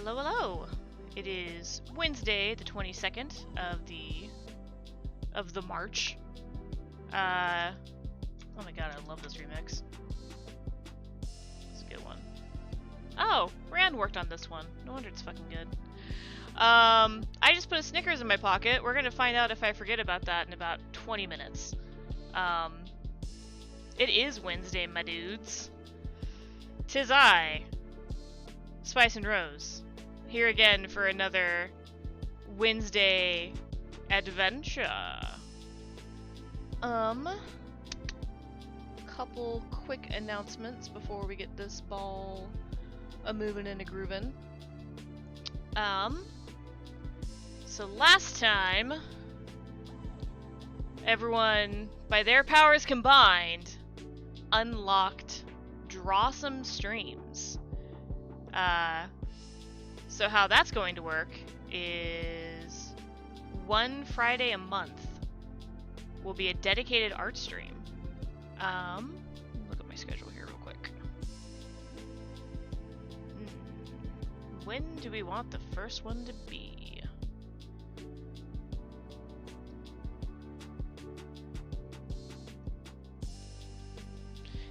Hello, hello. It is Wednesday, the 22nd of the March. Oh my god, I love this remix. It's a good one. Oh, Rand worked on this one. No wonder it's fucking good. I just put a Snickers in my pocket. We're gonna find out if I forget about that in about 20 minutes. It is Wednesday, my dudes. 'Tis I, Spice and Rose, here again for another Wednesday adventure. Couple quick announcements before we get this ball a-moving and a-grooving. So last time, everyone, by their powers combined, unlocked Drawsome Streams. So how that's going to work is one Friday a month will be a dedicated art stream. Look at my schedule here real quick. When do we want the first one to be?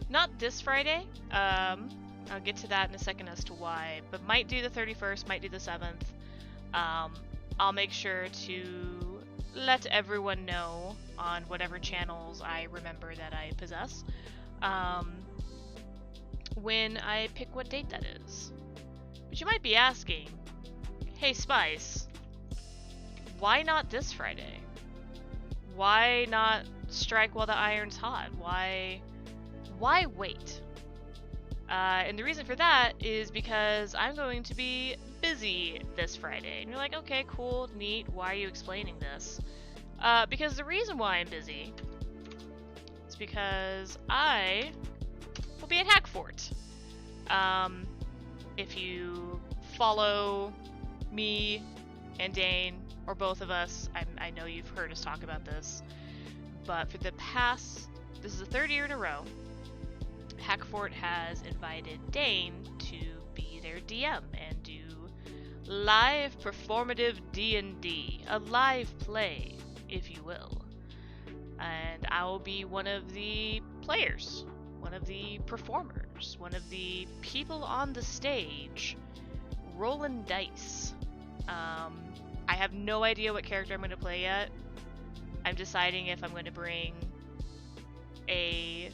Not this Friday. I'll get to that in a second as to why, but might do the 31st, might do the 7th. I'll make sure to let everyone know on whatever channels I remember that I possess, when I pick what date that is. But you might be asking, hey Spice, why not this Friday? Why not strike while the iron's hot? Why wait? And the reason for that is because I'm going to be busy this Friday. And you're like, okay, cool, neat, why are you explaining this? Because the reason why I'm busy is because I will be at Hackfort. If you follow me and Dane, or both of us, I know you've heard us talk about this, but for the past, this is the third year in a row, Hackfort has invited Dane to be their DM and do live performative D&D, a live play, if you will. And I will be one of the players, one of the performers, one of the people on the stage rolling dice. I have no idea what character I'm going to play yet. I'm deciding if I'm going to bring a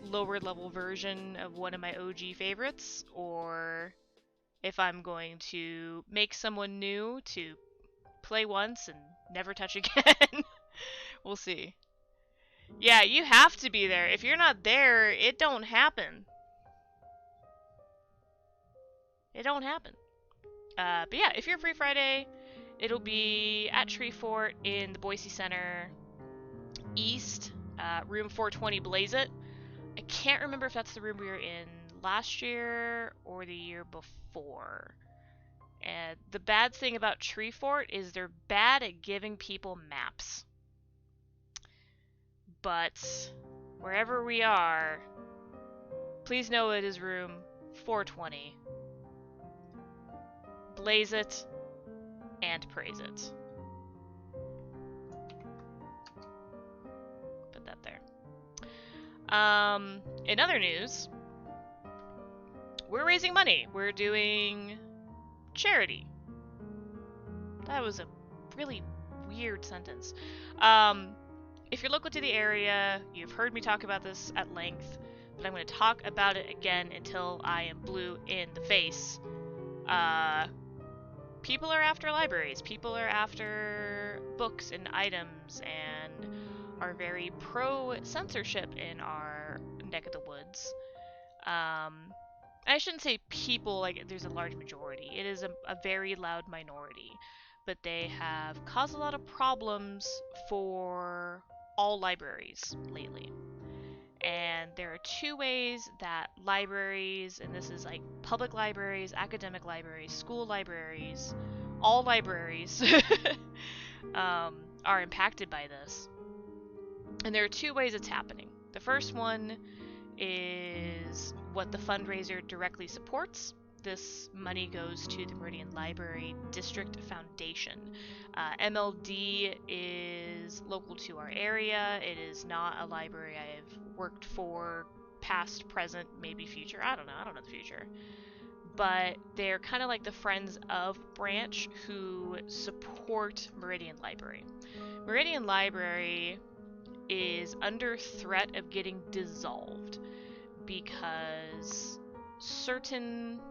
lower level version of one of my OG favorites, or if I'm going to make someone new to play once and never touch again. We'll see. Yeah, you have to be there. If you're not there, it don't happen. It don't happen. But yeah, if you're free Friday, it'll be at Tree Fort in the Boise Center East, room 420 Blaze It. I can't remember if that's the room we were in last year or the year before. And the bad thing about Tree Fort is they're bad at giving people maps. But wherever we are, please know it is room 420. Blaze it and praise it. Put that there. In other news, we're raising money. We're doing charity. That was a really weird sentence. If you're local to the area, you've heard me talk about this at length, but I'm going to talk about it again until I am blue in the face. People are after libraries. People are after books and items and are very pro-censorship in our neck of the woods. I shouldn't say people, like there's a large majority. It is a very loud minority. But they have caused a lot of problems for all libraries lately. And there are two ways that libraries, and this is like public libraries, academic libraries, school libraries, all libraries, are impacted by this. And there are two ways it's happening. The first one is what the fundraiser directly supports, this money goes to the Meridian Library District Foundation. MLD is local to our area. It is not a library I've worked for, past, present, maybe future. I don't know the future. But they're kind of like the Friends of branch who support Meridian Library. Meridian Library is under threat of getting dissolved because certain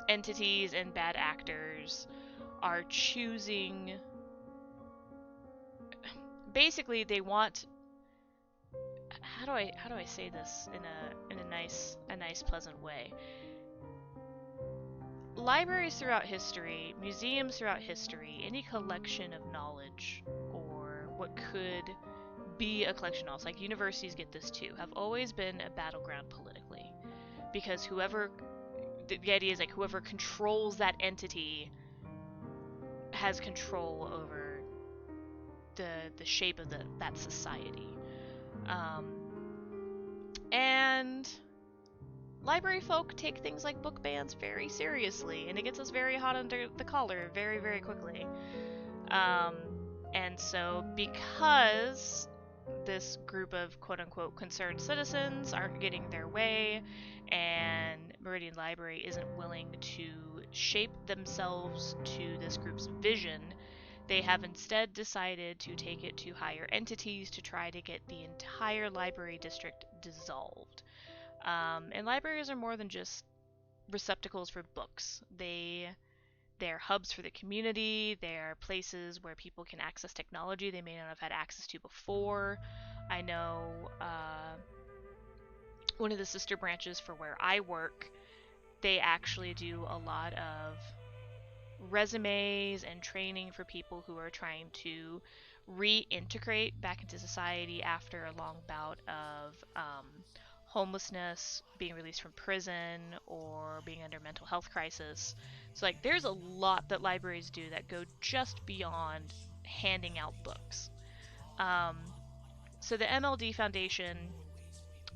entities and bad actors are choosing. Basically, they want. How do I say this in a nice pleasant way? Libraries throughout history, museums throughout history, any collection of knowledge or what could be a collection of knowledge, like universities get this too, have always been a battleground politically, because the idea is like whoever controls that entity has control over the shape of that society. And library folk take things like book bans very seriously, and it gets us very hot under the collar very, very quickly. And so because this group of quote-unquote concerned citizens aren't getting their way, and Meridian Library isn't willing to shape themselves to this group's vision, they have instead decided to take it to higher entities to try to get the entire library district dissolved. And libraries are more than just receptacles for books. They're hubs for the community. They're places where people can access technology they may not have had access to before. I know one of the sister branches for where I work, they actually do a lot of resumes and training for people who are trying to reintegrate back into society after a long bout of homelessness, being released from prison, or being under mental health crisis. So like there's a lot that libraries do that go just beyond handing out books. So the MLD Foundation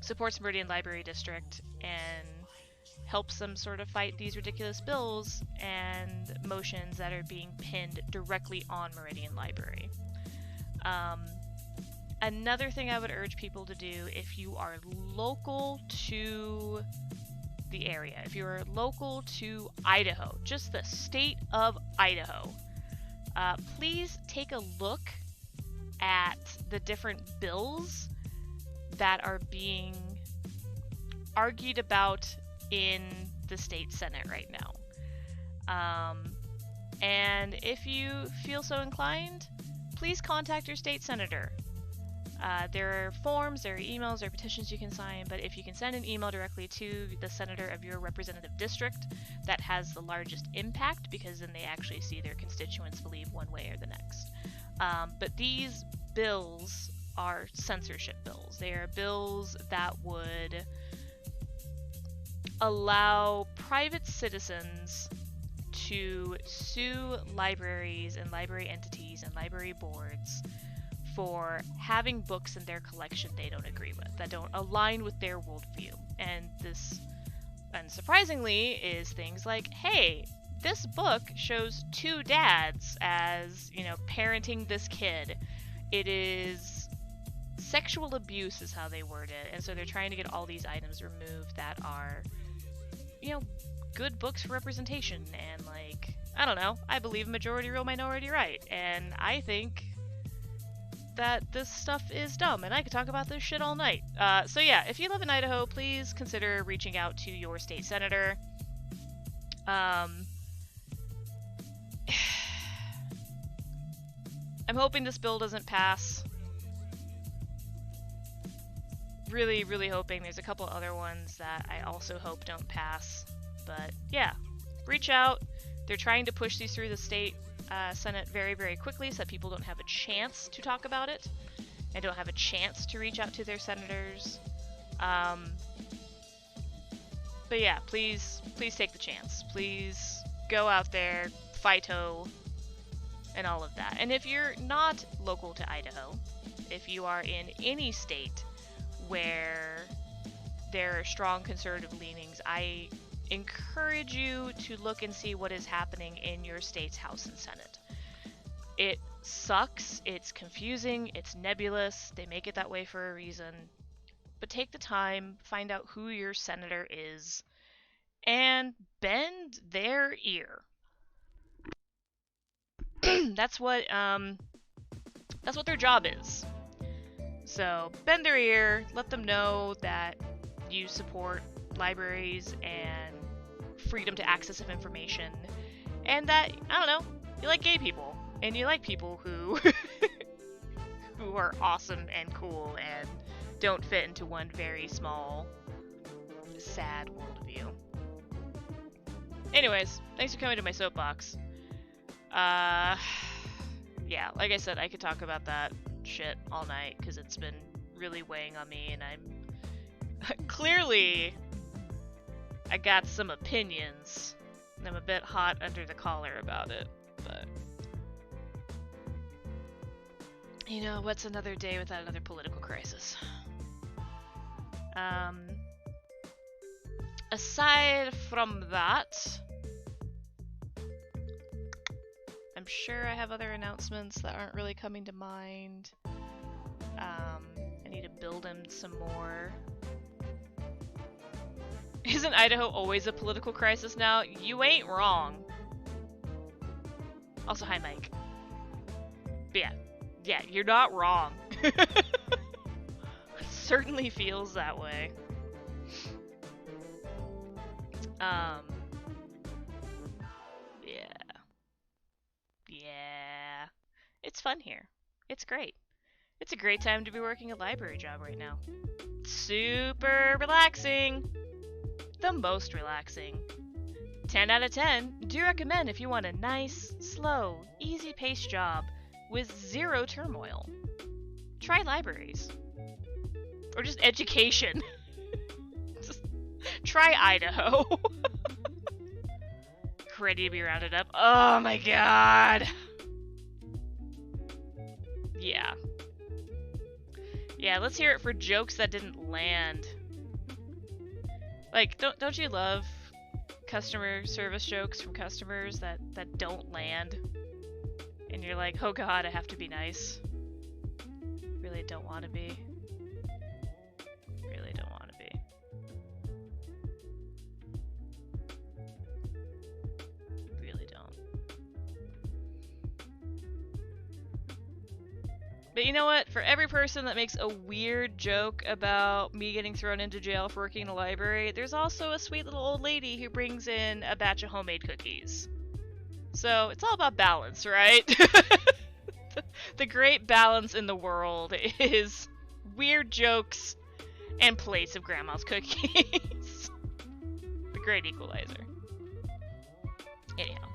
supports Meridian Library District and helps them sort of fight these ridiculous bills and motions that are being pinned directly on Meridian Library. Another thing I would urge people to do, if you are local to the area, if you are local to Idaho, just the state of Idaho, please take a look at the different bills that are being argued about in the state Senate right now. And if you feel so inclined, please contact your state senator. There are forms, there are emails, there are petitions you can sign, but if you can send an email directly to the senator of your representative district, that has the largest impact, because then they actually see their constituents believe one way or the next. But these bills are censorship bills. They are bills that would allow private citizens to sue libraries and library entities and library boards for having books in their collection they don't agree with, that don't align with their worldview. And this, unsurprisingly, is things like, hey, this book shows two dads as, parenting this kid. It is sexual abuse is how they word it. And so they're trying to get all these items removed that are, good books for representation. And I don't know, I believe majority rule, minority right. And I think that this stuff is dumb, and I could talk about this shit all night. So yeah, if you live in Idaho, please consider reaching out to your state senator. I'm hoping this bill doesn't pass. Really, really hoping. There's a couple other ones that I also hope don't pass. But yeah, reach out. They're trying to push these through the state Senate very, very quickly so that people don't have a chance to talk about it and don't have a chance to reach out to their senators. But yeah, please take the chance. Please go out there, fight-o, and all of that. And if you're not local to Idaho, if you are in any state where there are strong conservative leanings, I encourage you to look and see what is happening in your state's House and Senate. It sucks, it's confusing, it's nebulous, they make it that way for a reason. But take the time, find out who your senator is, and bend their ear. That's what their job is. So bend their ear, let them know that you support libraries and freedom to access of information, and that, I don't know, you like gay people, and you like people who who are awesome and cool and don't fit into one very small, sad worldview. Anyways, thanks for coming to my soapbox. Yeah, like I said, I could talk about that shit all night, because it's been really weighing on me, and I'm... clearly, I got some opinions, and I'm a bit hot under the collar about it, but... you know, what's another day without another political crisis? Aside from that, I'm sure I have other announcements that aren't really coming to mind. I need to build them some more. Isn't Idaho always a political crisis now? You ain't wrong. Also, hi Mike. But yeah, you're not wrong. It certainly feels that way. Yeah. It's fun here. It's great. It's a great time to be working a library job right now. Super relaxing. The most relaxing. 10 out of 10. Do recommend if you want a nice, slow, easy-paced job with zero turmoil. Try libraries. Or just education. Just try Idaho. Ready to be rounded up. Oh my god. Yeah. Yeah, let's hear it for jokes that didn't land. Like, don't you love customer service jokes from customers that don't land? And you're like, oh god, I have to be nice. Really don't want to be. Really don't want to be. Really don't. But you know what? For every person that makes a weird joke about me getting thrown into jail for working in a library, there's also a sweet little old lady who brings in a batch of homemade cookies. So it's all about balance, right? The great balance in the world is weird jokes and plates of grandma's cookies. The great equalizer. Anyhow.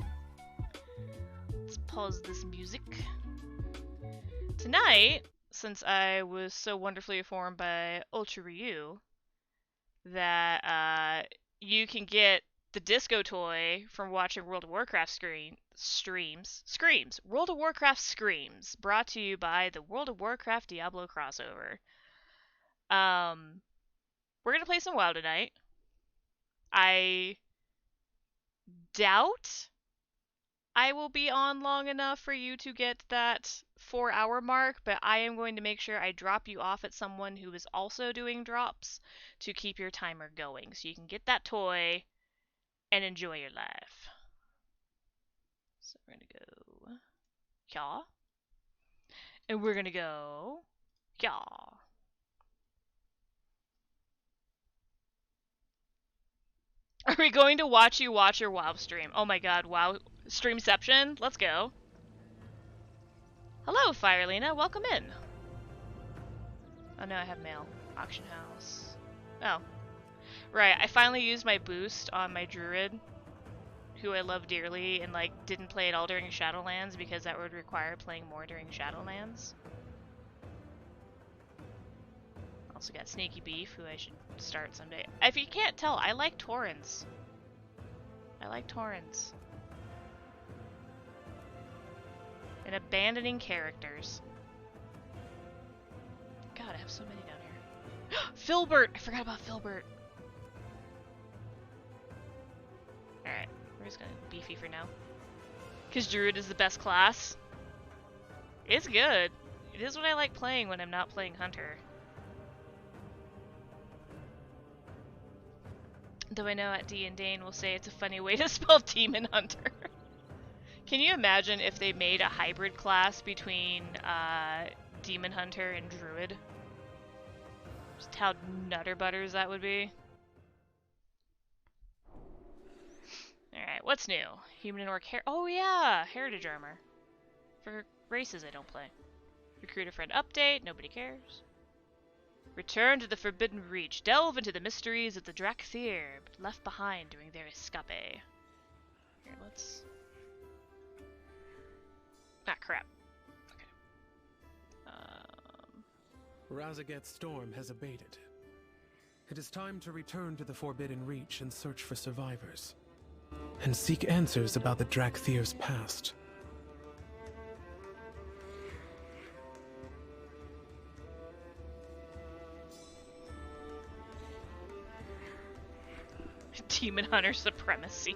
Let's pause this music. Tonight, since I was so wonderfully informed by Ultra Ryu that you can get the disco toy from watching World of Warcraft streams. World of Warcraft Screams, brought to you by the World of Warcraft Diablo crossover. We're gonna play some WoW tonight. I doubt I will be on long enough for you to get that 4-hour mark, but I am going to make sure I drop you off at someone who is also doing drops to keep your timer going, so you can get that toy and enjoy your life. So we're gonna go yeah, and we're gonna go yeah. Are we going to watch you watch your WoW stream? Oh my god, WoW streamception? Let's go. Hello, Firelina. Welcome in. Oh no, I have mail. Auction house. Oh. Right, I finally used my boost on my druid, who I love dearly, and like didn't play at all during Shadowlands because that would require playing more during Shadowlands. Also got Sneaky Beef, who I should start someday. If you can't tell, I like Taurens. I like Taurens. And abandoning characters. God, I have so many down here. Filbert! I forgot about Filbert. We're just gonna beefy for now. Because Druid is the best class. It's good. It is what I like playing when I'm not playing Hunter. Though I know at D and Dane will say it's a funny way to spell Demon Hunter. Can you imagine if they made a hybrid class between Demon Hunter and Druid? Just how nutter butters that would be. Alright, what's new? Human and Orc oh yeah! Heritage armor. For races I don't play. Recruit a friend update, nobody cares. Return to the Forbidden Reach. Delve into the mysteries of the Drakthir left behind during their escape. Here, let's... Ah, crap. Okay. Razaget's storm has abated. It is time to return to the Forbidden Reach and search for survivors. And seek answers about the Drakthir's past. Demon Hunter supremacy.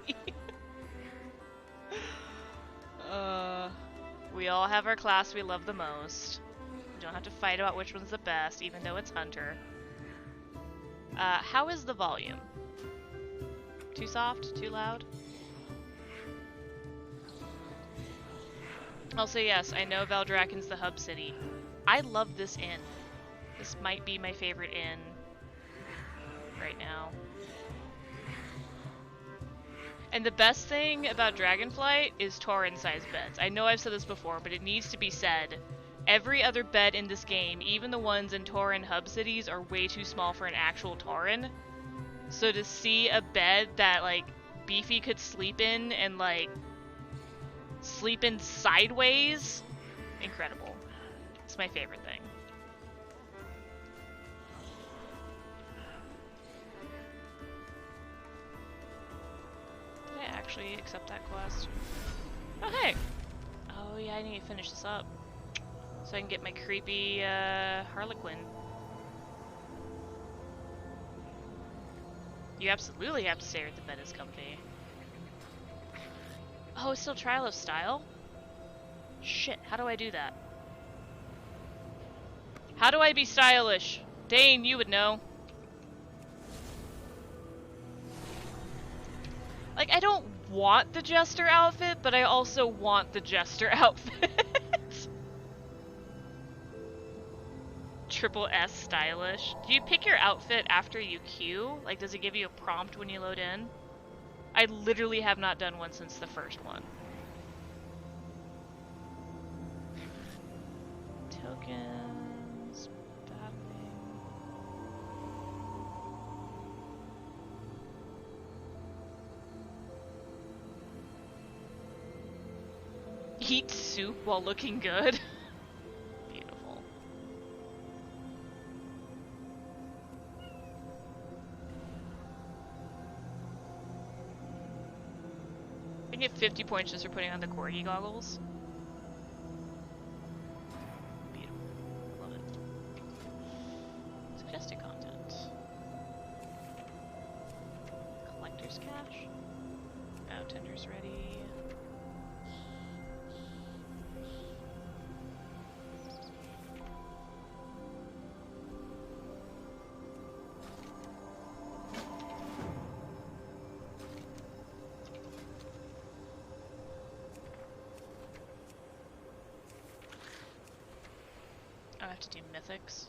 We all have our class we love the most. We don't have to fight about which one's the best, even though it's Hunter. How is the volume? Too soft? Too loud? Also, yes, I know Valdraken's the hub city. I love this inn. This might be my favorite inn right now. And the best thing about Dragonflight is Tauren-sized beds. I know I've said this before, but it needs to be said. Every other bed in this game, even the ones in Tauren hub cities, are way too small for an actual Tauren. So to see a bed that, like, Beefy could sleep in and, like, sleep in sideways, incredible. It's my favorite thing. Did I actually accept that quest? Oh, hey! Oh, yeah, I need to finish this up. So I can get my creepy, Harlequin. You absolutely have to stay where the bed is comfy. Oh, it's still Trial of Style? Shit, how do I do that? How do I be stylish? Dane, you would know. Like, I don't want the Jester outfit, but I also want the Jester outfit. Triple S stylish. Do you pick your outfit after you queue? Like, does it give you a prompt when you load in? I literally have not done one since the first one. Tokens. Battling. Eat soup while looking good. Beautiful. I can get 50 points just for putting on the corgi goggles. Beautiful. Love it. Suggested content. Collector's cache. Oh, tender's ready. I have to do mythics.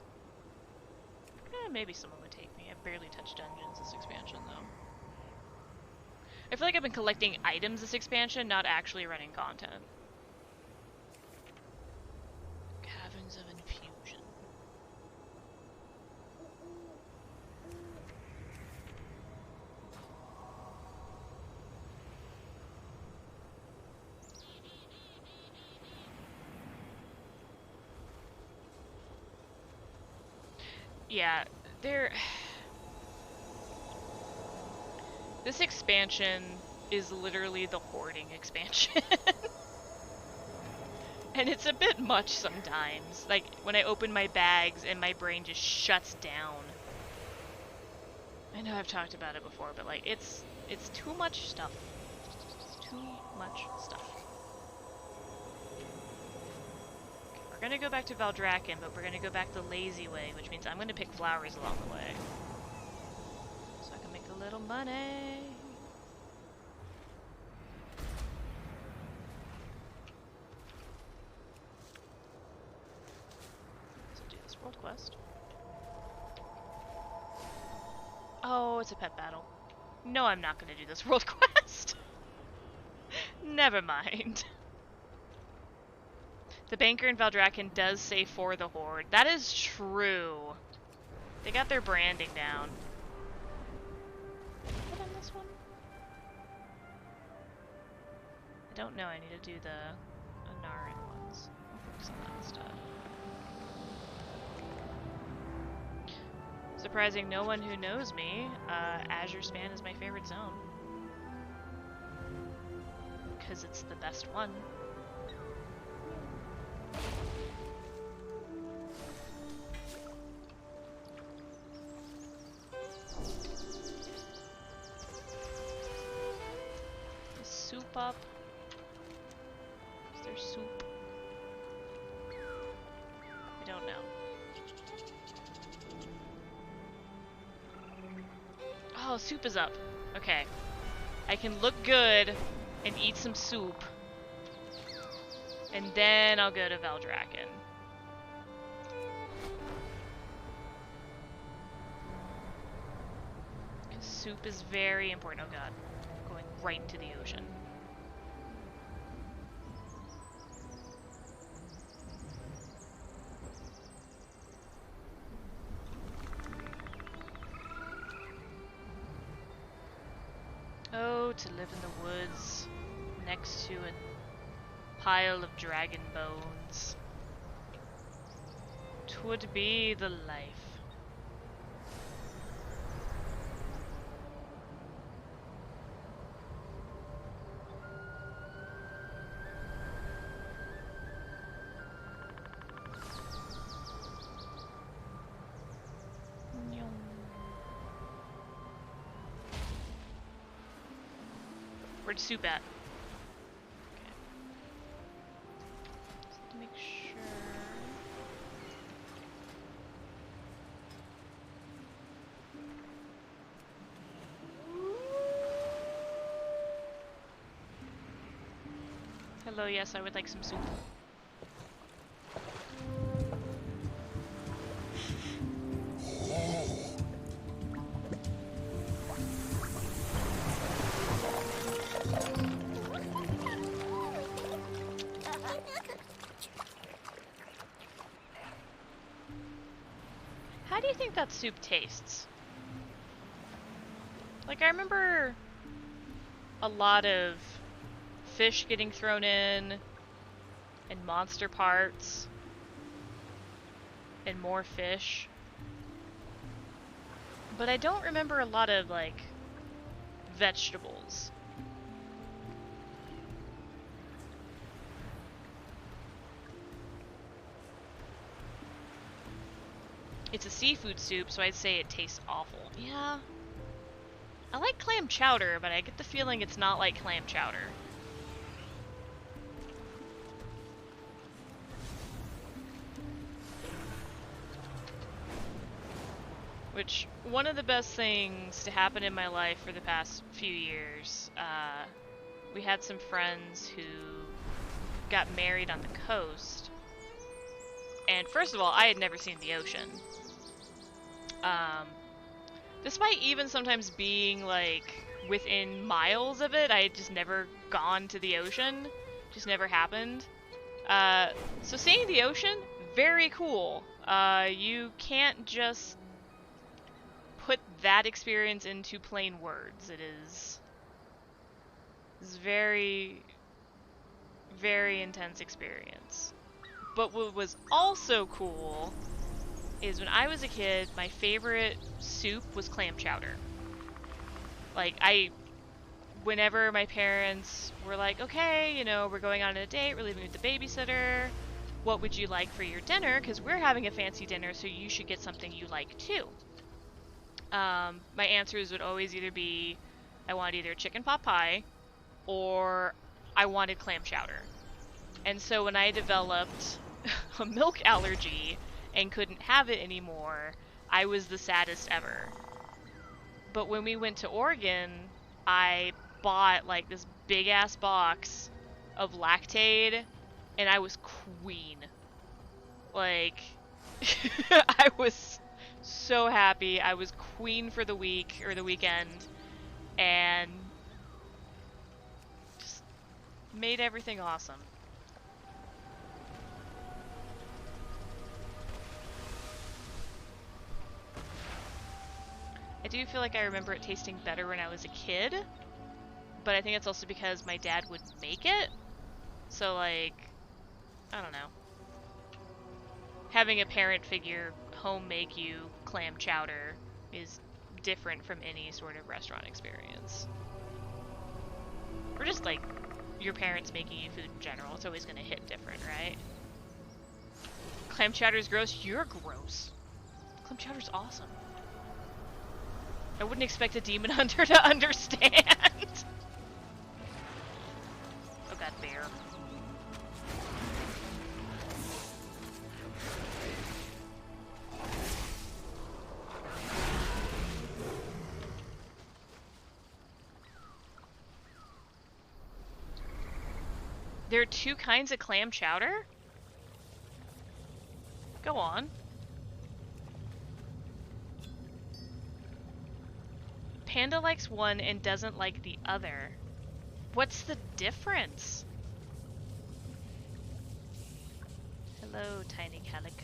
Maybe someone would take me. I've barely touched dungeons this expansion, though. I feel like I've been collecting items this expansion, not actually running content. Caverns of Infusion. Yeah, this expansion is literally the hoarding expansion. And it's a bit much sometimes. Like, when I open my bags and my brain just shuts down. I know I've talked about it before, but like, it's too much stuff. much stuff. Okay, we're gonna go back to Valdrakken, but we're gonna go back the lazy way, which means I'm gonna pick flowers along the way. So I can make a little money. So do this world quest. Oh, it's a pet battle. No, I'm not gonna do this world quest. Never mind. The banker in Valdrakken does say for the Horde. That is true. They got their branding down. What on this one? I don't know. I need to do the Anaran ones. I'll focus on that instead. Surprising no one who knows me, Azure Span is my favorite zone. Because it's the best one. Is soup up? Is there soup? I don't know. Oh, soup is up. Okay. I can look good and eat some soup. And then I'll go to Valdrakken. Because soup is very important. Oh god. I'm going right into the ocean. Oh, to live in the woods next to a pile of dragon bones. 'Twould be the life. Where'd soup at? Okay. Just to make sure. Hello, yes, I would like some soup. How do you think that soup tastes? Like, I remember a lot of fish getting thrown in, and monster parts, and more fish. But I don't remember a lot of, like, vegetables. It's a seafood soup, so I'd say it tastes awful. Yeah. I like clam chowder, but I get the feeling it's not like clam chowder. Which, one of the best things to happen in my life for the past few years, we had some friends who got married on the coast. And first of all, I had never seen the ocean. Despite even sometimes being, like, within miles of it, I had just never gone to the ocean. Just never happened. So seeing the ocean, very cool. You can't just put that experience into plain words. It is very, very intense experience. But what was also cool is when I was a kid, my favorite soup was clam chowder. Like, whenever my parents were like, okay, you know, we're going on a date, we're leaving with the babysitter, what would you like for your dinner? Because we're having a fancy dinner, so you should get something you like too. My answers would always either be, I want either chicken pot pie, or I wanted clam chowder. And so when I developed a milk allergy and couldn't have it anymore, I was the saddest ever. But when we went to Oregon, I bought like this big ass box of Lactaid, and I was queen. Like, I was so happy. I was queen for the week, or the weekend, and just made everything awesome. I do feel like I remember it tasting better when I was a kid, but I think it's also because my dad would make it. So, like, I don't know. Having a parent figure home make you clam chowder is different from any sort of restaurant experience. Or just, like, your parents making you food in general. It's always gonna hit different, right? Clam chowder's gross? You're gross. Clam chowder's awesome. I wouldn't expect a demon hunter to understand. Oh god, bear. There are two kinds of clam chowder? Go on. Panda likes one and doesn't like the other. What's the difference? Hello, tiny calic.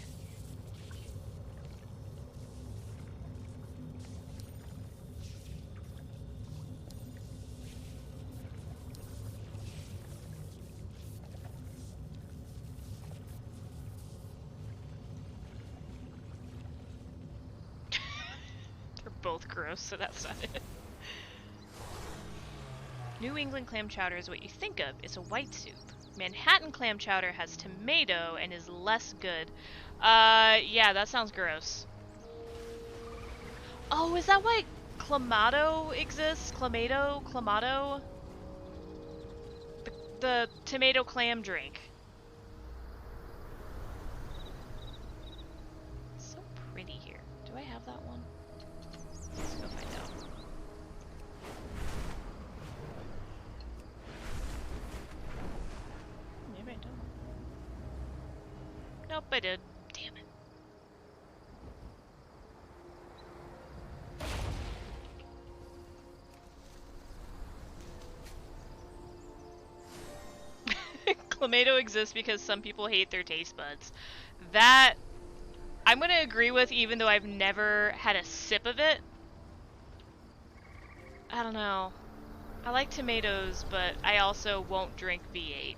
Both gross, so that's not it. New England clam chowder is what you think of. It's a white soup. Manhattan clam chowder has tomato and is less good. Yeah, that sounds gross. Oh, is that why clamato exists? Clamato? The tomato clam drink. It's so pretty here. Do I have that one? Let's go find out. Maybe I don't. Nope, I did. Damn it. Clamato exists because some people hate their taste buds. That I'm gonna agree with, even though I've never had a sip of it. I don't know. I like tomatoes, but I also won't drink V8.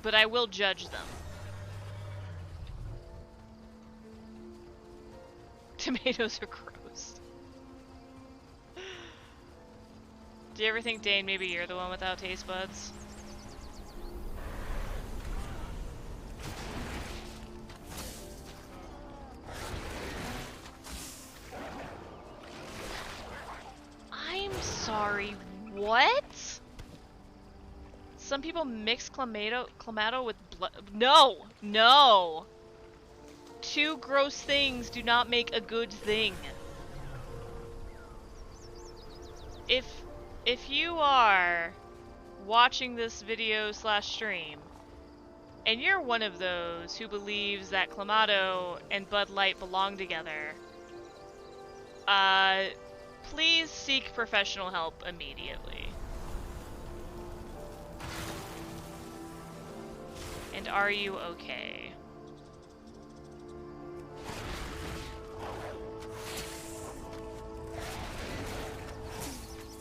But I will judge them. Tomatoes are gross. Do you ever think, Dane, maybe you're the one without taste buds? I'm sorry, what? Some people mix clamato with blood. No! No! Two gross things do not make a good thing. If you are watching this video / stream, and you're one of those who believes that clamato and Bud Light belong together, please seek professional help immediately. And are you okay?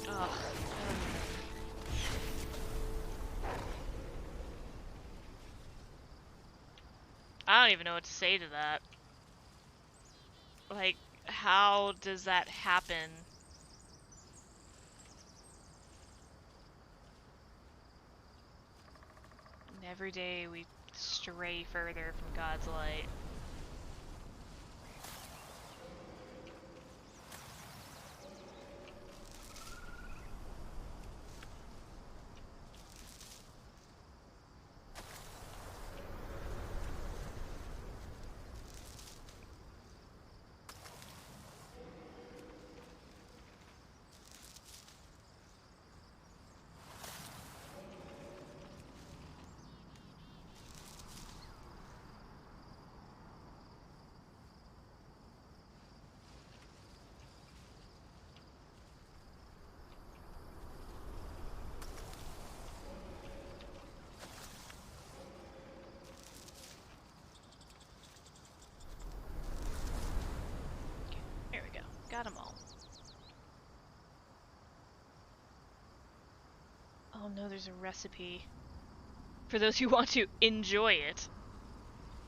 Ugh. I don't even know what to say to that. Like, how does that happen? And every day we stray further from God's light. got them all. Oh no, there's a recipe. For those who want to enjoy it.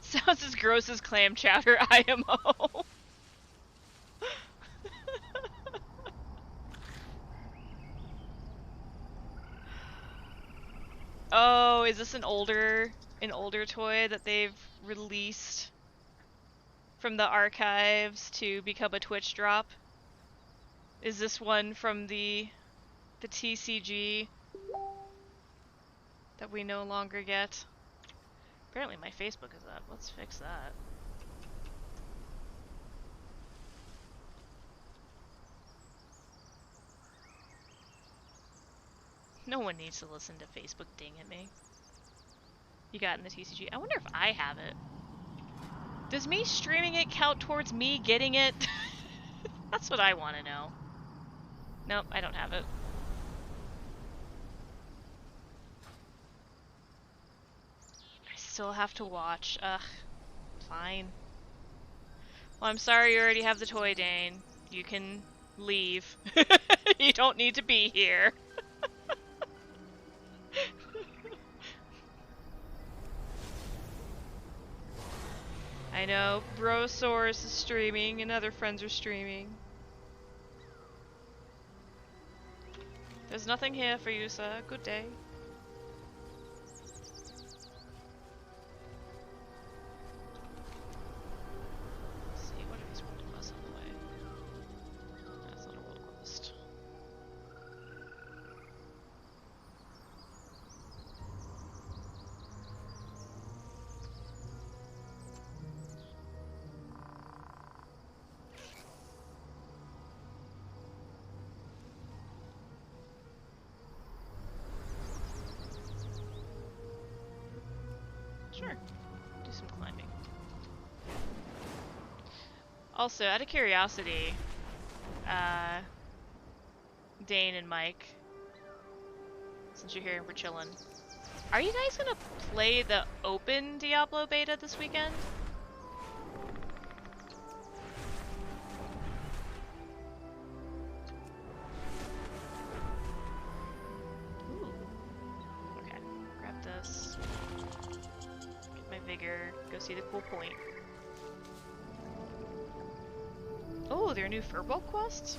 Sounds as gross as clam chowder IMO. Oh, is this an older toy that they've released from the archives to become a Twitch drop? Is this one from the TCG that we no longer get? Apparently my Facebook is up. Let's fix that. No one needs to listen to Facebook ding at me. You got in the TCG. I wonder if I have it. Does me streaming it count towards me getting it? That's what I want to know. Nope, I don't have it. I still have to watch. Ugh. Fine. Well, I'm sorry you already have the toy, Dane. You can leave. You don't need to be here. I know, Brosaurus is streaming and other friends are streaming. There's nothing here for you, sir. Good day. Let's see, what are these world quests on the way? That's not a world quest. Sure. Do some climbing. Also, out of curiosity, Dane and Mike, since you're here and we're chilling, are you guys gonna play the open Diablo beta this weekend? Ooh. Okay, grab this. Get my vigor. Go see the cool point. Oh, there are new Furbolg quests?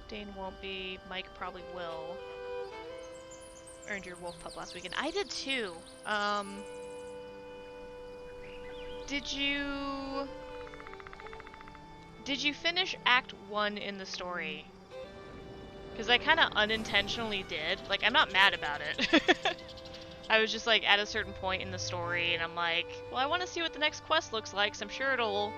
Dane won't be. Mike probably will. Earned your wolf pup last weekend. I did too. Did you finish Act 1 in the story? Because I kind of unintentionally did. Like, I'm not mad about it. I was just like at a certain point in the story and I'm like, well, I want to see what the next quest looks like, so I'm sure it'll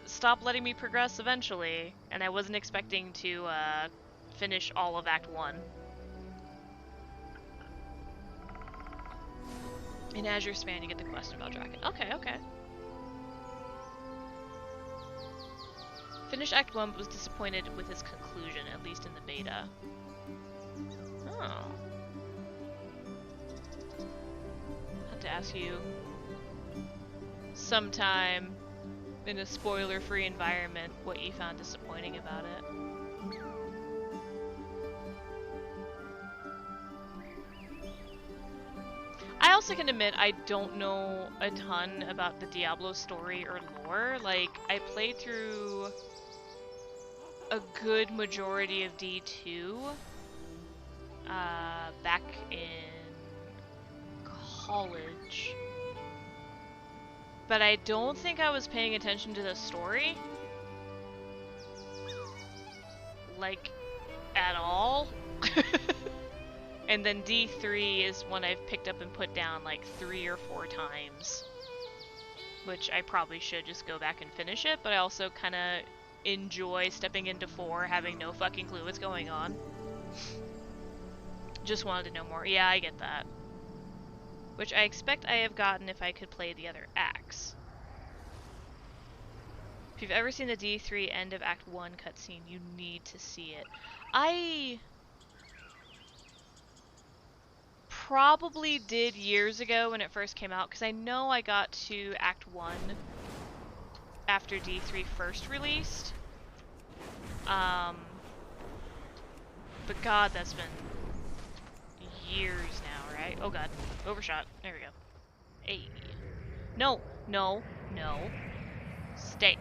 stop letting me progress eventually. And I wasn't expecting to finish all of Act 1. In Azure Span, you get the quest about Draken. Okay, okay. Finished Act 1, but was disappointed with his conclusion, at least in the beta. Oh. Have to ask you sometime in a spoiler-free environment what you found disappointing about it. I also can admit I don't know a ton about the Diablo story or lore. Like, I played through a good majority of D2 back in college. But I don't think I was paying attention to the story. Like, at all. And then D3 is one I've picked up and put down like 3 or 4 times. Which I probably should just go back and finish it, but I also kind of enjoy stepping into 4 having no fucking clue what's going on. Just wanted to know more. Yeah, I get that. Which I expect I have gotten if I could play the other acts. If you've ever seen the D3 end of Act 1 cutscene, you need to see it. I probably did years ago when it first came out, because I know I got to Act 1 after D3 first released. But God, that's been years now, right? Oh God, overshot. There we go. Hey. No, no, no. Stay.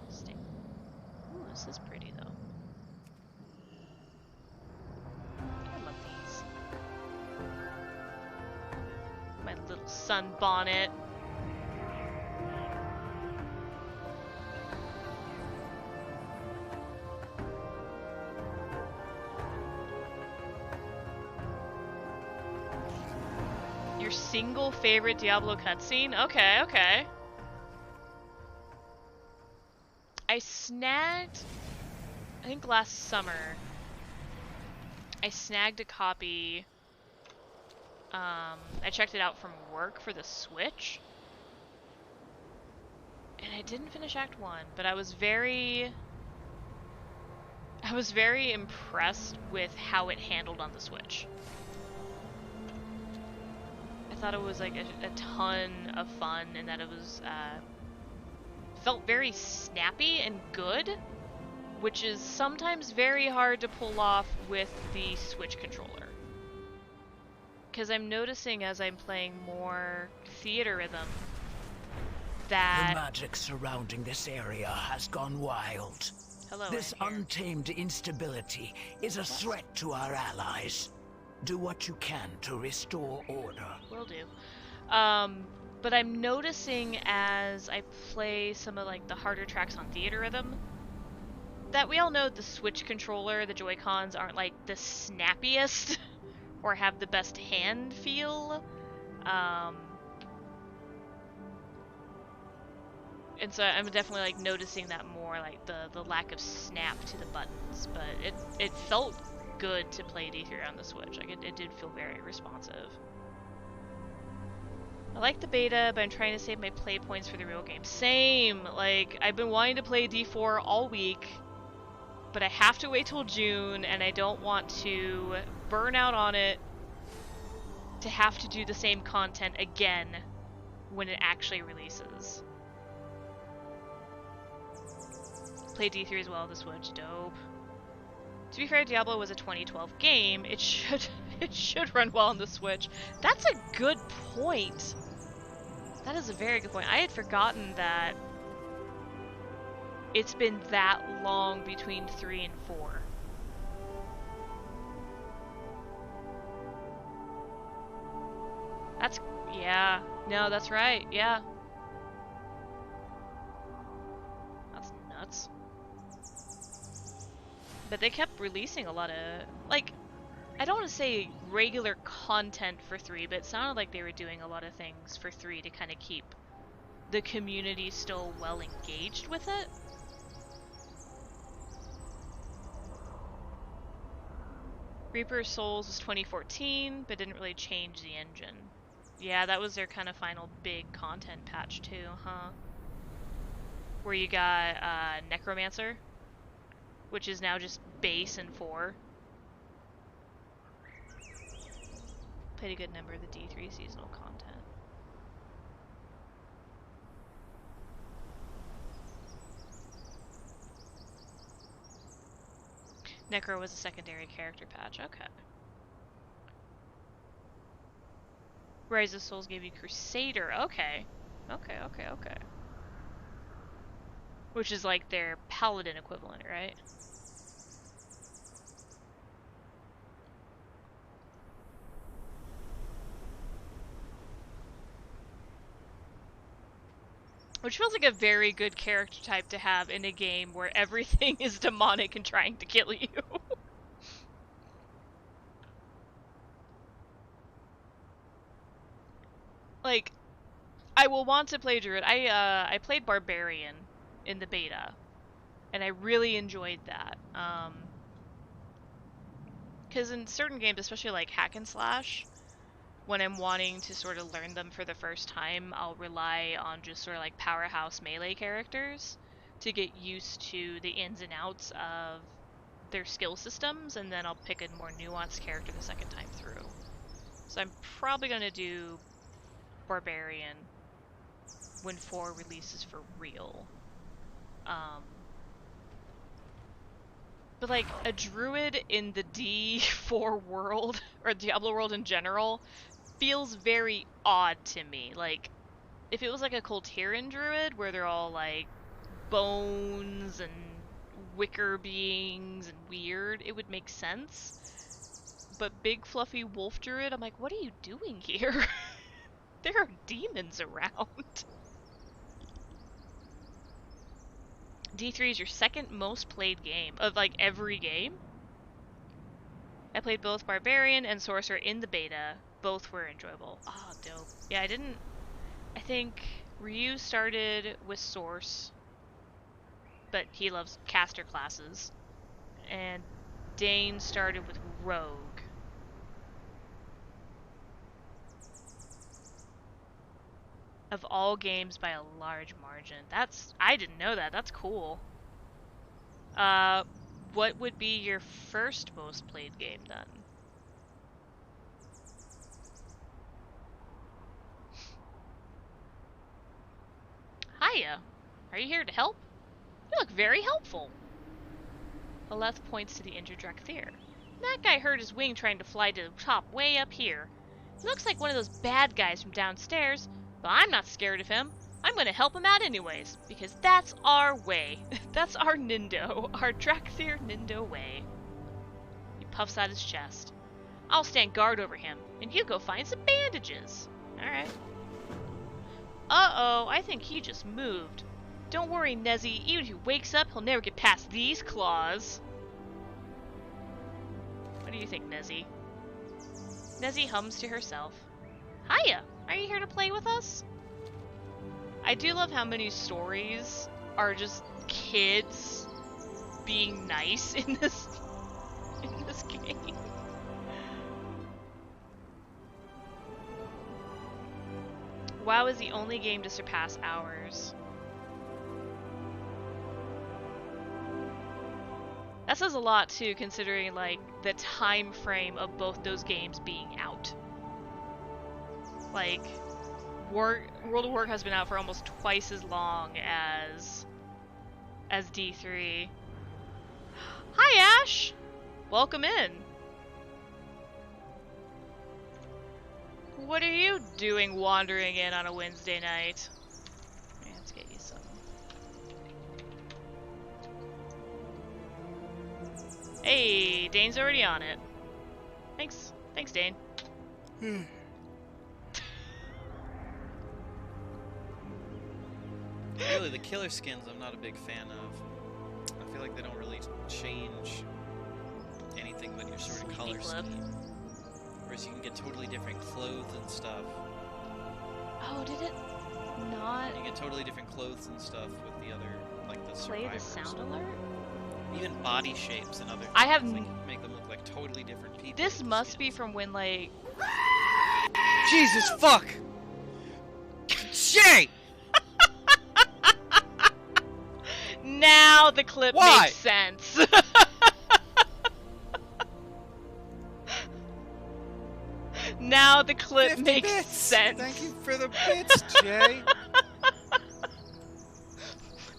Stay. Ooh, this is pretty though. I love these. My little sunbonnet. Your single favorite Diablo cutscene? Okay, okay. I snagged, I think last summer, I snagged a copy. I checked it out from work for the Switch. And I didn't finish Act 1, but I was very impressed with how it handled on the Switch. I thought it was like a ton of fun, and that it was felt very snappy and good, which is sometimes very hard to pull off with the Switch controller. Because I'm noticing as I'm playing more Theater Rhythm that the magic surrounding this area has gone wild. Hello, this untamed instability is a threat to our allies. Do what you can to restore order. Will do. But I'm noticing as I play some of like the harder tracks on Theater Rhythm that we all know the Switch controller, the Joy-Cons aren't like the snappiest or have the best hand feel. And so I'm definitely like noticing that more, like the lack of snap to the buttons, but it felt good to play D3 on the Switch. Like it did feel very responsive. I like the beta, but I'm trying to save my play points for the real game. Same! Like, I've been wanting to play D4 all week, but I have to wait till June, and I don't want to burn out on it to have to do the same content again when it actually releases. Play D3 as well on the Switch. Dope. To be fair, Diablo was a 2012 game. It should run well on the Switch. That's a good point. That is a very good point. I had forgotten that it's been that long between 3 and 4. That's, yeah. No, that's right. Yeah. That's nuts. But they kept releasing a lot of, like, I don't want to say regular content for 3, but it sounded like they were doing a lot of things for 3 to kind of keep the community still well engaged with it. Reaper's Souls was 2014, but didn't really change the engine. Yeah, that was their kind of final big content patch too, huh? Where you got Necromancer, which is now just base in 4. Played a good number of the D3 seasonal content. Necro was a secondary character patch, okay. Rise of Souls gave you Crusader, okay. Okay. Which is like their Paladin equivalent, right? Which feels like a very good character type to have in a game where everything is demonic and trying to kill you. Like, I will want to play Druid. I played Barbarian in the beta, and I really enjoyed that. Because in certain games, especially like hack and slash, when I'm wanting to sort of learn them for the first time, I'll rely on just sort of like powerhouse melee characters to get used to the ins and outs of their skill systems, and then I'll pick a more nuanced character the second time through. So I'm probably going to do Barbarian when 4 releases for real. But like a druid in the D4 world, or Diablo world in general, feels very odd to me. Like, if it was like a Colterian druid where they're all like bones and wicker beings and weird, it would make sense. But big fluffy wolf druid, I'm like, what are you doing here? There are demons around. D3 is your second most played game of like every game. I played both Barbarian and Sorcerer in the beta. Both were enjoyable. Ah, oh, dope. Yeah, I think Ryu started with Source, but he loves caster classes. And Dane started with Rogue. Of all games by a large margin. I didn't know that. That's cool. What would be your first most played game then? Hiya. Are you here to help? You look very helpful. Aleth points to the injured Drakthir. That guy hurt his wing trying to fly to the top way up here. He looks like one of those bad guys from downstairs, but I'm not scared of him. I'm gonna help him out anyways, because that's our way. That's our Nindo, our Drakthir Nindo way. He puffs out his chest. I'll stand guard over him, and you go find some bandages. Alright. Uh-oh, I think he just moved. Don't worry, Nezzy. Even if he wakes up, he'll never get past these claws. What do you think, Nezzy? Nezzy hums to herself. Hiya! Are you here to play with us? I do love how many stories are just kids being nice in this game. WoW is the only game to surpass ours. That says a lot too, considering like the time frame of both those games being out. Like, World of Warcraft has been out for almost twice as long as D3. Hi, Ash! Welcome in. What are you doing wandering in on a Wednesday night? Let's get you some. Hey, Dane's already on it. Thanks, Dane. Really, the killer skins I'm not a big fan of. I feel like they don't really change anything but your sort of color scheme. Whereas you can get totally different clothes and stuff. Oh, did it not? You get totally different clothes and stuff with the other, like the play survivors. the sound alert? Even body shapes and other things. I have make them look like totally different people. This must be from when, like... Jesus fuck! Shit! Now the clip makes sense. Now the clip makes sense. Thank you for the bits, Jay.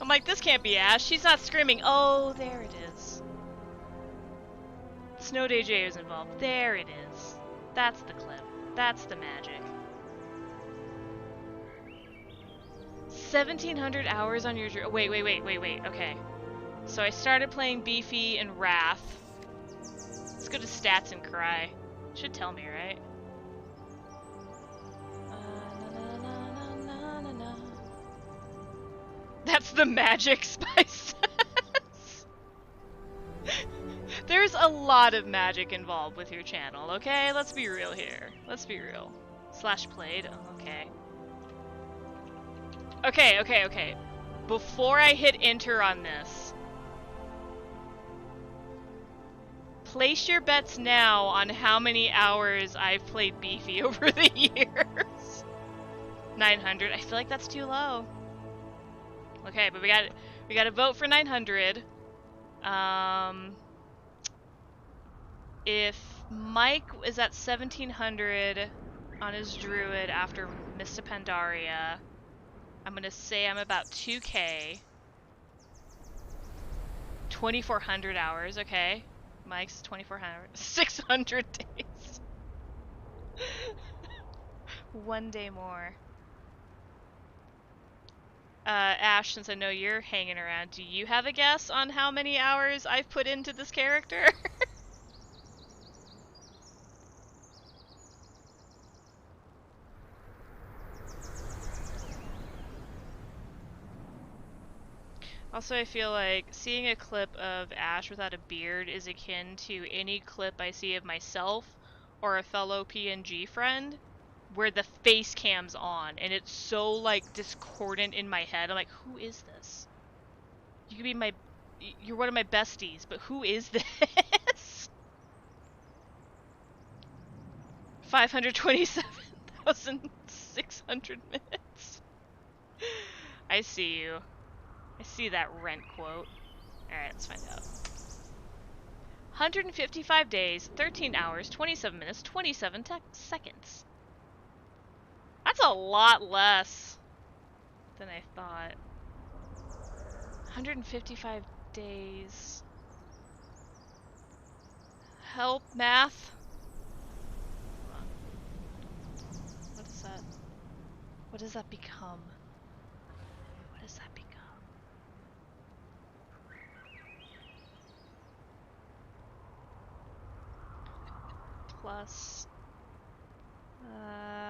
I'm like, this can't be Ash. She's not screaming. Oh, there it is. Snow Day J is involved. There it is. That's the clip. That's the magic. 1,700 hours on your... Wait. Okay. So I started playing Beefy and Wrath. Let's go to stats and cry. Should tell me, right? That's the magic spice. There's a lot of magic involved with your channel, okay? Let's be real here. Let's be real. /played. Oh, okay. Okay. Before I hit enter on this, place your bets now on how many hours I've played Beefy over the years. 900. I feel like that's too low. Okay, but we got to vote for 900. If Mike is at 1,700 on his druid after Mista Pandaria, I'm gonna say I'm about 2K. 2,400 hours, okay. Mike's 2,400. 600 days. 1 day more. Ash, since I know you're hanging around, do you have a guess on how many hours I've put into this character? Also, I feel like seeing a clip of Ash without a beard is akin to any clip I see of myself or a fellow PNG friend where the face cam's on and it's so like discordant in my head. I'm like, who is this? You could be you're one of my besties, but who is this? 527,600 minutes. I see you. I see that rent quote. Alright, let's find out. 155 days, 13 hours, 27 minutes, 27 seconds. That's a lot less than I thought. 155 days. Help, math. Hold on. What is that? What does that become? What does that become? Plus,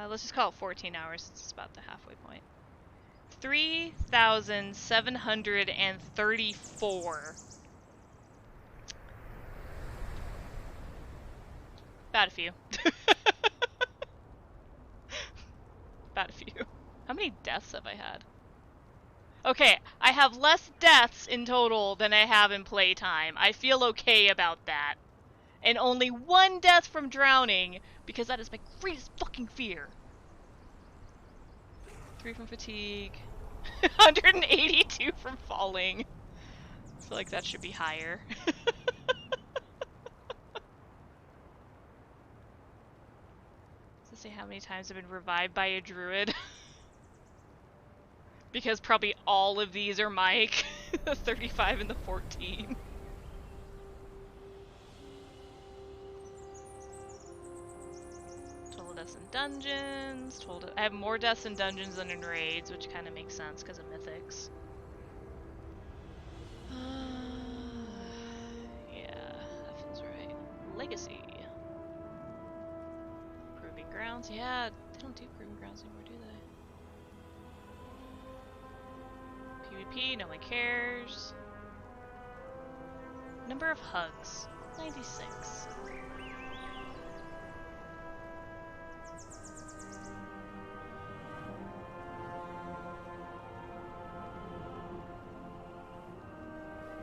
let's just call it 14 hours. It's about the halfway point. 3,734. About a few. About a few. How many deaths have I had? Okay, I have less deaths in total than I have in playtime. I feel okay about that. And only 1 death from drowning, because that is my greatest fucking fear. 3 from fatigue. 182 from falling. I feel like that should be higher. Does it say how many times I've been revived by a druid? Because probably all of these are Mike. The 35 and the 14. Deaths in dungeons. I have more deaths in dungeons than in raids, which kind of makes sense because of mythics. Yeah, that feels right. Legacy. Proving grounds. Yeah, they don't do proving grounds anymore, do they? PvP, no one cares. Number of hugs. 96.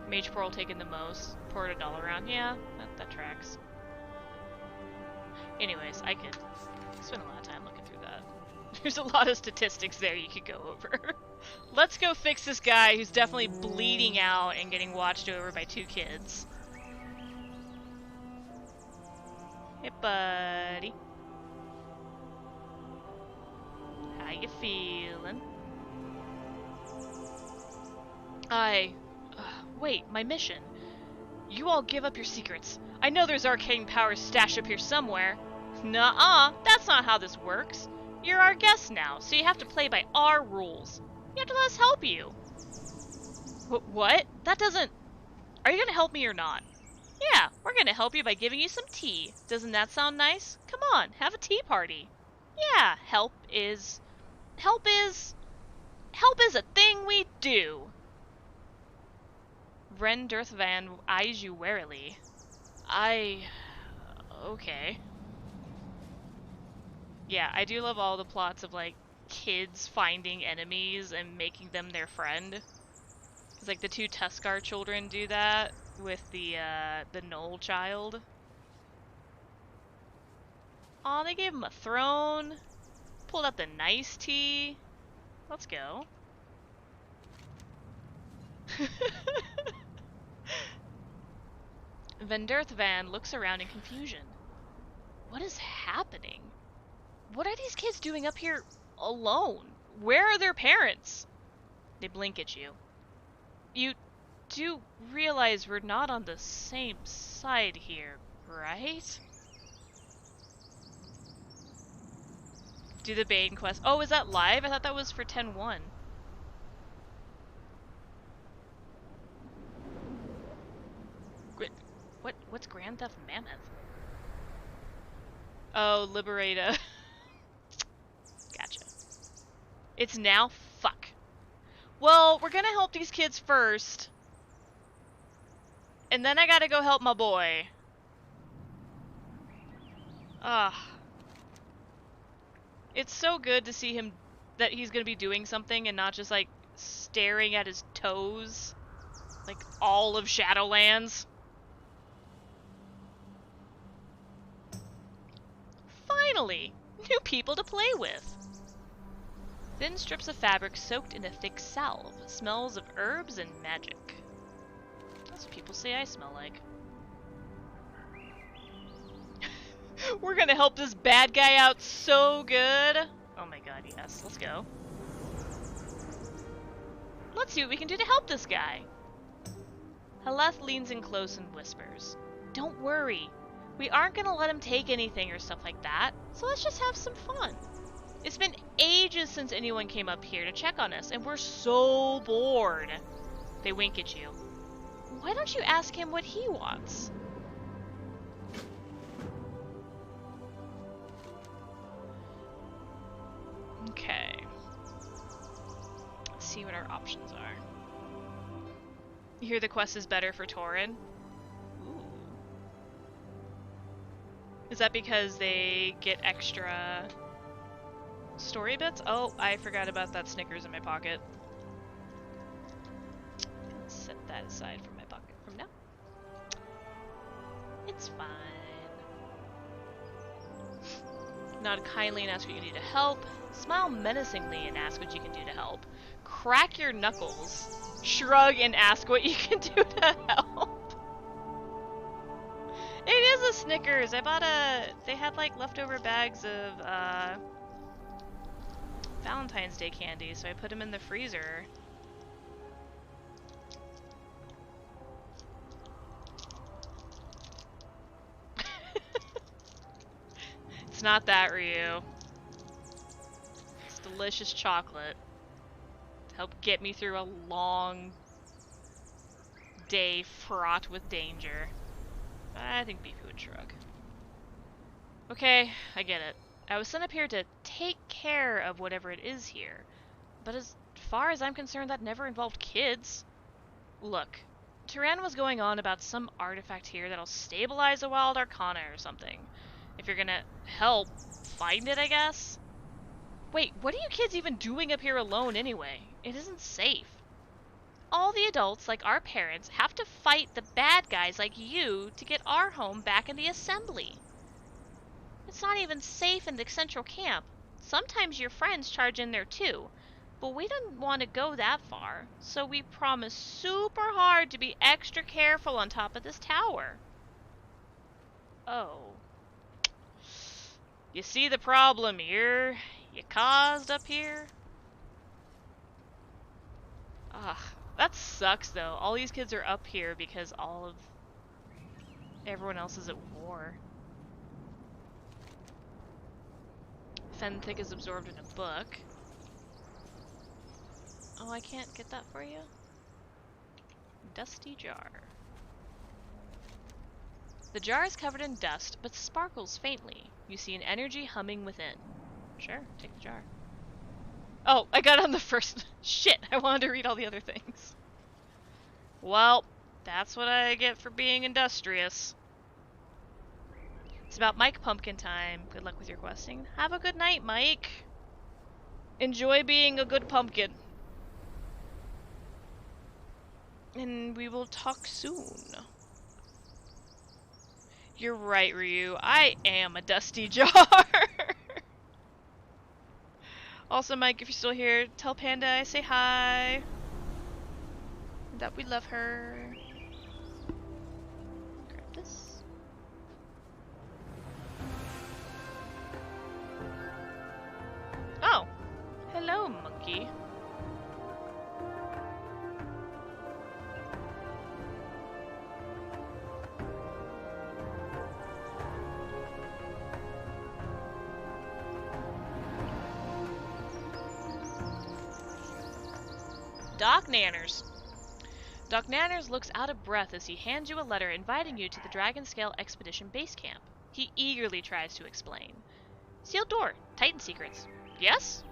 Mage Pearl taking the most. Poured $1 around. Yeah, that tracks. Anyways, I could spend a lot of time looking through that. There's a lot of statistics there you could go over. Let's go fix this guy who's definitely bleeding out and getting watched over by 2 kids. Hey, buddy. How you feeling? Wait, my mission. You all give up your secrets. I know there's arcane powers stashed up here somewhere. Nuh-uh, that's not how this works. You're our guest now, so you have to play by our rules. You have to let us help you. What? That doesn't... Are you gonna help me or not? Yeah, we're gonna help you by giving you some tea. Doesn't that sound nice? Come on, have a tea party. Yeah, help is a thing we do. Ren Dirthvan eyes you warily. Okay. Yeah, I do love all the plots of, like, kids finding enemies and making them their friend. It's like the 2 Tuskar children do that with the Knoll child. Aw, they gave him a throne. Pulled out the nice tea. Let's go. Venderthvan looks around in confusion. What is happening? What are these kids doing up here alone? Where are their parents? They blink at you. You do realize we're not on the same side here, right? Do the Bane quest. Oh, is that live? I thought that was for 10-1. What's Grand Theft Mammoth? Oh, liberate a... Gotcha. It's now? Fuck. Well, we're gonna help these kids first. And then I gotta go help my boy. Ugh. It's so good to see him, that he's gonna be doing something and not just, like, staring at his toes. Like, all of Shadowlands. Finally! New people to play with! Thin strips of fabric soaked in a thick salve. Smells of herbs and magic. That's what people say I smell like. We're gonna help this bad guy out so good! Oh my god, yes. Let's go. Let's see what we can do to help this guy. Haleth leans in close and whispers. Don't worry. We aren't gonna let him take anything or stuff like that, so let's just have some fun. It's been ages since anyone came up here to check on us, and we're so bored. They wink at you. Why don't you ask him what he wants? Okay. Let's see what our options are. You hear the quest is better for Torin? Ooh. Is that because they get extra story bits? Oh, I forgot about that Snickers in my pocket. Set that aside from my pocket from now. It's fine. Nod kindly and ask what you need to help. Smile menacingly and ask what you can do to help. Crack your knuckles. Shrug and ask what you can do to help. It is a Snickers. I bought they had like leftover bags of Valentine's Day candy, so I put them in the freezer. It's not that, Ryu. It's delicious chocolate to help get me through a long day fraught with danger. I think Beefy would shrug. Okay, I get it. I was sent up here to take care of whatever it is here. But as far as I'm concerned, that never involved kids. Look, Tyrann was going on about some artifact here that'll stabilize a wild arcana or something. If you're gonna help, find it, I guess? Wait, what are you kids even doing up here alone anyway? It isn't safe. All the adults, like our parents, have to fight the bad guys like you to get our home back in the assembly. It's not even safe in the central camp. Sometimes your friends charge in there too. But we didn't want to go that far, so we promised super hard to be extra careful on top of this tower. Oh. You see the problem you caused up here? Ugh, that sucks though. All these kids are up here because all of everyone else is at war. Fenthic is absorbed in a book. Oh, I can't get that for you? Dusty jar. The jar is covered in dust, but sparkles faintly. You see an energy humming within. Sure, take the jar. Oh, I got on the first... Shit, I wanted to read all the other things. Well, that's what I get for being industrious. It's about Mike Pumpkin time. Good luck with your questing. Have a good night, Mike. Enjoy being a good pumpkin. And we will talk soon. You're right, Ryu. I am a dusty jar. Also, Mike, if you're still here, tell Panda I say hi. That we love her. Grab this. Oh. Hello, Doc Nanners. Doc Nanners looks out of breath as he hands you a letter inviting you to the Dragonscale Expedition Base Camp. He eagerly tries to explain. Sealed door. Titan secrets. Yes?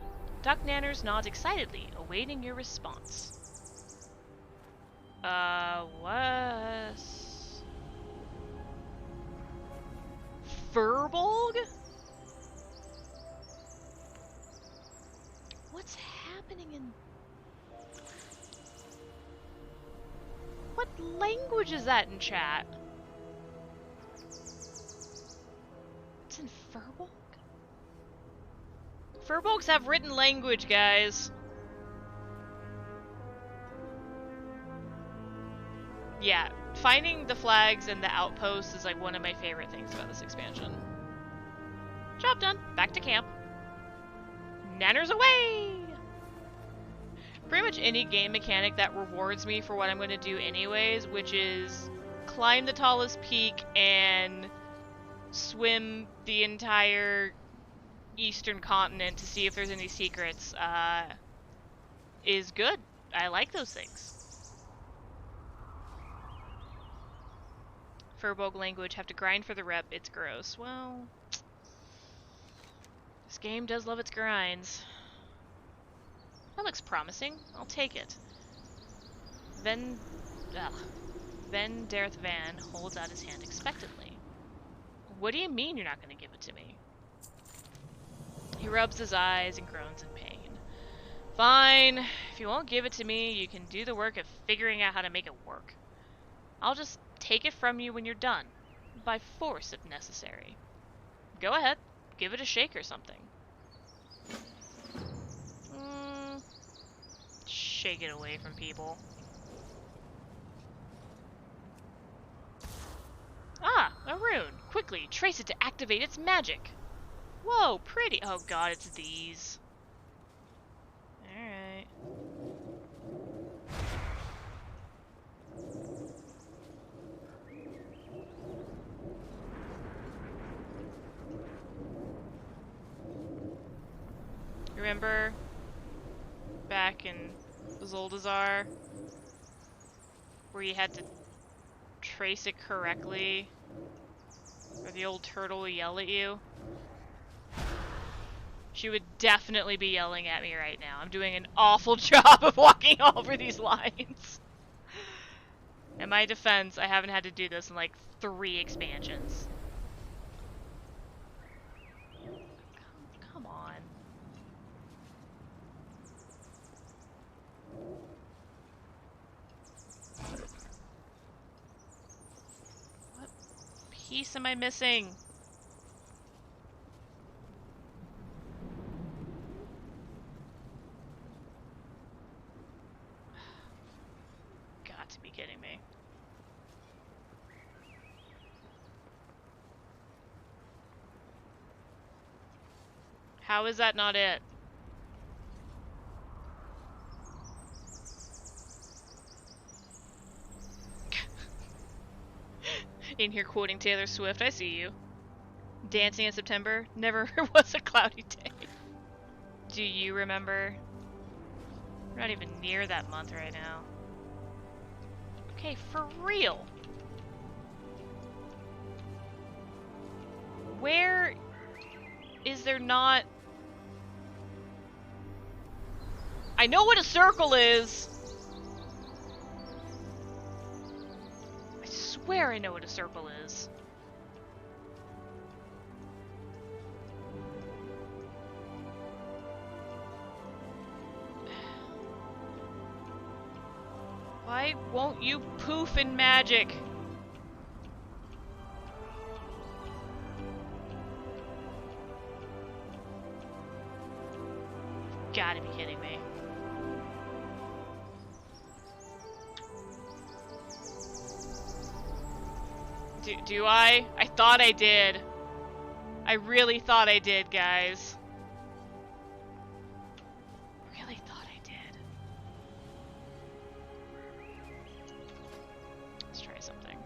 Doc Nanners nods excitedly, awaiting your response. What? Furbolg? What's happening in... What language is that in chat? It's in Furbolg? Furbolgs have written language, guys. Yeah, finding the flags and the outposts is like one of my favorite things about this expansion. Job done. Back to camp. Nanners away! Pretty much any game mechanic that rewards me for what I'm going to do anyways, which is climb the tallest peak and swim the entire eastern continent to see if there's any secrets, is good. I like those things. Furbolg language, have to grind for the rep, it's gross. Well, this game does love its grinds. That looks promising. I'll take it. Then Dareth Van holds out his hand expectantly. What do you mean you're not going to give it to me? He rubs his eyes and groans in pain. Fine. If you won't give it to me, you can do the work of figuring out how to make it work. I'll just take it from you when you're done. By force, if necessary. Go ahead. Give it a shake or something. Shake it away from people. Ah, a rune. Quickly, trace it to activate its magic. Whoa, pretty. Oh god, it's these. Alright. Remember back in Zoldazar where you had to trace it correctly, or the old turtle will yell at you? She would definitely be yelling at me right now. I'm doing an awful job of walking over these lines. In my defense, I haven't had to do this in like 3 expansions. Come on. What piece am I missing? Got to be kidding me. How is that not it? In here quoting Taylor Swift, I see you. Dancing in September never was a cloudy day. Do you remember? We're not even near that month right now. Okay, for real. Where is there not... I know what a circle is! I swear I know what a circle is. Why won't you poof in magic? Gotta be kidding me. Do I? I thought I did. I really thought I did, guys. Really thought I did. Let's try something.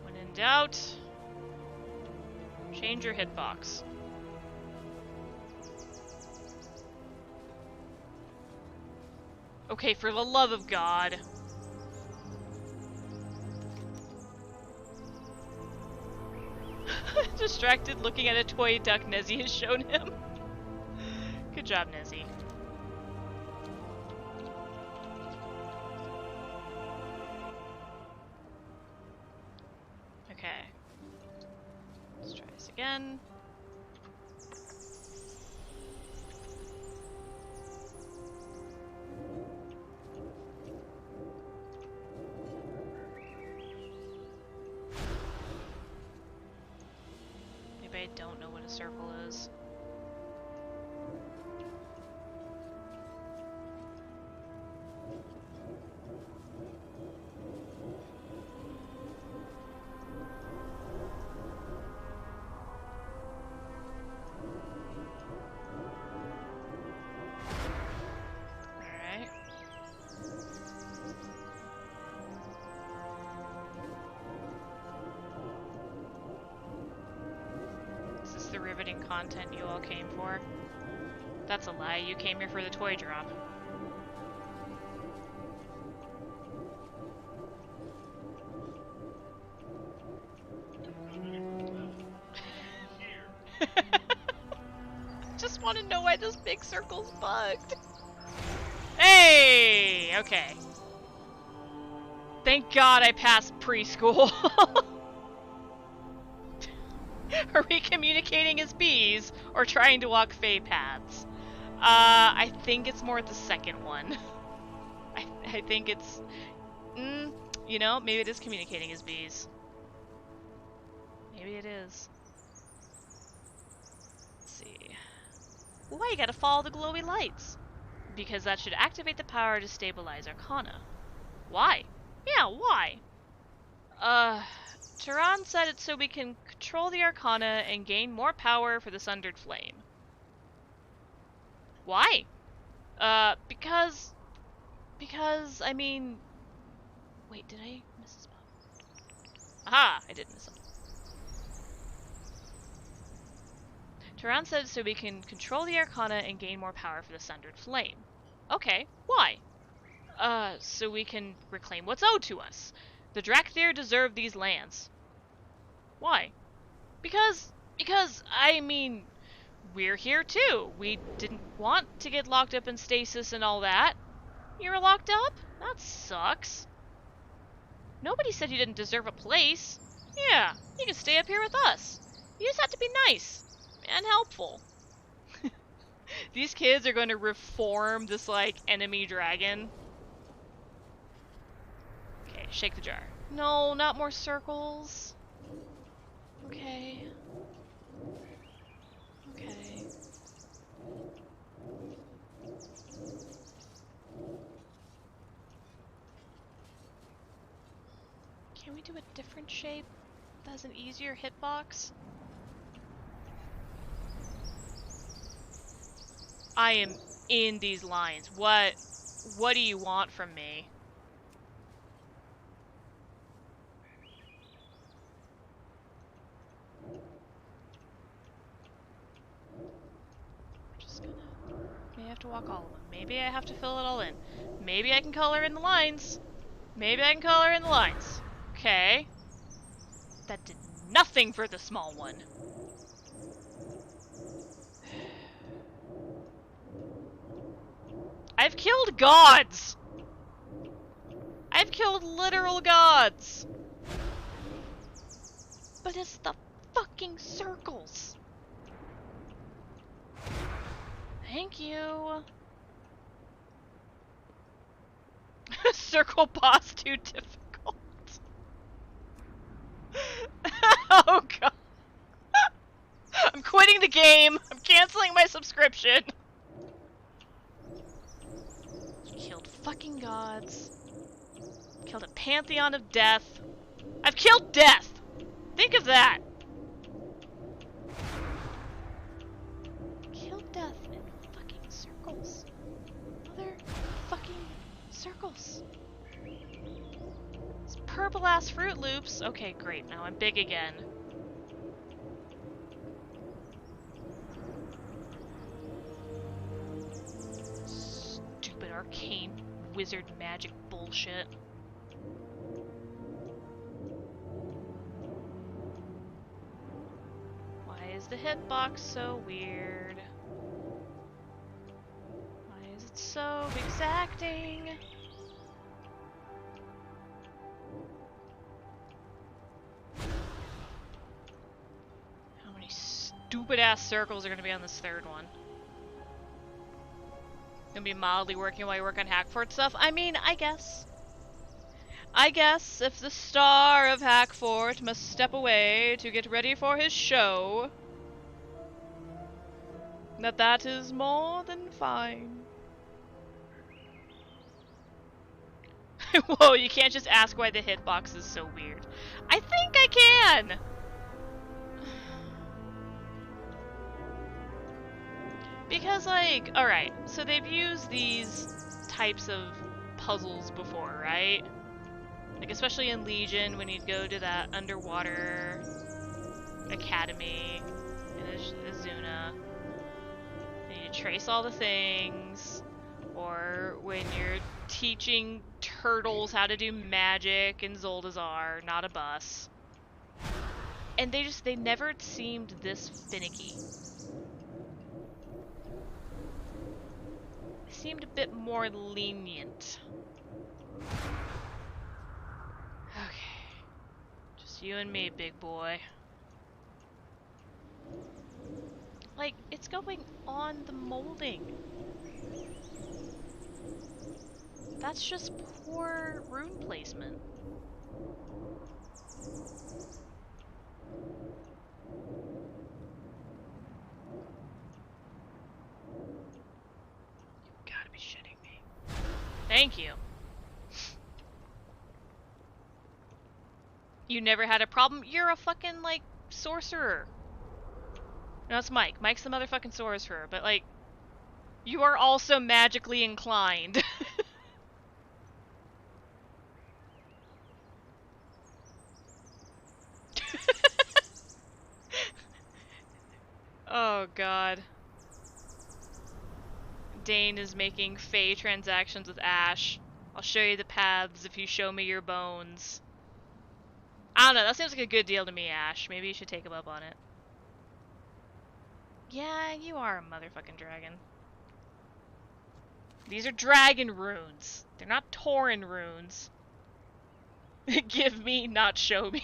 When in doubt, Change your hitbox. Okay, for the love of God. Distracted looking at a toy duck Nezzy has shown him. Good job, Nezzy. Okay. Let's try this again. Maybe I don't know what a circle is. Alright. Is this the riveting content you all came for? That's a lie, you came here for the toy drop. Just want to know why this big circle's bugged. Hey! Okay. Thank God I passed preschool. Are we communicating as bees or trying to walk Fey paths? I think it's more the second one. I think it's... you know, maybe it is communicating as bees. Maybe it is. Let's see. Why you gotta follow the glowy lights? Because that should activate the power to stabilize Arcana. Why? Yeah, why? Tehran said it so we can control the Arcana and gain more power for the Sundered Flame. Why? Because, I mean... Wait, did I miss a spot? Aha! I did miss something. Tehran said so we can control the Arcana and gain more power for the Sundered Flame. Okay, why? So we can reclaim what's owed to us. The Drakthir deserve these lands. Why? Because, I mean, we're here too. We didn't want to get locked up in stasis and all that. You were locked up? That sucks. Nobody said you didn't deserve a place. Yeah, you can stay up here with us. You just have to be nice and helpful. These kids are going to reform this, like, enemy dragon. Okay, shake the jar. No, not more circles. Okay. Okay. Can we do a different shape that has an easier hitbox? I am in these lines. What do you want from me? I'm just gonna... Maybe I have to walk all of them. Maybe I have to fill it all in. Maybe I can color in the lines. Maybe I can color in the lines. Okay. That did nothing for the small one. I've killed gods! I've killed literal gods! But it's the fucking circles! Thank you! Circle boss too difficult. Oh god. I'm quitting the game! I'm canceling my subscription! Killed fucking gods. Killed a pantheon of death. I've killed death! Think of that! Killed death in fucking circles. Mother fucking circles. These purple ass Fruit Loops. Okay, great. Now I'm big again. arcane wizard magic bullshit. Why is the hitbox so weird? Why is it so exacting? How many stupid ass circles are gonna be on this third one? Gonna be mildly working while you work on Hackford stuff? I mean, I guess. I guess if the star of Hackfort must step away to get ready for his show, that is more than fine. Whoa, you can't just ask why the hitbox is so weird. I think I can! Because, like, alright, so they've used these types of puzzles before, right? Like, especially in Legion, when you'd go to that underwater academy in Azuna, and you trace all the things, or when you're teaching turtles how to do magic in Zoldazar, not a bus. And they never seemed this finicky. They seemed a bit more lenient. Okay. Just you and me, big boy. Like, it's going on the molding. That's just poor rune placement. You've gotta be shitting me. Thank you. You never had a problem? You're a fucking, like, sorcerer. No, it's Mike. Mike's the motherfucking sorcerer, but, like, you are also magically inclined. Oh, God. Dane is making Fae transactions with Ash. I'll show you the paths if you show me your bones. I don't know, that seems like a good deal to me, Ash. Maybe you should take him up on it. Yeah, you are a motherfucking dragon. These are dragon runes. They're not Tauren runes. Give me, not show me.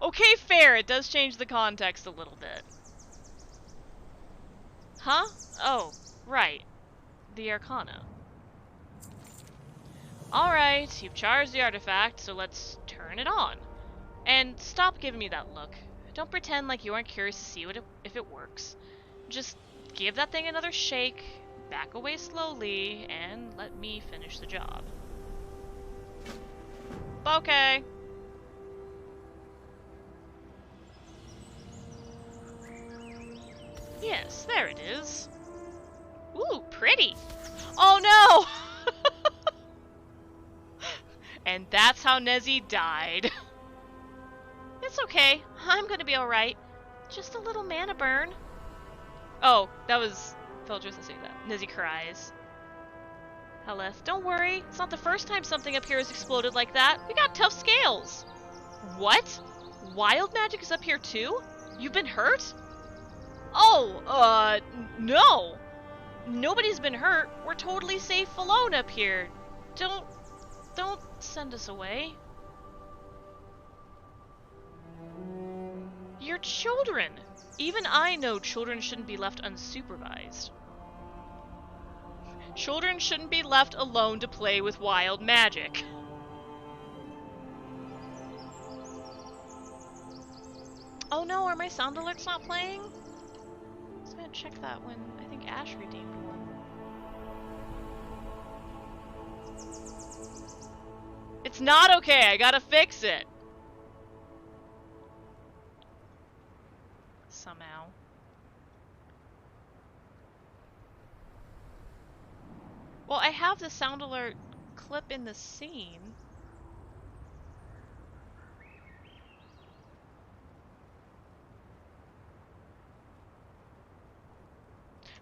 Okay, fair. It does change the context a little bit. Huh? Oh, right. The Arcana. Alright, you've charged the artifact, so let's turn it on. And stop giving me that look. Don't pretend like you aren't curious to see if it works. Just give that thing another shake, back away slowly, and let me finish the job. Okay. Yes, there it is. Ooh, pretty. Oh no! And that's how Nezzy died. It's okay. I'm gonna be alright. Just a little mana burn. Oh, that was Feldra's saying that. Nezzy cries. Heleth, don't worry. It's not the first time something up here has exploded like that. We got tough scales. What? Wild magic is up here too? You've been hurt? Oh, no. Nobody's been hurt. We're totally safe alone up here. Don't send us away. You're children. Even I know children shouldn't be left unsupervised. Children shouldn't be left alone to play with wild magic. Oh no, are my sound alerts not playing? I was gonna check that when I think Ash redeemed one. It's not okay, I gotta fix it! Somehow. Well, I have the sound alert clip in the scene.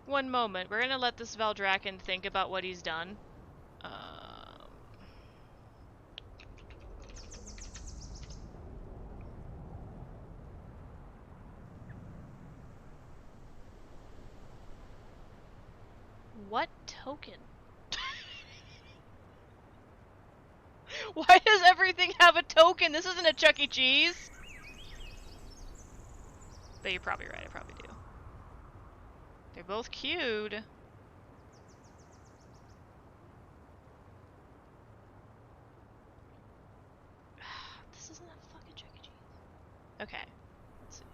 One moment. We're gonna let this Valdraken think about what he's done. What token? Why does everything have a token? This isn't a Chuck E. Cheese! But you're probably right, I probably do. They're both queued. This isn't a fucking Chuck E. Cheese. Okay, let's see.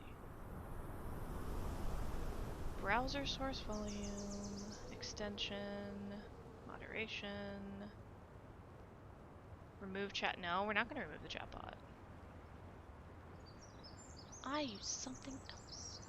Browser source volume, extension, moderation. Remove chat. No, we're not going to remove the chat bot. I use something else.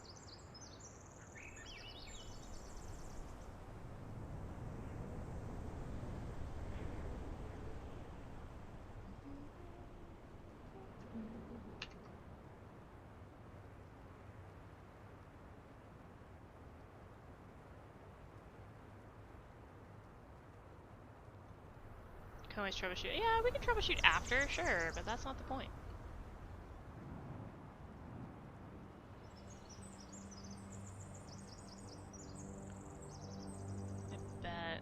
Can always troubleshoot. Yeah, we can troubleshoot after, sure, but that's not the point. I bet.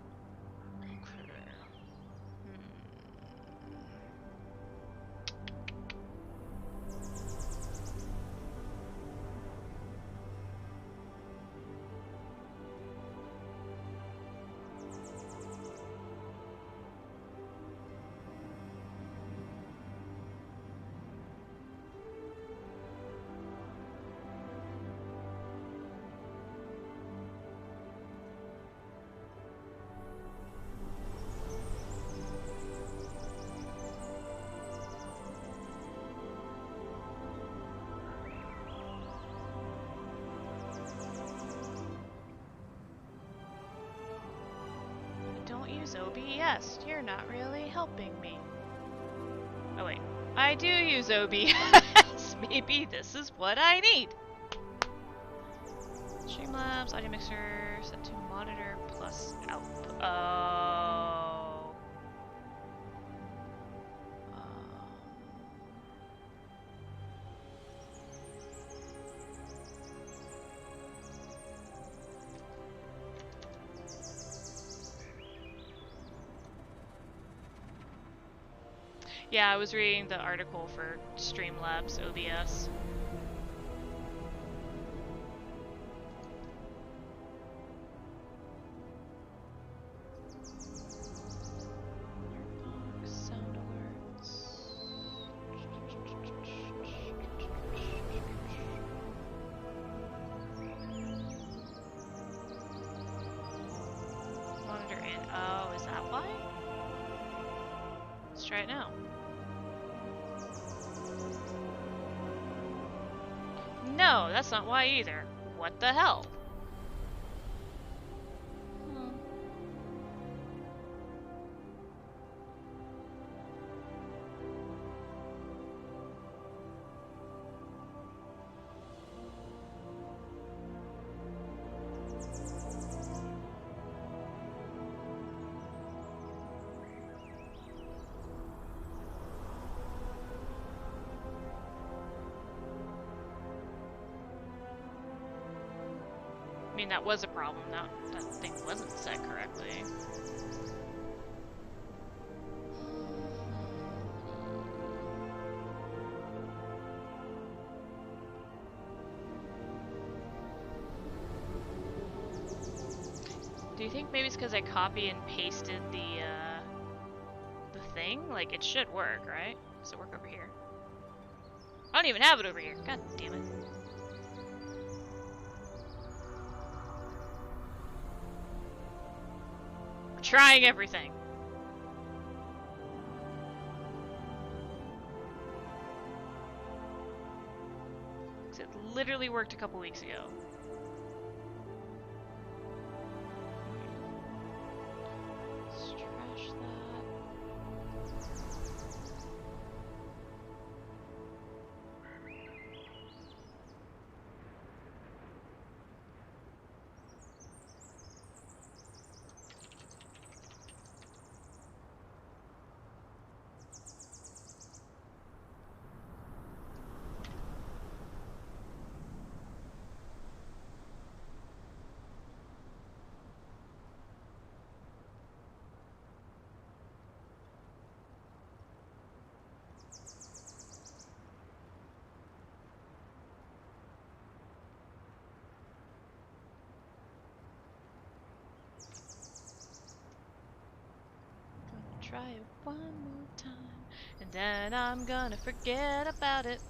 Don't use OBS. You're not really helping me. Oh wait, I do use OBS. Maybe this is what I need. Streamlabs, audio mixer, set to monitor plus output. Oh. Yeah, I was reading the article for Streamlabs OBS. Sound alerts. Monitor in. Oh, is that why? Let's try it now. No, that's not why either. What the hell? I mean, that was a problem. That thing wasn't set correctly. Do you think maybe it's because I copy and pasted the thing? Like, it should work, right? Does it work over here? I don't even have it over here. God damn it. Trying everything. It literally worked a couple weeks ago. Let's trash that. try it one more time, and then I'm gonna forget about it.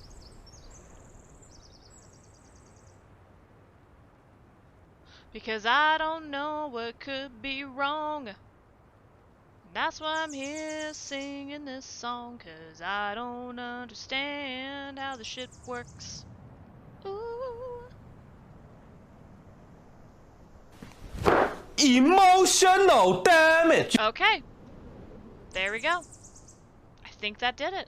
Because I don't know what could be wrong. That's why I'm here singing this song, 'cause I don't understand how the shit works. Ooh. Emotional damage! Okay. There we go. I think that did it.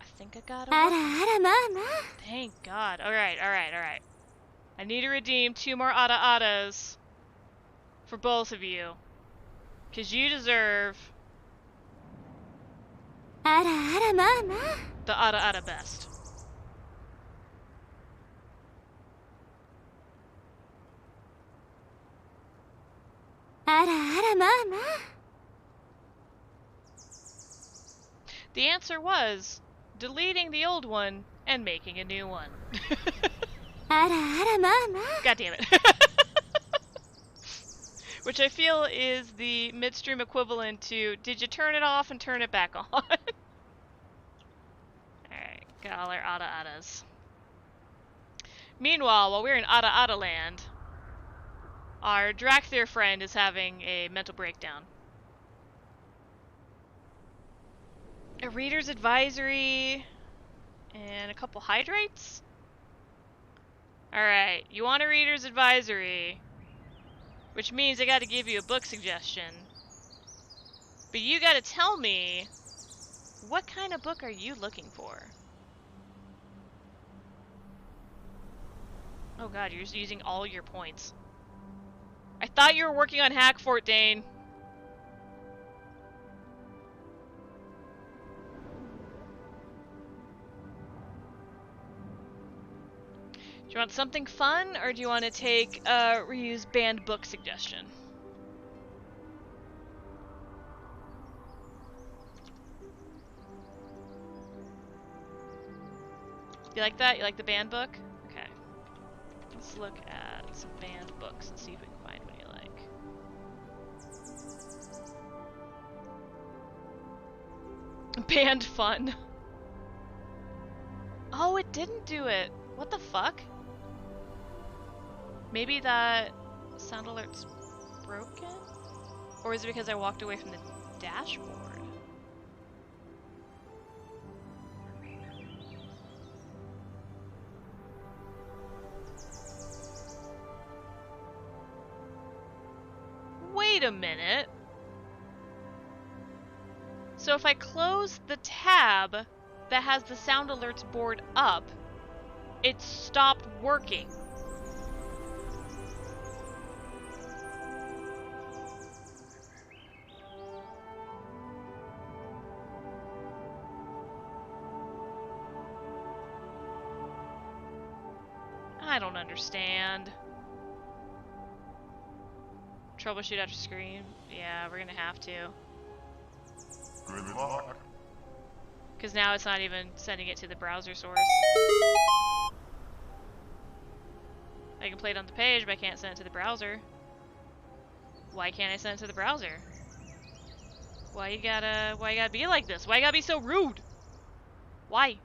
I think I got it. Thank God. Alright, alright, alright. I need to redeem 2 more Ada-Adas for both of you. 'Cause you deserve the Ada-Ada best. The answer was deleting the old one and making a new one. God damn it. Which I feel is the midstream equivalent to, did you turn it off and turn it back on? Alright, got all our Ada-Adas. Meanwhile, while we're in Ada-Ada land, our Drakthir friend is having a mental breakdown. A reader's advisory and a couple hydrates? Alright, you want a reader's advisory, which means I gotta give you a book suggestion. But you gotta tell me, what kind of book are you looking for? Oh god, you're just using all your points. I thought you were working on Hackfort, Dane. Do you want something fun, or do you want to take Ryu's banned book suggestion? You like that? You like the banned book? Okay. Let's look at some banned books and see if we can find one you like. Banned fun. Oh, it didn't do it. What the fuck? Maybe that sound alert's broken? Or is it because I walked away from the dashboard? Wait a minute. So if I close the tab that has the sound alerts board up, it stopped working. I don't understand. Troubleshoot after screen? Yeah, we're gonna have to. Good luck. Because now it's not even sending it to the browser source. I can play it on the page, but I can't send it to the browser. Why can't I send it to the browser? Why you gotta be like this? Why you gotta be so rude? Why?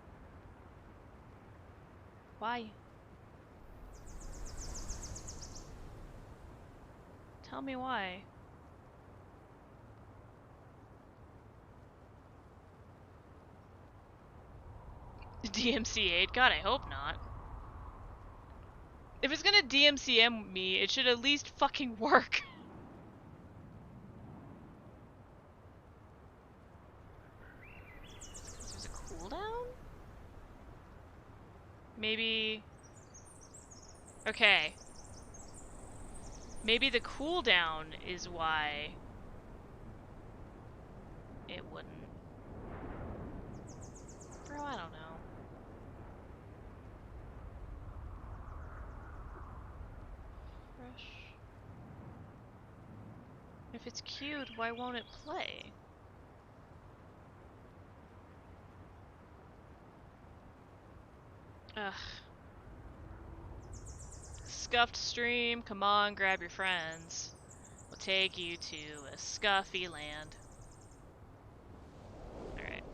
Why? Tell me why. DMCA'd? God, I hope not. If it's gonna DMCM me, it should at least fucking work. There's a cooldown? Maybe... Okay. Maybe the cooldown is why it wouldn't. Bro, I don't know. Fresh. If it's queued, why won't it play? Ugh. Scuffed stream, come on, grab your friends. will take you to a scuffy land. Alright.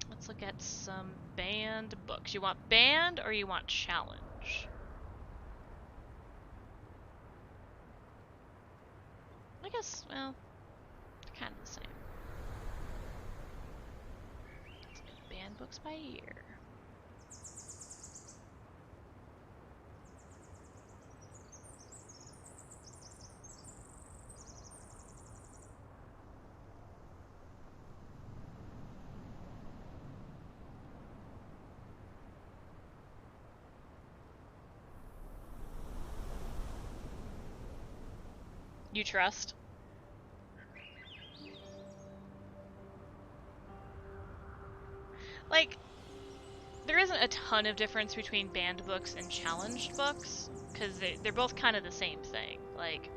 Let's look at some banned books. You want banned or you want challenge? I guess, well, they're kind of the same. Let's go banned books by year. You trust? Like, there isn't a ton of difference between banned books and challenged books, because they're both kind of the same thing. Like,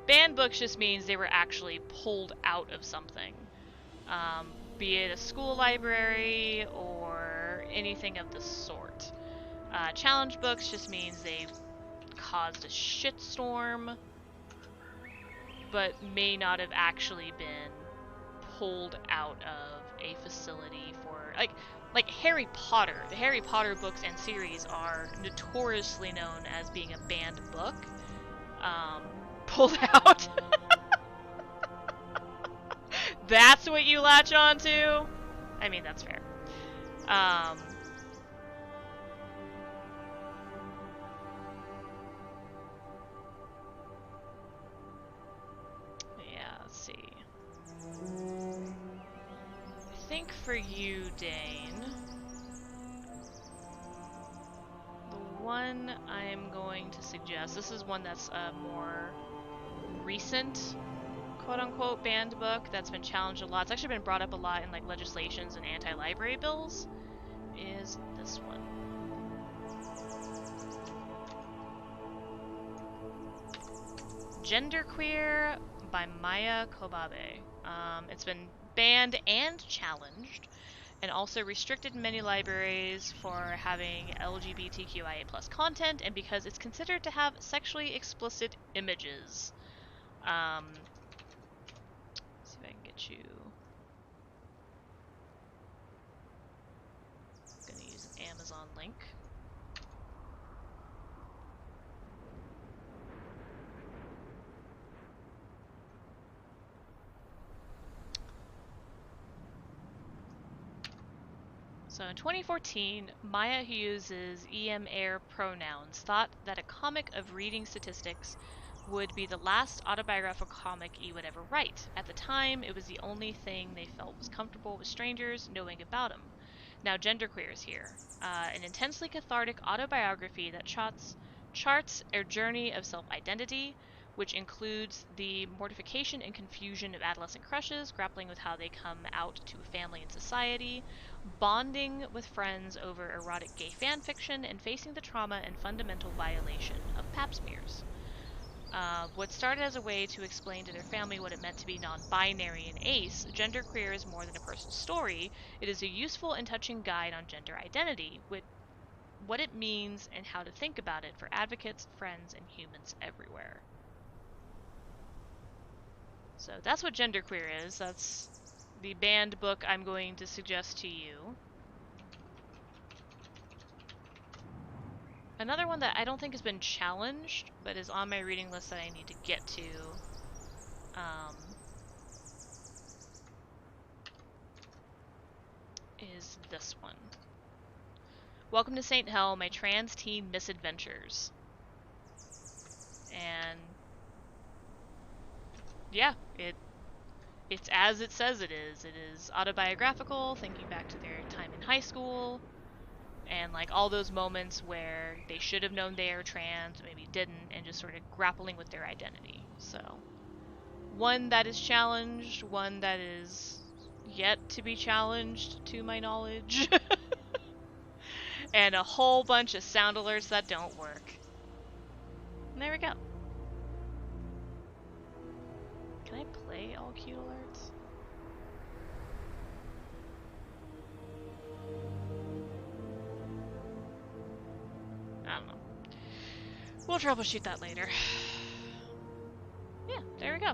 banned books just means they were actually pulled out of something. Be it a school library or anything of the sort. Challenge books just means they caused a shitstorm, but may not have actually been pulled out of a facility for, like Harry Potter. The Harry Potter books and series are notoriously known as being a banned book. Pulled out. That's what you latch on to? I mean, that's fair. Yeah, let's see. I think for you, Dane, the one I'm going to suggest, this is one that's a more recent quote-unquote banned book that's been challenged a lot. It's actually been brought up a lot in like legislations and anti-library bills, is this one. Genderqueer by Maya Kobabe. It's been banned and challenged, and also restricted in many libraries for having LGBTQIA+ content, and because it's considered to have sexually explicit images. Let's see if I can get you. I'm gonna use an Amazon link. So in 2014, Maya, who uses EM-air pronouns, thought that a comic of reading statistics would be the last autobiographical comic he would ever write. At the time, it was the only thing they felt was comfortable with strangers knowing about him. Now Genderqueer is here, an intensely cathartic autobiography that charts a journey of self-identity, which includes the mortification and confusion of adolescent crushes, grappling with how they come out to family and society, bonding with friends over erotic gay fanfiction, and facing the trauma and fundamental violation of pap smears. What started as a way to explain to their family what it meant to be non-binary and ace, Genderqueer is more than a personal story. It is a useful and touching guide on gender identity, with what it means and how to think about it for advocates, friends, and humans everywhere. So that's what Genderqueer is. That's the banned book I'm going to suggest to you. Another one that I don't think has been challenged, but is on my reading list that I need to get to, is this one. Welcome to St. Hell, My Trans Teen Misadventures. And yeah, it's as it says it is. It is autobiographical, thinking back to their time in high school, and like all those moments where they should have known they are trans, maybe didn't, and just sort of grappling with their identity. So, one that is challenged, one that is yet to be challenged, to my knowledge, and a whole bunch of sound alerts that don't work. And there we go. Can I play all cute alerts? I don't know. We'll troubleshoot that later. There we go.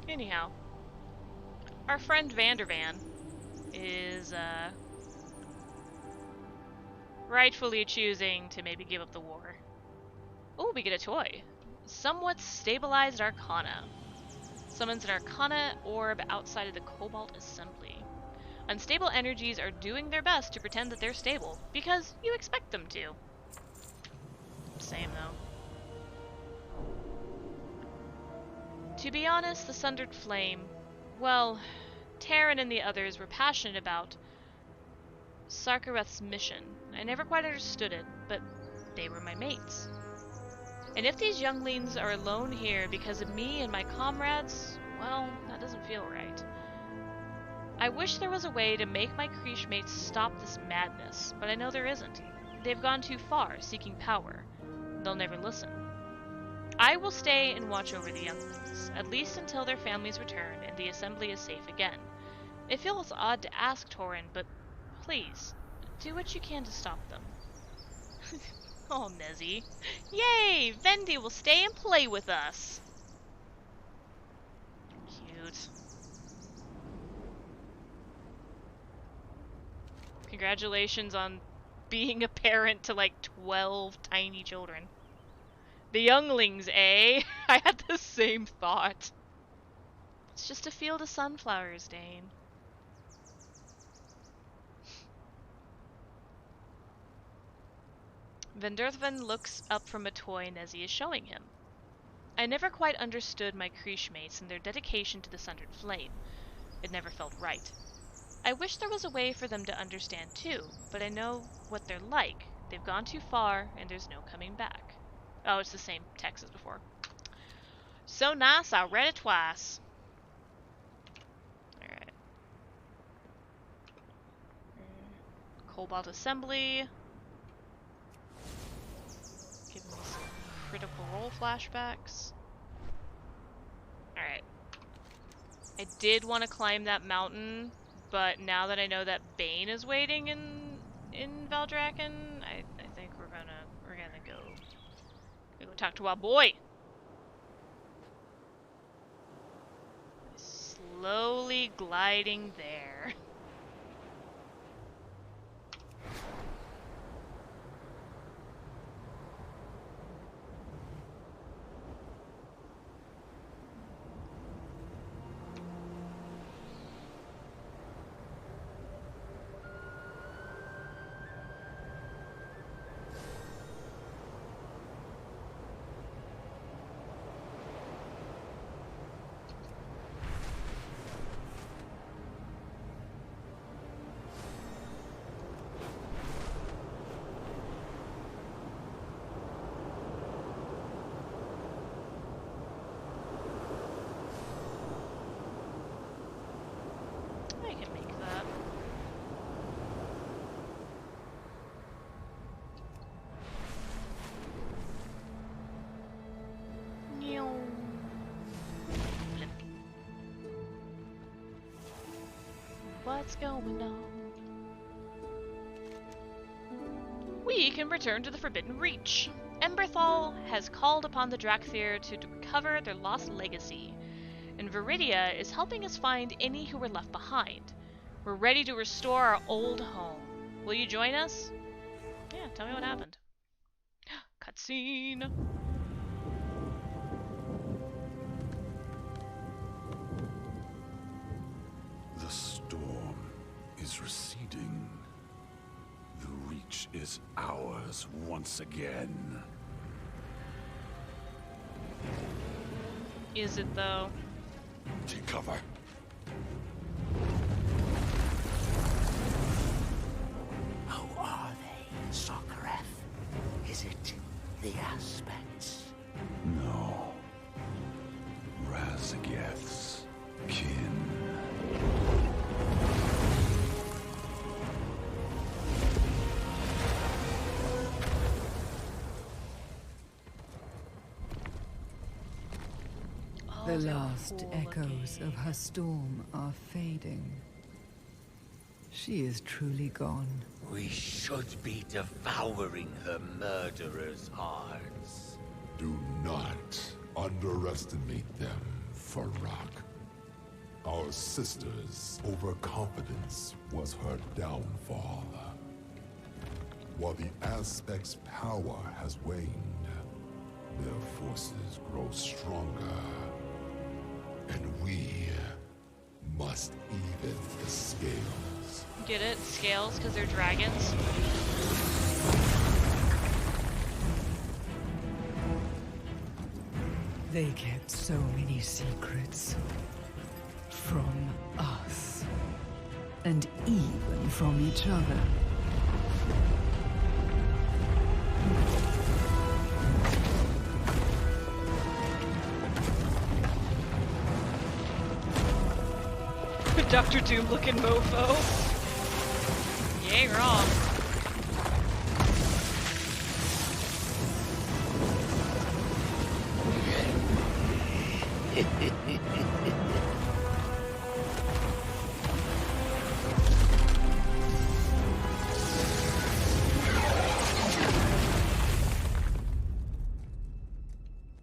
Anyhow, our friend Vandervan is, rightfully choosing to maybe give up the war. Oh, we get a toy. Somewhat Stabilized Arcana. Summons an Arcana orb outside of the Cobalt Assembly. Unstable energies are doing their best to pretend that they're stable, because you expect them to. Same, though. To be honest, the Sundered Flame, well, Terran and the others were passionate about Sarkareth's mission. I never quite understood it, but they were my mates. And if these younglings are alone here because of me and my comrades, well, that doesn't feel right. I wish there was a way to make my Krish mates stop this madness, but I know there isn't. They've gone too far, seeking power. They'll never listen. I will stay and watch over the younglings, at least until their families return and the assembly is safe again. It feels odd to ask Torin, but please, do what you can to stop them. Oh, Nezzy. Yay! Vendi will stay and play with us! Cute. Congratulations on being a parent to like 12 tiny children. The younglings, eh? I had the same thought. It's just a field of sunflowers, Dane. Vendurthan looks up from a toy Nezzy is showing him. I never quite understood my Krish mates and their dedication to the Sundered Flame. It never felt right. I wish there was a way for them to understand too, but I know what they're like. They've gone too far, and there's no coming back. Oh, it's the same text as before. So nice, I read it twice. Alright. Cobalt Assembly. Give me some critical role flashbacks. Alright. I did want to climb that mountain, but now that I know that Bane is waiting in Valdrakken, I think we're gonna go talk to our boy. Slowly gliding there. I can make that. Flip. What's going on? We can return to the Forbidden Reach. Emberthal has called upon the Drakthir to recover their lost legacy, and Viridia is helping us find any who were left behind. We're ready to restore our old home. Will you join us? Yeah, tell me what happened. Cutscene! The storm is receding. The Reach is ours once again. Is it though? Take cover. Who are they, Sarkareth? Is it the aspects? No. Razageth's kin. The last echoes of her storm are fading. She is truly gone. We should be devouring her murderers' hearts. Do not underestimate them, Farak. Our sister's overconfidence was her downfall. While the Aspect's power has waned, their forces grow stronger. And we must even the scales. Get it? Scales, because they're dragons. They kept so many secrets. From us. And even from each other. Dr. Doom looking mofo. You ain't wrong.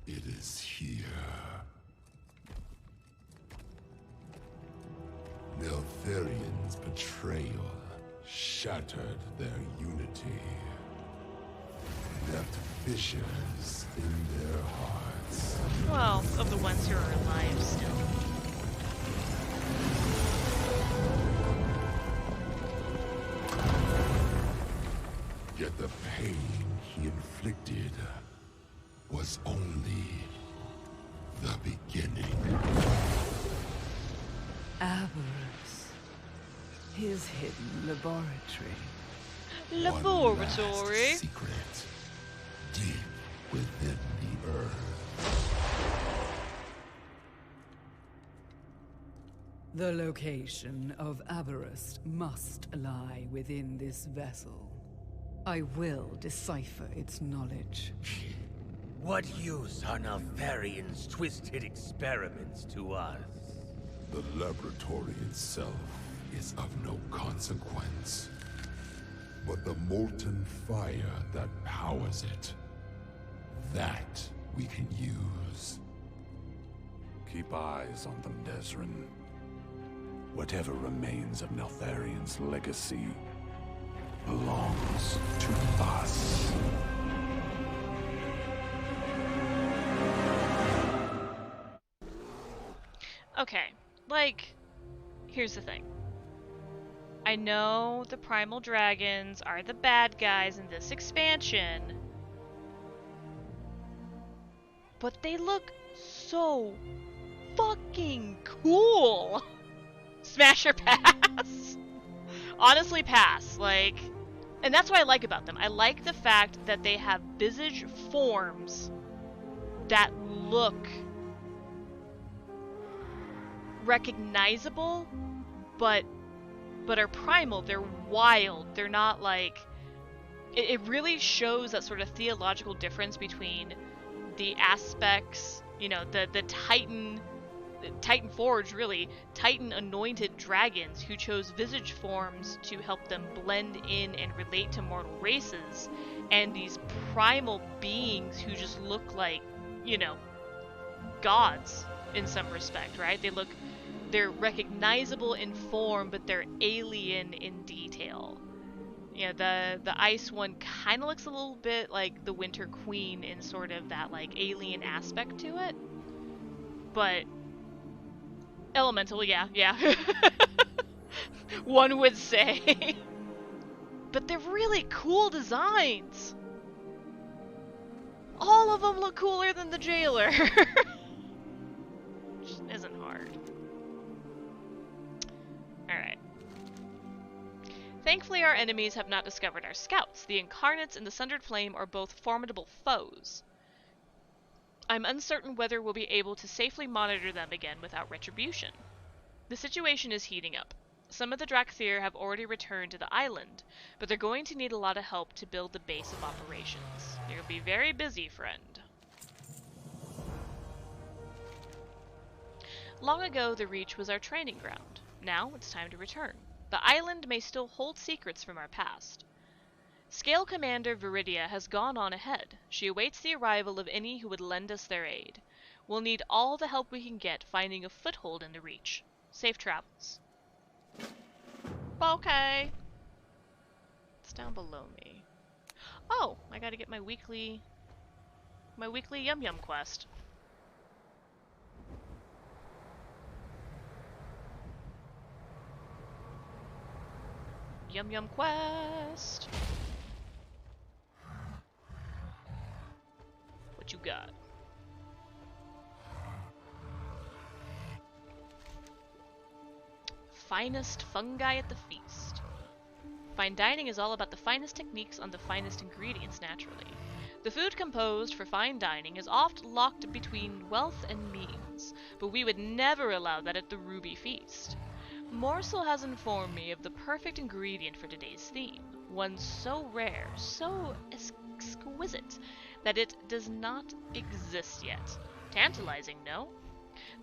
It is here. Neltharion's betrayal shattered their unity. Left fissures in their hearts. Well, of the ones who are alive still. Yet the pain he inflicted was only the beginning. Avarice. His hidden laboratory. One Laboratory. last secret deep within the earth. The location of Avarice must lie within this vessel. I will decipher its knowledge. What use are Neltharion's twisted experiments to us? The laboratory itself is of no consequence. But the molten fire that powers it, that we can use. Keep eyes on them, Desrin. Whatever remains of Neltharion's legacy belongs to us. Okay, like, here's the thing. I know the primal dragons are the bad guys in this expansion, but they look so fucking cool. Smash or pass? Honestly, pass. Like, and that's what I like about them. I like the fact that they have visage forms that look recognizable, but are primal. They're wild. They're not like... It really shows that sort of theological difference between the aspects, you know, the Titan forged, really, Titan anointed dragons who chose visage forms to help them blend in and relate to mortal races, and these primal beings who just look like, you know, gods in some respect, right? They're recognizable in form, but they're alien in detail. You know, the ice one kind of looks a little bit like the Winter Queen in sort of that, like, alien aspect to it. But elemental, yeah. One would say. But they're really cool designs. All of them look cooler than the jailer. Just isn't hard. Alright. Thankfully, our enemies have not discovered our scouts. The Incarnates and the Sundered Flame are both formidable foes. I'm uncertain whether we'll be able to safely monitor them again without retribution. The situation is heating up. Some of the Drakthir have already returned to the island, but they're going to need a lot of help to build the base of operations. They're going to be very busy, friend. Long ago, the Reach was our training ground. Now, it's time to return. The island may still hold secrets from our past. Scale Commander Viridia has gone on ahead. She awaits the arrival of any who would lend us their aid. We'll need all the help we can get finding a foothold in the Reach. Safe travels. Okay. It's down below me. Oh, I gotta get my weekly Yum Yum quest. Yum Yum quest. What you got? Finest fungi at the feast. Fine dining is all about the finest techniques on the finest ingredients naturally. The food composed for fine dining is oft locked between wealth and means, but we would never allow that at the Ruby Feast. Morsel has informed me of the perfect ingredient for today's theme, one so rare, so exquisite, that it does not exist yet. Tantalizing, no?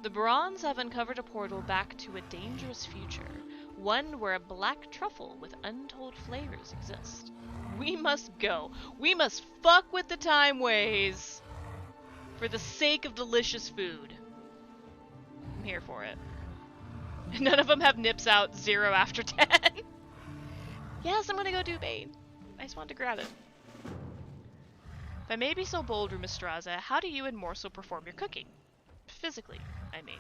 The Bronze have uncovered a portal back to a dangerous future, one where a black truffle with untold flavors exists. We must go. We must fuck with the time ways for the sake of delicious food. I'm here for it. None of them have nips out 0 after 10. Yes, I'm gonna go do Bane. I just wanted to grab it. If I may be so bold, Rumistraza, how do you and Morsel perform your cooking? Physically, I mean.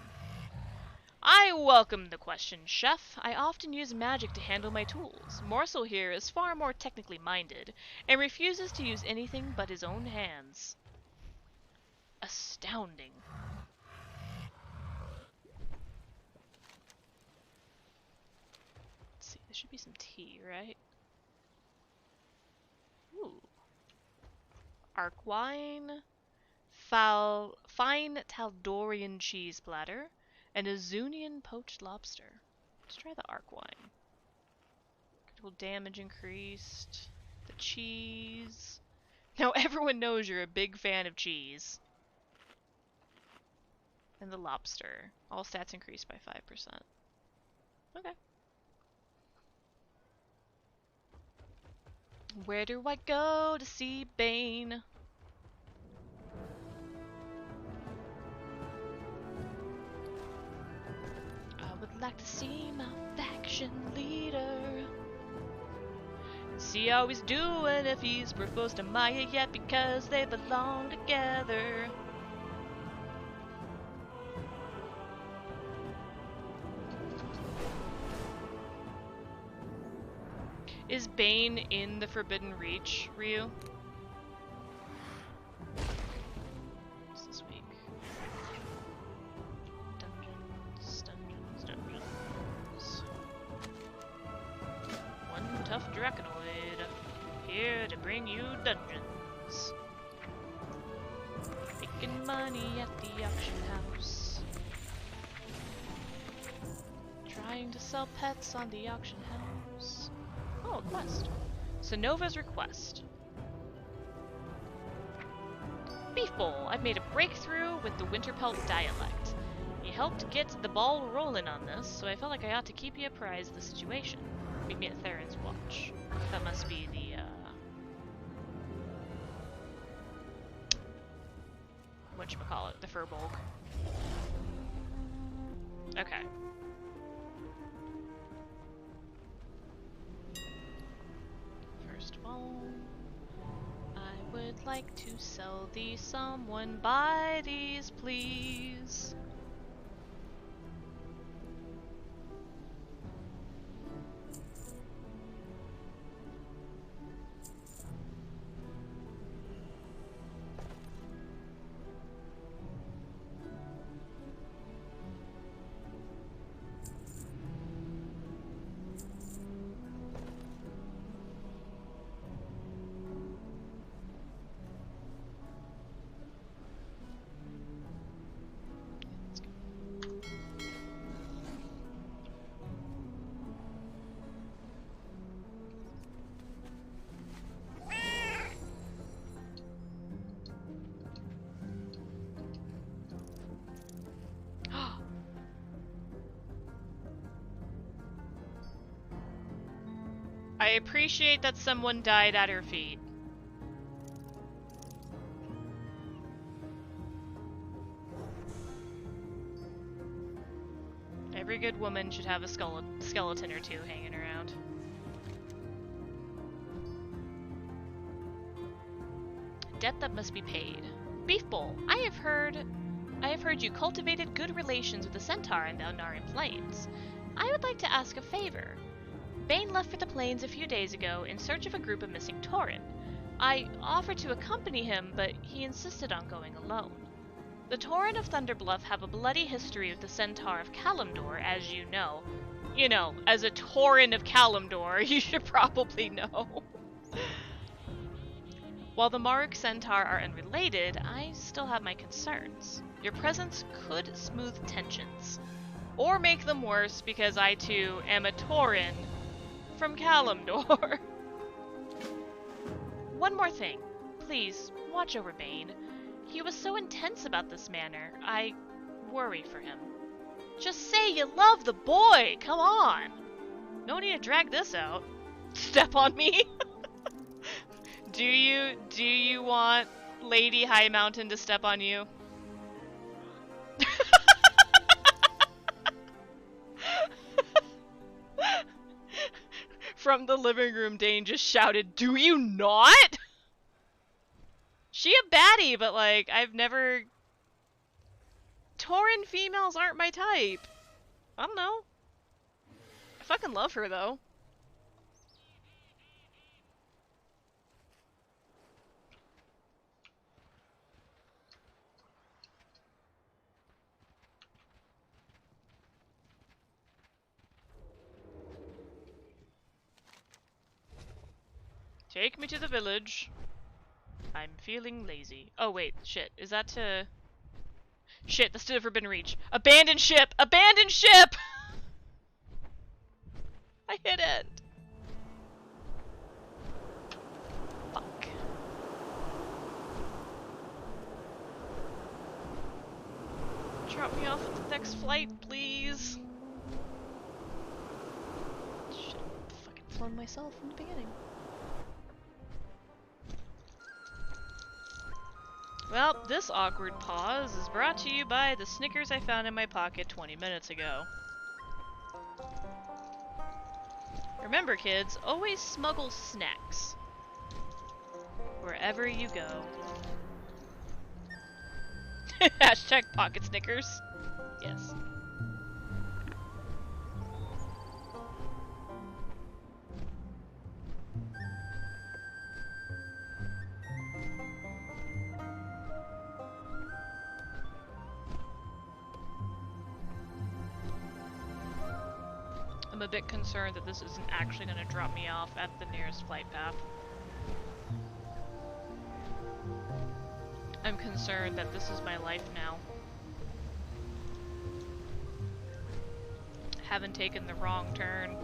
I welcome the question, Chef. I often use magic to handle my tools. Morsel here is far more technically minded, and refuses to use anything but his own hands. Astounding. Let's see, there should be some tea, right? Ooh. Arc wine, fine Taldorian cheese platter, and a Zunian poached lobster. Let's try the arc wine. Critical damage increased. The cheese. Now everyone knows you're a big fan of cheese. And the lobster. All stats increased by 5%. Okay. Where do I go to see Bane? I would like to see my faction leader. See how he's doing, if he's proposed to Maya yet, because they belong together. Is Bane in the Forbidden Reach, Ryu? What's this week? Dungeons. One tough Draconoid, here to bring you dungeons. Making money at the auction house. Trying to sell pets on the auction house. Oh, quest. Sonova's request. Beef Bowl, I've made a breakthrough with the Winterpelt dialect. You helped get the ball rolling on this, so I felt like I ought to keep you apprised of the situation. Meet me at Theron's Watch. That must be the, whatchamacallit, the Furbolg. Okay. First of all, I would like to sell thee someone. Buy these, please. I appreciate that someone died at her feet. Every good woman should have a skeleton or two hanging around. Debt that must be paid. Beef Bowl, I have heard you cultivated good relations with the centaur in the Elnarian Plains. I would like to ask a favor. Bane left for the plains a few days ago in search of a group of missing Tauren. I offered to accompany him, but he insisted on going alone. The Tauren of Thunderbluff have a bloody history with the Centaur of Kalimdor, as you know. You know, as a Tauren of Kalimdor, you should probably know. While the Maruk Centaur are unrelated, I still have my concerns. Your presence could smooth tensions. Or make them worse, because I too am a Tauren from Kalimdor. One more thing. Please, watch over Bane. He was so intense about this manor. I worry for him. Just say you love the boy! Come on! No need to drag this out. Step on me? Do you want Lady High Mountain to step on you? From the living room, Dane just shouted, "Do you not?" She a baddie, but like, I've never... Tauren females aren't my type. I don't know. I fucking love her, though. Take me to the village. I'm feeling lazy. Oh wait, shit. Is that to... Shit, that's to the Forbidden Reach. Abandon ship! Abandon ship! I hit it. Fuck. Drop me off at the next flight, please. Should have fucking flown myself from the beginning. Well, this awkward pause is brought to you by the Snickers I found in my pocket 20 minutes ago. Remember, kids, always smuggle snacks wherever you go. Hashtag pocket Snickers. Yes. I'm a bit concerned that this isn't actually going to drop me off at the nearest flight path. I'm concerned that this is my life now. Haven't taken the wrong turn.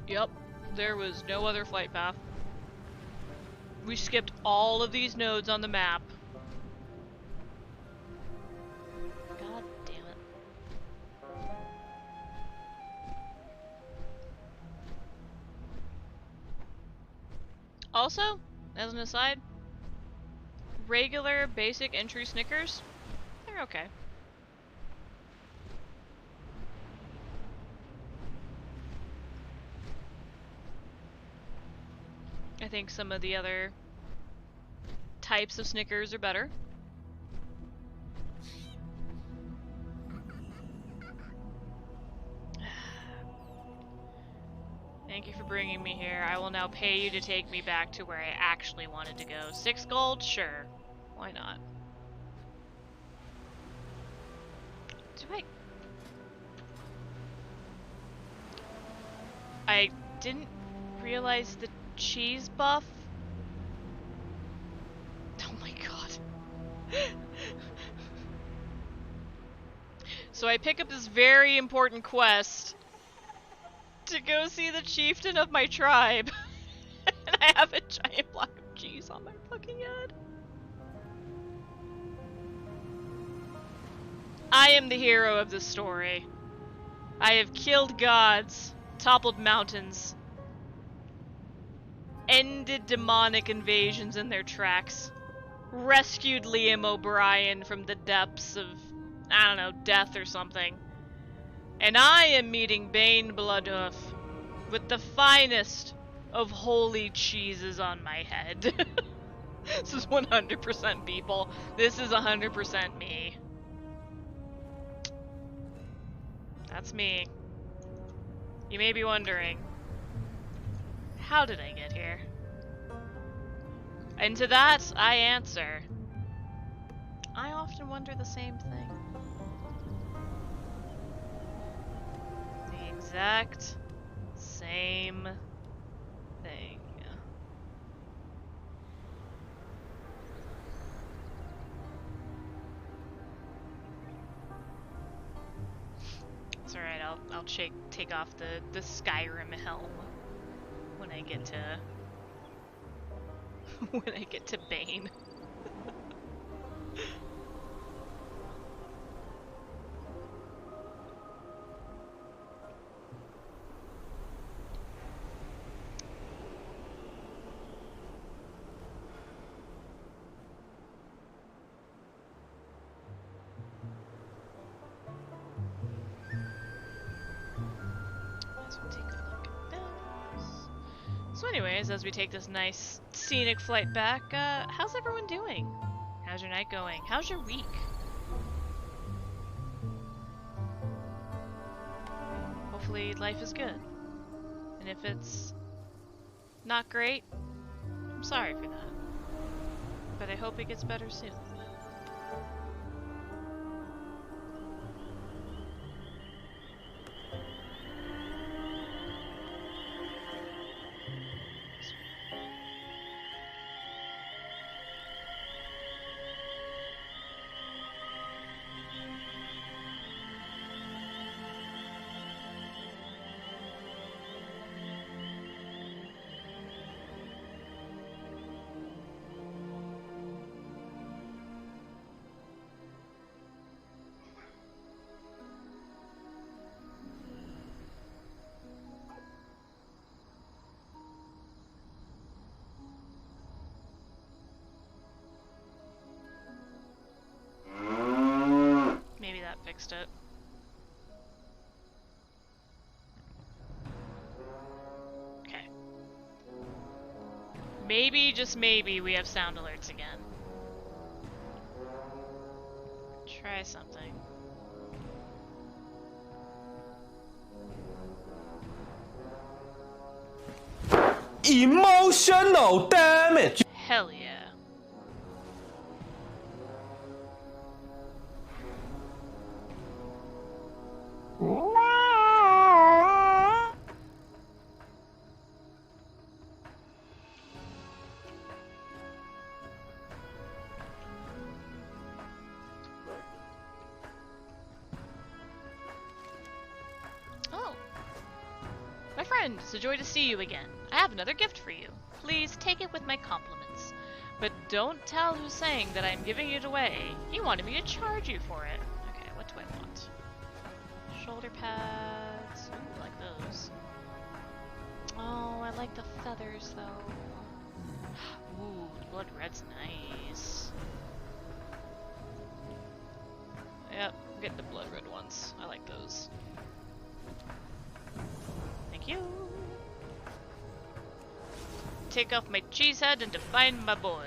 Yep, there was no other flight path. We skipped all of these nodes on the map. God damn it. Also, as an aside, regular basic entry Snickers, they're okay. I think some of the other types of Snickers are better. Thank you for bringing me here. I will now pay you to take me back to where I actually wanted to go. 6 gold? Sure. Why not? didn't realize the cheese buff. Oh my god. So I pick up this very important quest to go see the chieftain of my tribe. And I have a giant block of cheese on my fucking head. I am the hero of this story. I have killed gods, toppled mountains, ended demonic invasions in their tracks, rescued Liam O'Brien from the depths of, I don't know, death or something. And I am meeting Bane Bloodhoof with the finest of holy cheeses on my head. This is 100% people. This is 100% me. That's me. You may be wondering, how did I get here? And to that, I answer, I often wonder the same thing. The exact same thing. It's alright, I'll take off the Skyrim helm when I get to when I get to Bane. So anyways, as we take this nice scenic flight back, how's everyone doing? How's your night going? How's your week? Hopefully life is good. And if it's not great, I'm sorry for that. But I hope it gets better soon. Maybe that fixed it. Okay. Maybe, just maybe, we have sound alerts again. Try something. Emotional damage! Hell yeah. Oh. My friend, it's a joy to see you again. I have another gift for you. Please take it with my compliments. But don't tell Hussein that I'm giving it away. He wanted me to charge you for it. Okay, what do I want? Shoulder pads. Ooh, I like those. Oh, I like the feathers though. Ooh, the blood red's nice. Yep, get the blood red ones. I like those. Thank you. Take off my cheese head and to find my boy.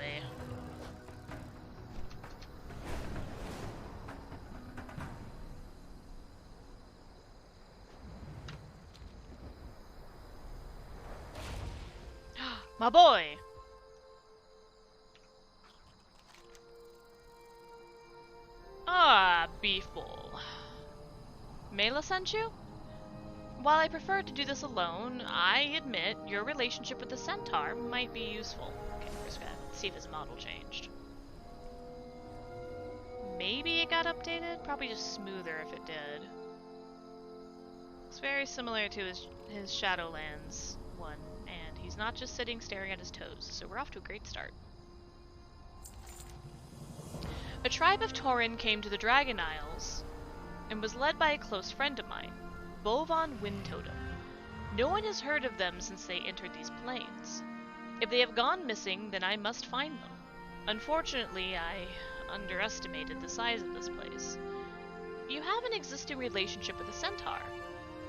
My boy! Ah, Beefball. Mela sent you? While I prefer to do this alone, I admit your relationship with the centaur might be useful. Okay, we're just gonna see if his model changed. Maybe it got updated? Probably just smoother if it did. It's very similar to his Shadowlands one, and he's not just sitting staring at his toes, so we're off to a great start. A tribe of Tauren came to the Dragon Isles and was led by a close friend of mine, Bovan Windtotem. No one has heard of them since they entered these plains. If they have gone missing, then I must find them. Unfortunately, I underestimated the size of this place. You have an existing relationship with a centaur.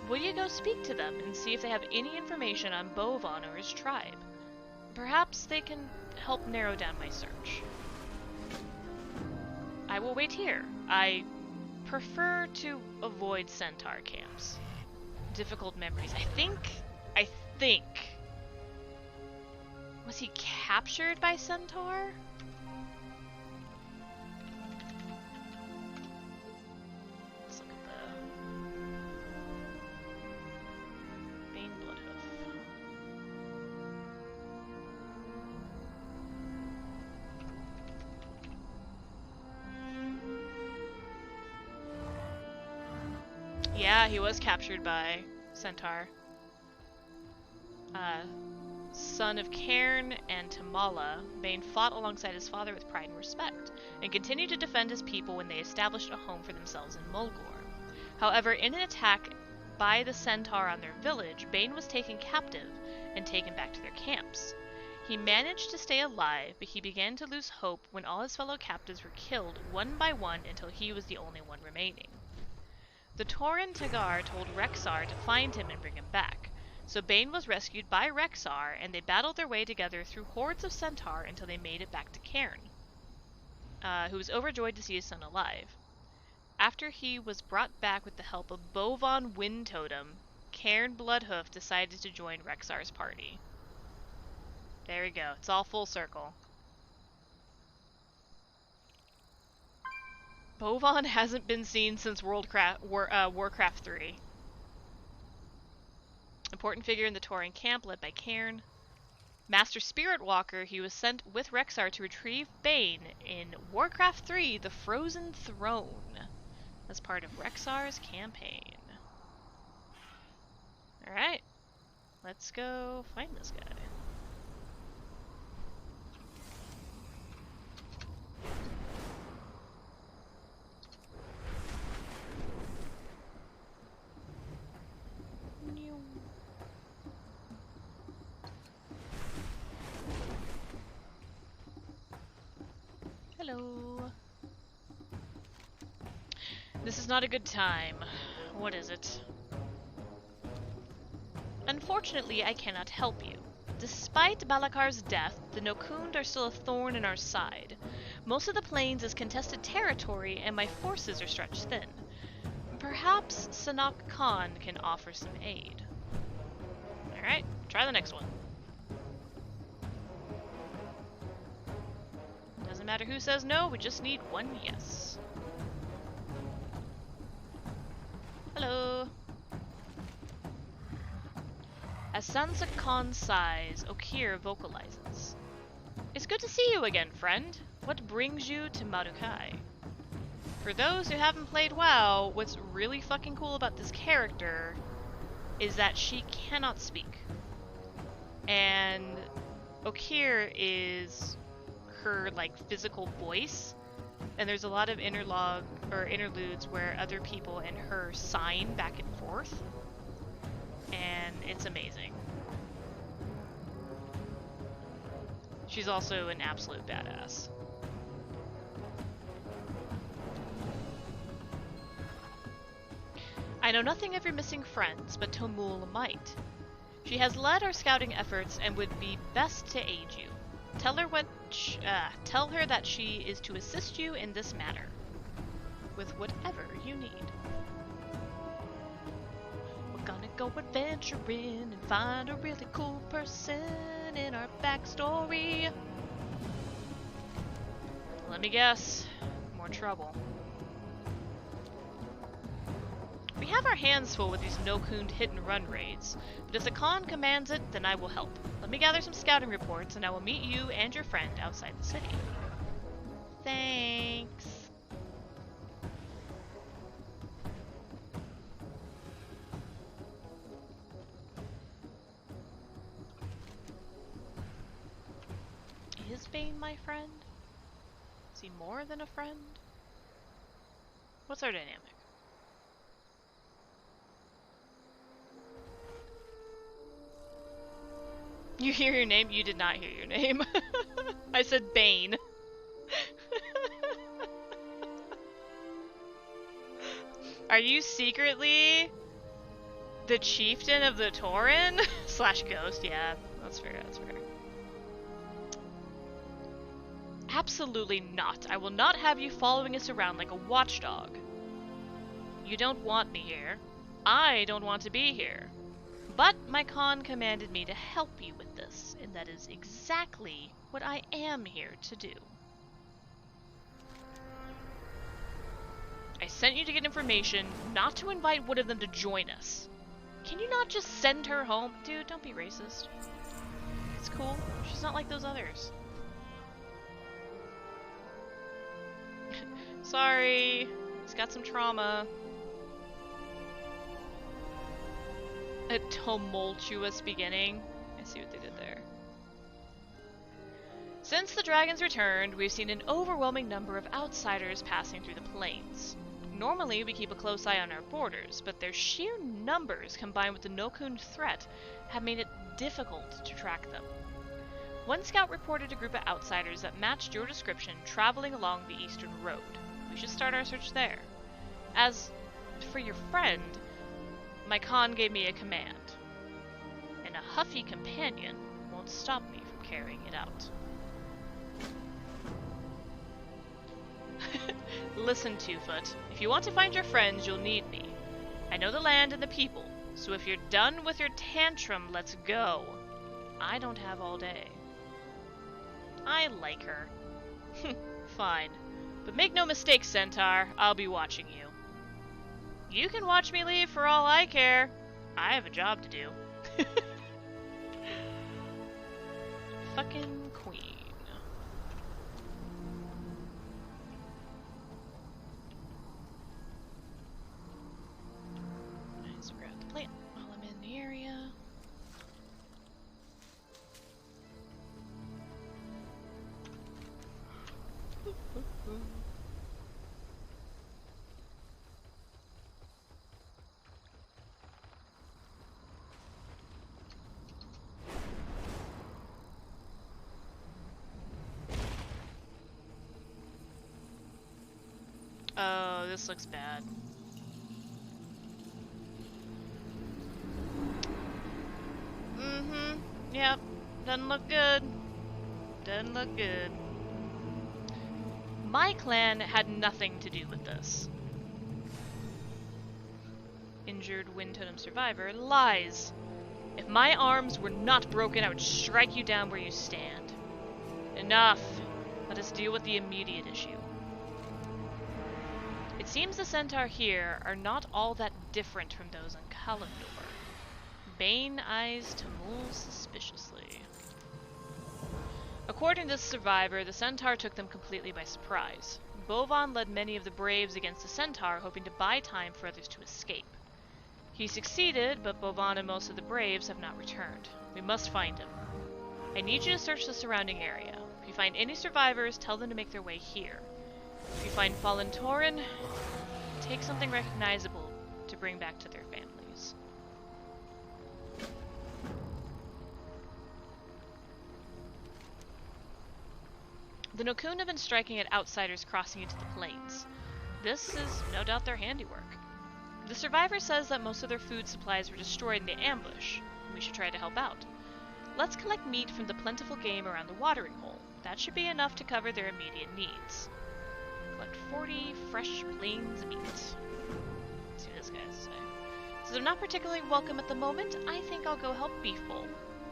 Will you go speak to them and see if they have any information on Bovan or his tribe? Perhaps they can help narrow down my search. I will wait here. I prefer to avoid centaur camps. Difficult memories. I think... Was he captured by centaur? Let's look at the... Bane Bloodhoof. Yeah, he was captured by centaur. Son of Cairn and Tamala, Bane fought alongside his father with pride and respect, and continued to defend his people when they established a home for themselves in Mulgore. However, in an attack by the centaur on their village, Bane was taken captive and taken back to their camps. He managed to stay alive, but he began to lose hope when all his fellow captives were killed one by one until he was the only one remaining. The Tauren Tagar told Rexxar to find him and bring him back. So Bane was rescued by Rexxar, and they battled their way together through hordes of centaur until they made it back to Cairn, who was overjoyed to see his son alive. After he was brought back with the help of Bovan Windtotem, Cairn Bloodhoof decided to join Rexxar's party. There we go. It's all full circle. Bovan hasn't been seen since Warcraft 3. Important figure in the Tauren camp, led by Cairn. Master Spirit Walker, he was sent with Rexxar to retrieve Bane in Warcraft 3, The Frozen Throne, as part of Rexxar's campaign. Alright, let's go find this guy. Hello. This is not a good time. What is it? Unfortunately, I cannot help you. Despite Balakar's death, the Nokund are still a thorn in our side. Most of the plains is contested territory, and my forces are stretched thin. Perhaps Sanok Khan can offer some aid. Alright, try the next one. Doesn't matter who says no, we just need one yes. Hello. As Sansa Khan sighs, Okir vocalizes. It's good to see you again, friend. What brings you to Marukai? For those who haven't played WoW, what's really fucking cool about this character is that she cannot speak. And Okir is her like physical voice, and there's a lot of interludes where other people and her sign back and forth, and it's amazing. She's also an absolute badass. I know nothing of your missing friends, but Tomul might. She has led our scouting efforts and would be best to aid you. Tell her that she is to assist you in this matter, with whatever you need. We're gonna go adventuring and find a really cool person in our backstory. Let me guess, more trouble. We have our hands full with these no-cooned hit-and-run raids, but if the Khan commands it, then I will help. Let me gather some scouting reports, and I will meet you and your friend outside the city. Thanks. Is Bane my friend? Is he more than a friend? What's our dynamic? You hear your name? You did not hear your name. I said Bane. Are you secretly the chieftain of the Tauren? Slash ghost, yeah. That's fair, that's fair. Absolutely not. I will not have you following us around like a watchdog. You don't want me here. I don't want to be here. But my Khan commanded me to help you with this, and that is exactly what I am here to do. I sent you to get information, not to invite one of them to join us. Can you not just send her home? Dude, don't be racist. It's cool. She's not like those others. Sorry. He's got some trauma. A tumultuous beginning. I see what they did there. Since the dragons returned, we've seen an overwhelming number of outsiders passing through the plains. Normally, we keep a close eye on our borders, but their sheer numbers combined with the no-coon threat have made it difficult to track them. One scout reported a group of outsiders that matched your description traveling along the eastern road. We should start our search there. As for your friend, my Khan gave me a command, and a huffy companion won't stop me from carrying it out. Listen, Two-Foot, if you want to find your friends, you'll need me. I know the land and the people, so if you're done with your tantrum, let's go. I don't have all day. I like her. Fine. But make no mistake, Centaur, I'll be watching you. You can watch me leave for all I care. I have a job to do. Fucking queen. Let's grab the plate while I'm in the area. Oh, this looks bad. Mm-hmm. Yep. Doesn't look good. Doesn't look good. My clan had nothing to do with this. Injured Wind Totem survivor lies. If my arms were not broken, I would strike you down where you stand. Enough. Let us deal with the immediate issue. It seems the Centaur here are not all that different from those on Kalimdor. Bane eyes Tamul suspiciously. According to the survivor, the Centaur took them completely by surprise. Bovan led many of the Braves against the Centaur, hoping to buy time for others to escape. He succeeded, but Bovan and most of the Braves have not returned. We must find him. I need you to search the surrounding area. If you find any survivors, tell them to make their way here. If you find fallen Tauren, take something recognizable to bring back to their families. The no-coon have been striking at outsiders crossing into the plains. This is no doubt their handiwork. The survivor says that most of their food supplies were destroyed in the ambush, and we should try to help out. Let's collect meat from the plentiful game around the watering hole. That should be enough to cover their immediate needs. Collect 40 fresh plains of meat. Let's see what this guy has to say. So they're not particularly welcome at the moment. I think I'll go help Beefbowl.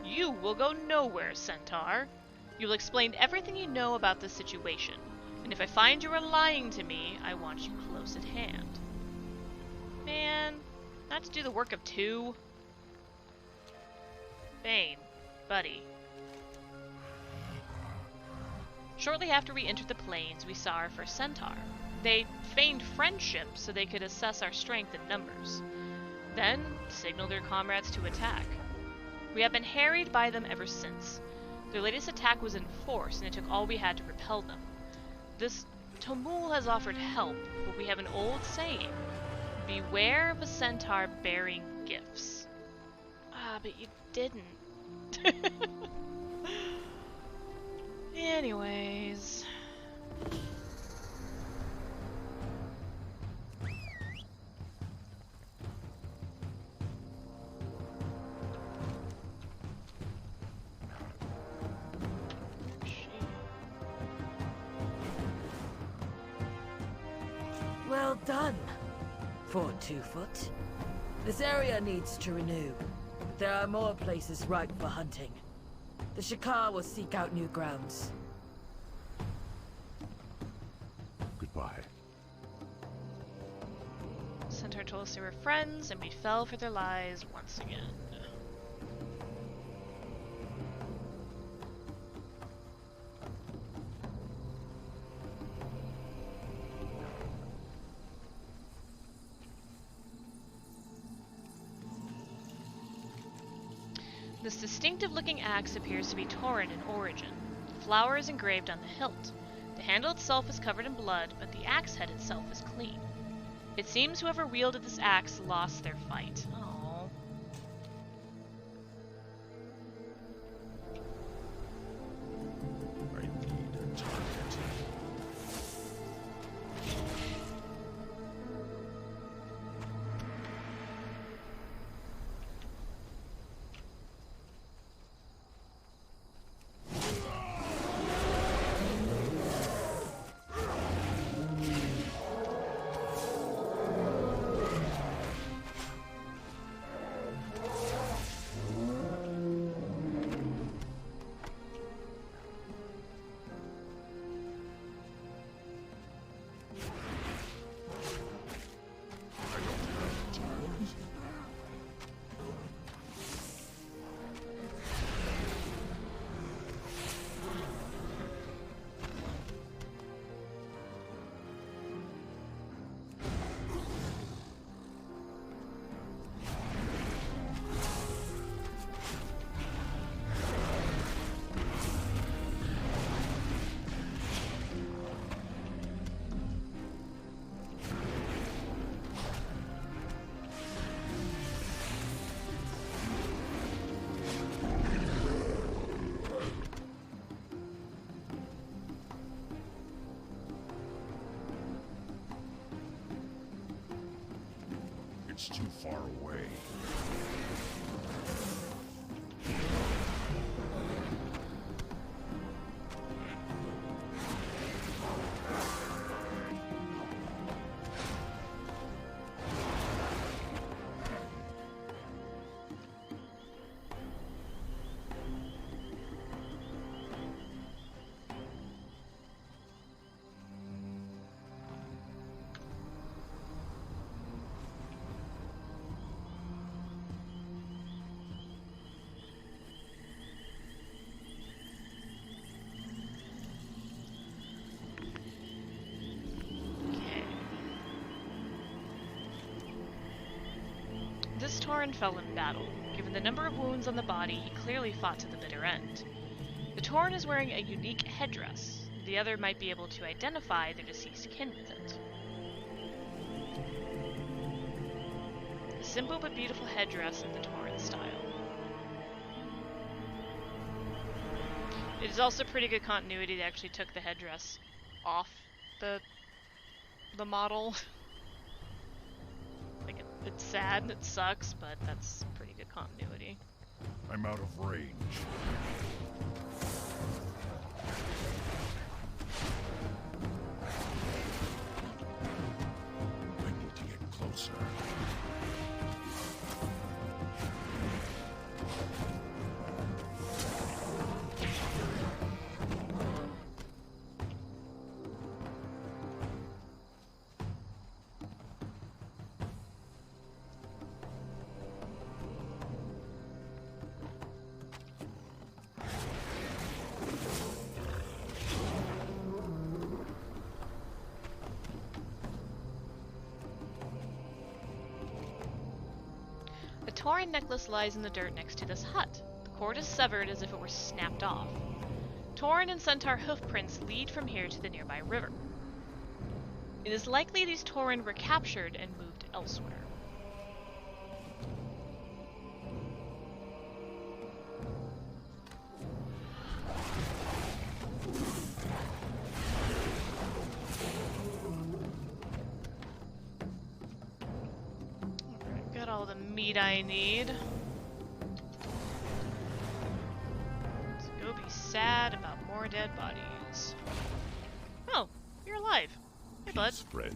You will go nowhere, Centaur. You'll explain everything you know about this situation, and if I find you are lying to me, I want you close at hand. Man, Not to do the work of two. Bane, buddy. Shortly after we entered the plains, we saw our first centaur. They feigned friendship so they could assess our strength in numbers. Then signaled their comrades to attack. We have been harried by them ever since. Their latest attack was in force, and it took all we had to repel them. This Tomul has offered help, but we have an old saying. Beware of a centaur bearing gifts. Ah, but you didn't. Anyways. Well done, 4-2-foot. This area needs to renew. There are more places ripe for hunting. The Shakar will seek out new grounds. Goodbye. Centaur told us they were friends, and we fell for their lies once again. This distinctive-looking axe appears to be Tauren in origin. The flower is engraved on the hilt. The handle itself is covered in blood, but the axe head itself is clean. It seems whoever wielded this axe lost their fight. Aww. I need a target. It's too far away. This Tauren fell in battle. Given the number of wounds on the body, he clearly fought to the bitter end. The Tauren is wearing a unique headdress. The other might be able to identify their deceased kin with it. A simple but beautiful headdress in the Tauren style. It is also pretty good continuity. They actually took the headdress off the model. Like it's sad and it sucks, but that's pretty good continuity. I'm out of range. I need to get closer. Tauren necklace lies in the dirt next to this hut. The cord is severed as if it were snapped off. Tauren and Centaur hoofprints lead from here to the nearby river. It is likely these Tauren were captured and moved elsewhere. Alright, got all the meat I need. Let's go be sad about more dead bodies. Oh, you're alive. Hey, bud. Friend.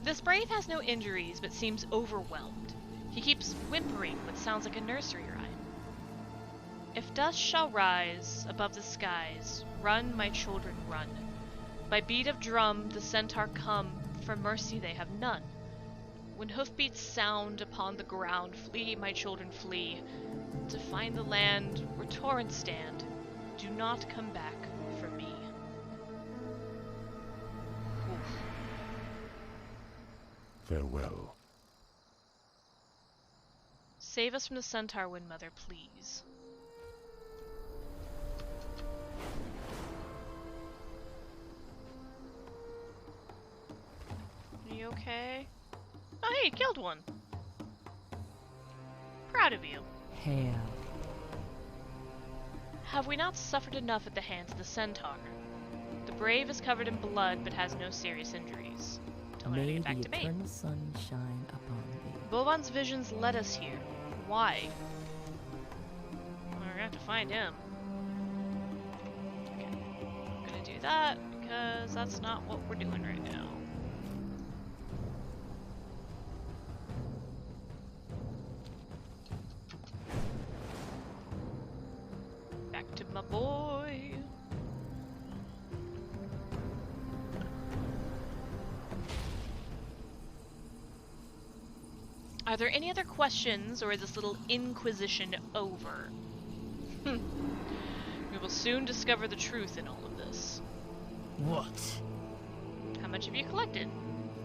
This brave has no injuries, but seems overwhelmed. He keeps whimpering what sounds like a nursery rhyme. If dust shall rise above the skies, run, my children, run. By beat of drum the centaur come, for mercy they have none. When hoofbeats sound upon the ground, flee, my children, flee, to find the land where torrents stand. Do not come back for me. Oof. Farewell. Save us from the centaur, Windmother, please. Are you okay? Oh, hey, you killed one. Proud of you. Hail. Have we not suffered enough at the hands of the centaur? The brave is covered in blood, but has no serious injuries. Tell her to May get back the to me. eternal sun shine upon thee. Boban's visions led us here. Why? Well, we're gonna have to find him. Okay. I'm gonna do that, because that's not what we're doing right now. Back to my boy. Are there any other questions, or is this little inquisition over? We will soon discover the truth in all of this. What? How much have you collected?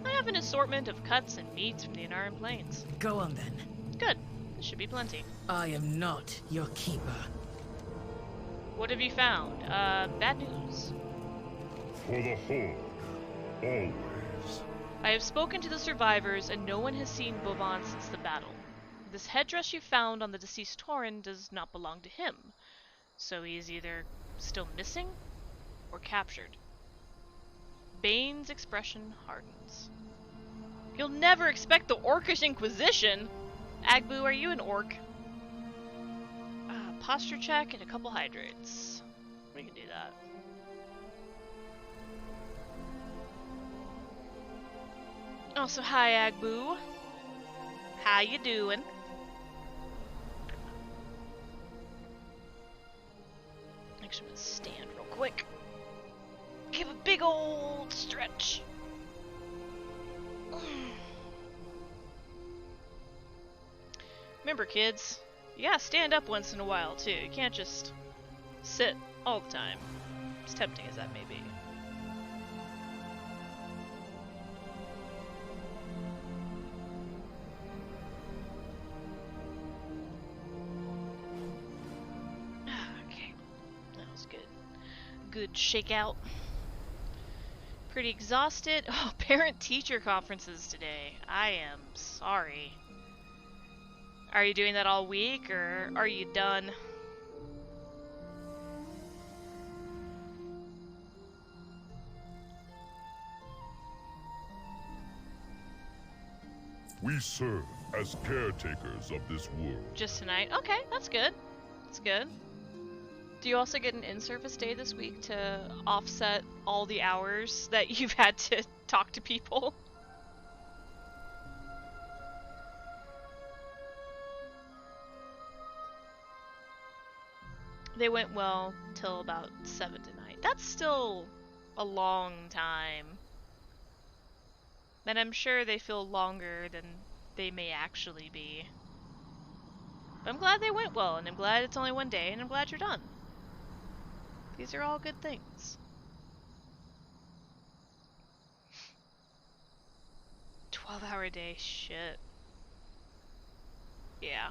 I have an assortment of cuts and meats from the Anaran Plains. Go on then. Good. This should be plenty. I am not your keeper. What have you found? Bad news. For the Horde. Always. I have spoken to the survivors, and no one has seen Boban since the battle. This headdress you found on the deceased Tauren does not belong to him, so he is either still missing or captured. Bane's expression hardens. You'll never expect the Orcish Inquisition! Agbu, are you an orc? Posture check and a couple hydrates. We can do that. Oh, so hi, Agbu. How you doing? Actually, I'm gonna stand real quick. Give a big old stretch. Remember, kids, you gotta stand up once in a while, too. You can't just sit all the time, as tempting as that may be. Okay, that was good. Good shakeout. Pretty exhausted. Oh, parent-teacher conferences today. I am sorry. Are you doing that all week, or are you done? We serve as caretakers of this world. Just tonight? Okay, that's good. That's good. Do you also get an in-service day this week to offset all the hours that you've had to talk to people? They went well till about 7 tonight. That's still a long time. And I'm sure they feel longer than they may actually be. But I'm glad they went well, and I'm glad it's only one day, and I'm glad you're done. These are all good things. 12-hour day, shit. Yeah.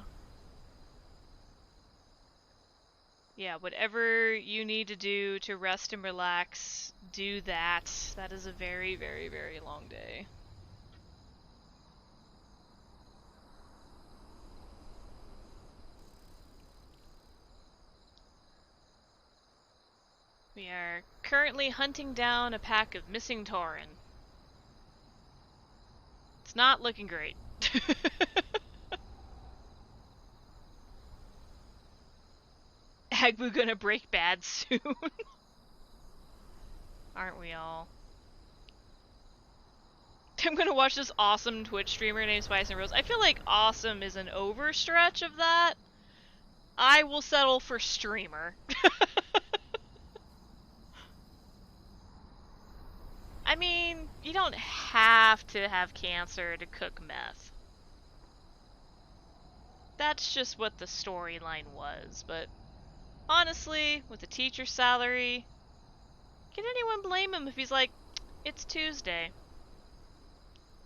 Yeah, whatever you need to do to rest and relax, do that. That is a very, very, very long day. We are currently hunting down a pack of missing tauren. It's not looking great. Agbu gonna break bad soon. Aren't we all? I'm gonna watch this awesome Twitch streamer named Spice and Rose. I feel like awesome is an overstretch of that. I will settle for streamer. I mean, you don't have to have cancer to cook meth. That's just what the storyline was, but honestly, with a teacher's salary, can anyone blame him if he's like, it's Tuesday,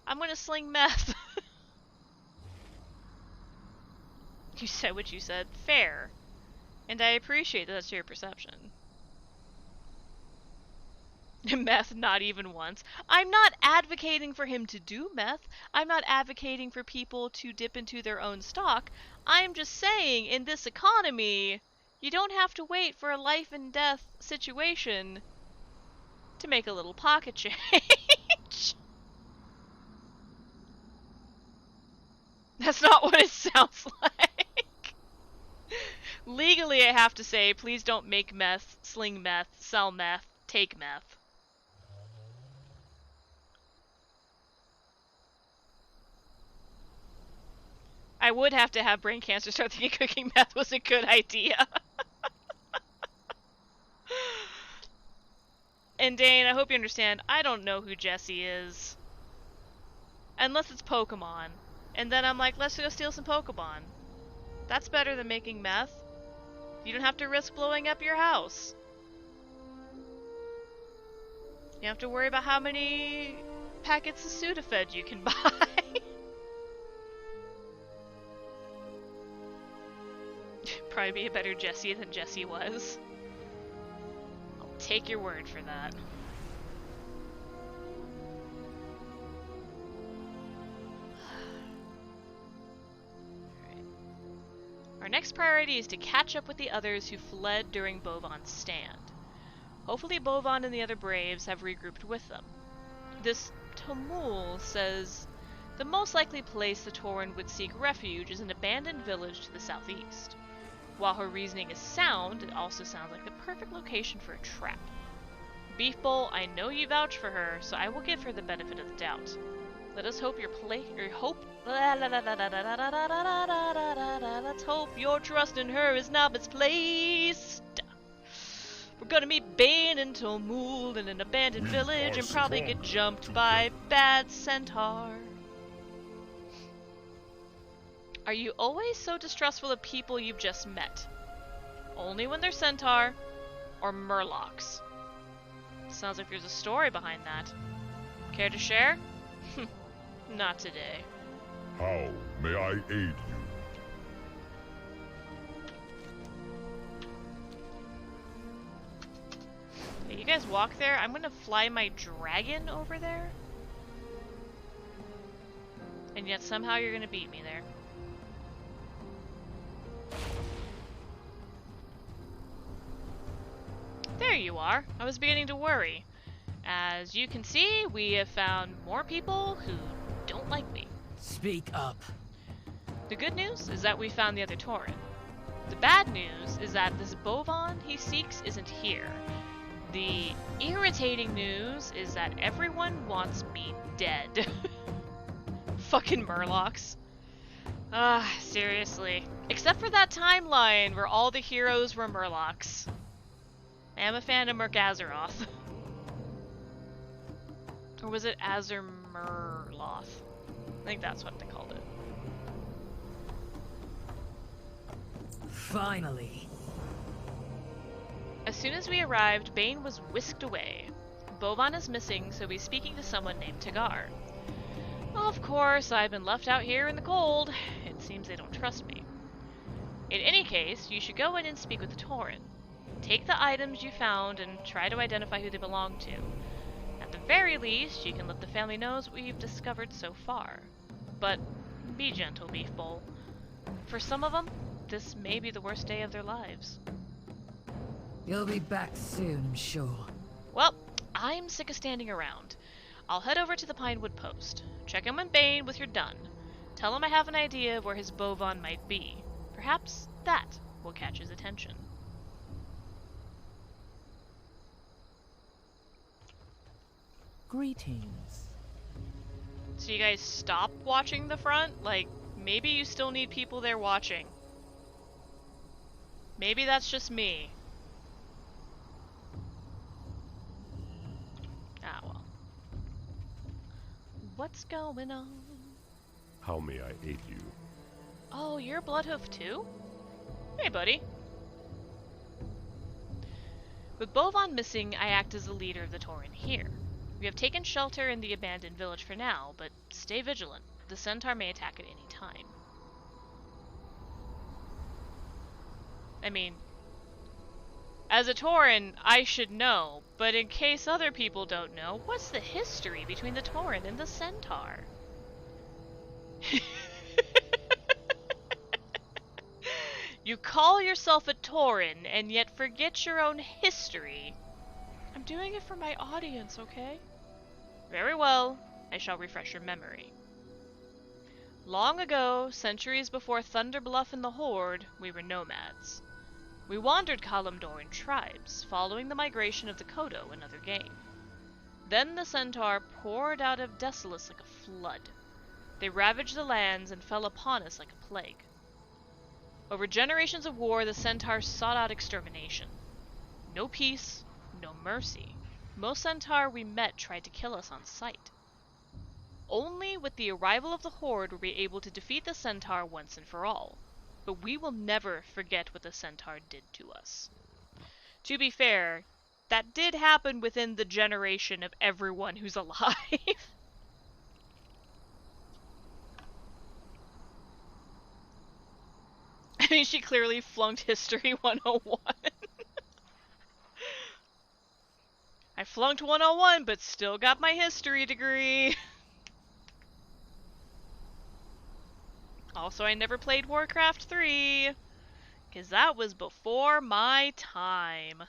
I'm gonna sling meth? You said what you said. Fair. And I appreciate that that's your perception. Meth not even once. I'm not advocating for him to do meth. I'm not advocating for people to dip into their own stock. I'm just saying, in this economy, you don't have to wait for a life and death situation to make a little pocket change. That's not what it sounds like. Legally, I have to say, please don't make meth, sling meth, sell meth, take meth. I would have to have brain cancer start thinking cooking meth was a good idea. And Dane, I hope you understand, I don't know who Jessie is. Unless it's Pokemon. And then I'm like, let's go steal some Pokemon. That's better than making meth. You don't have to risk blowing up your house. You don't have to worry about how many packets of Sudafed you can buy. Probably be a better Jessie than Jessie was. I'll take your word for that. Our next priority is to catch up with the others who fled during Bovan's stand. Hopefully Bovan and the other Braves have regrouped with them. This Tomul says the most likely place the tauren would seek refuge is an abandoned village to the southeast. While her reasoning is sound, it also sounds like the perfect location for a trap. Beef Bowl, I know you vouch for her, so I will give her the benefit of the doubt. Let us hope Let's hope your trust in her is now misplaced. We're gonna meet Bane and Tomul in an abandoned village and probably get jumped by bad centaur. Are you always so distrustful of people you've just met? Only when they're centaur or murlocs. Sounds like there's a story behind that. Care to share? Not today. How may I aid you? Hey, you guys walk there. I'm gonna fly my dragon over there. And yet somehow you're gonna beat me there. There you are. I was beginning to worry. As you can see, we have found more people who don't like me. Speak up. The good news is that we found the other tauren. The bad news is that this Bovan he seeks isn't here. The irritating news is that everyone wants me dead. Fucking murlocs. Seriously. Except for that timeline where all the heroes were murlocs. I am a fan of Murgazaroth. Or was it Azurmurloth? I think that's what they called it. Finally. As soon as we arrived, Bane was whisked away. Bovan is missing, so he's speaking to someone named Tagar. Of course, I've been left out here in the cold. It seems they don't trust me. In any case, you should go in and speak with the Tauren. Take the items you found and try to identify who they belong to. At the very least, you can let the family know what you've discovered so far. But be gentle, Beef Bowl. For some of them, this may be the worst day of their lives. You'll be back soon, I'm sure. Well, I'm sick of standing around. I'll head over to the Pinewood Post. Check in with Bane with you're done. Tell him I have an idea of where his Bovan might be. Perhaps that will catch his attention. Greetings. So you guys stop watching the front? Like, maybe you still need people there watching. Maybe that's just me. Ah, well. What's going on? How may I aid you? Oh, you're a Bloodhoof too? Hey, buddy. With Bovan missing, I act as the leader of the Tauren here. We have taken shelter in the abandoned village for now, but stay vigilant. The Centaur may attack at any time. I mean, as a Tauren, I should know, but in case other people don't know, what's the history between the Tauren and the Centaur? You call yourself a Tauren and yet forget your own history. I'm doing it for my audience, okay? Very well, I shall refresh your memory. Long ago, centuries before Thunder Bluff and the Horde, we were nomads. We wandered Kalimdor in tribes, following the migration of the Kodo, another game. Then the Centaur poured out of Desolus like a flood. They ravaged the lands and fell upon us like a plague. Over generations of war, the Centaurs sought out extermination. No peace, no mercy. Most Centaur we met tried to kill us on sight. Only with the arrival of the Horde were we able to defeat the Centaur once and for all. But we will never forget what the Centaur did to us. To be fair, that did happen within the generation of everyone who's alive. I mean, she clearly flunked History 101. I flunked 101, but still got my history degree. Also, I never played Warcraft 3, because that was before my time.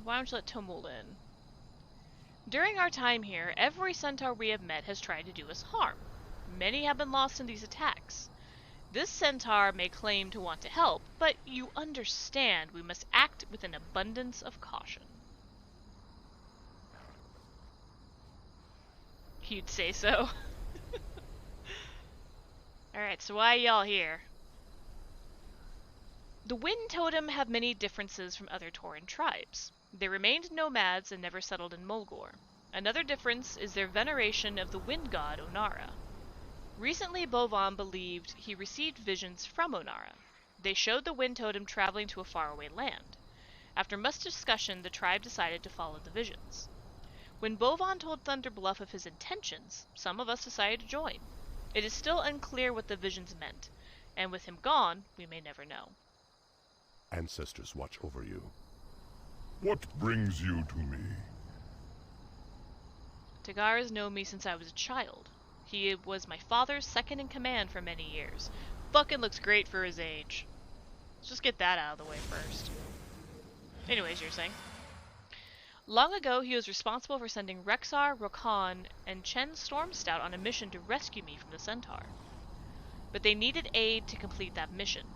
Why don't you let Tomul in? During our time here, every Centaur we have met has tried to do us harm. Many have been lost in these attacks. This Centaur may claim to want to help, but you understand we must act with an abundance of caution. You'd say so. Alright, so why y'all here? The Wind Totem have many differences from other Tauren tribes. They remained nomads and never settled in Mulgore. Another difference is their veneration of the wind god Onara. Recently, Bovan believed he received visions from Onara. They showed the Wind Totem traveling to a faraway land. After much discussion, the tribe decided to follow the visions. When Bovan told Thunder Bluff of his intentions, some of us decided to join. It is still unclear what the visions meant, and with him gone, we may never know. Ancestors watch over you. What brings you to me? Tagara's known me since I was a child. He was my father's second in command for many years. Fucking looks great for his age. Let's just get that out of the way first. Anyways, you're saying? Long ago, he was responsible for sending Rexar, Rokan, and Chen Stormstout on a mission to rescue me from the Centaur. But they needed aid to complete that mission,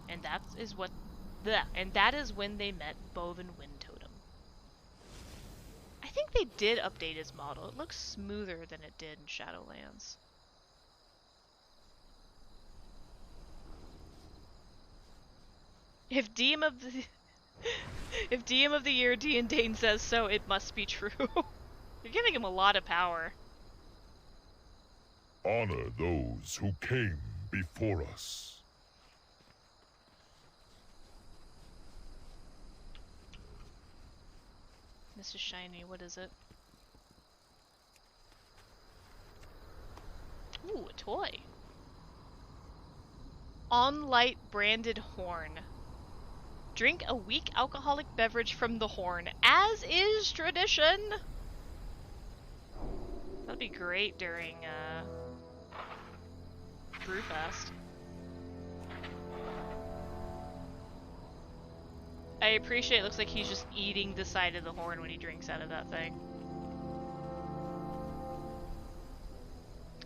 and that is when they met Bovan Wind Totem. I think they did update his model. It looks smoother than it did in Shadowlands. If DM of the Year D and Dane says so, it must be true. You're giving him a lot of power. Honor those who came before us. This is shiny. What is it? Ooh, a toy. On light branded horn. Drink a weak alcoholic beverage from the horn, as is tradition. That'd be great during Brewfest. I appreciate it looks like he's just eating the side of the horn when he drinks out of that thing.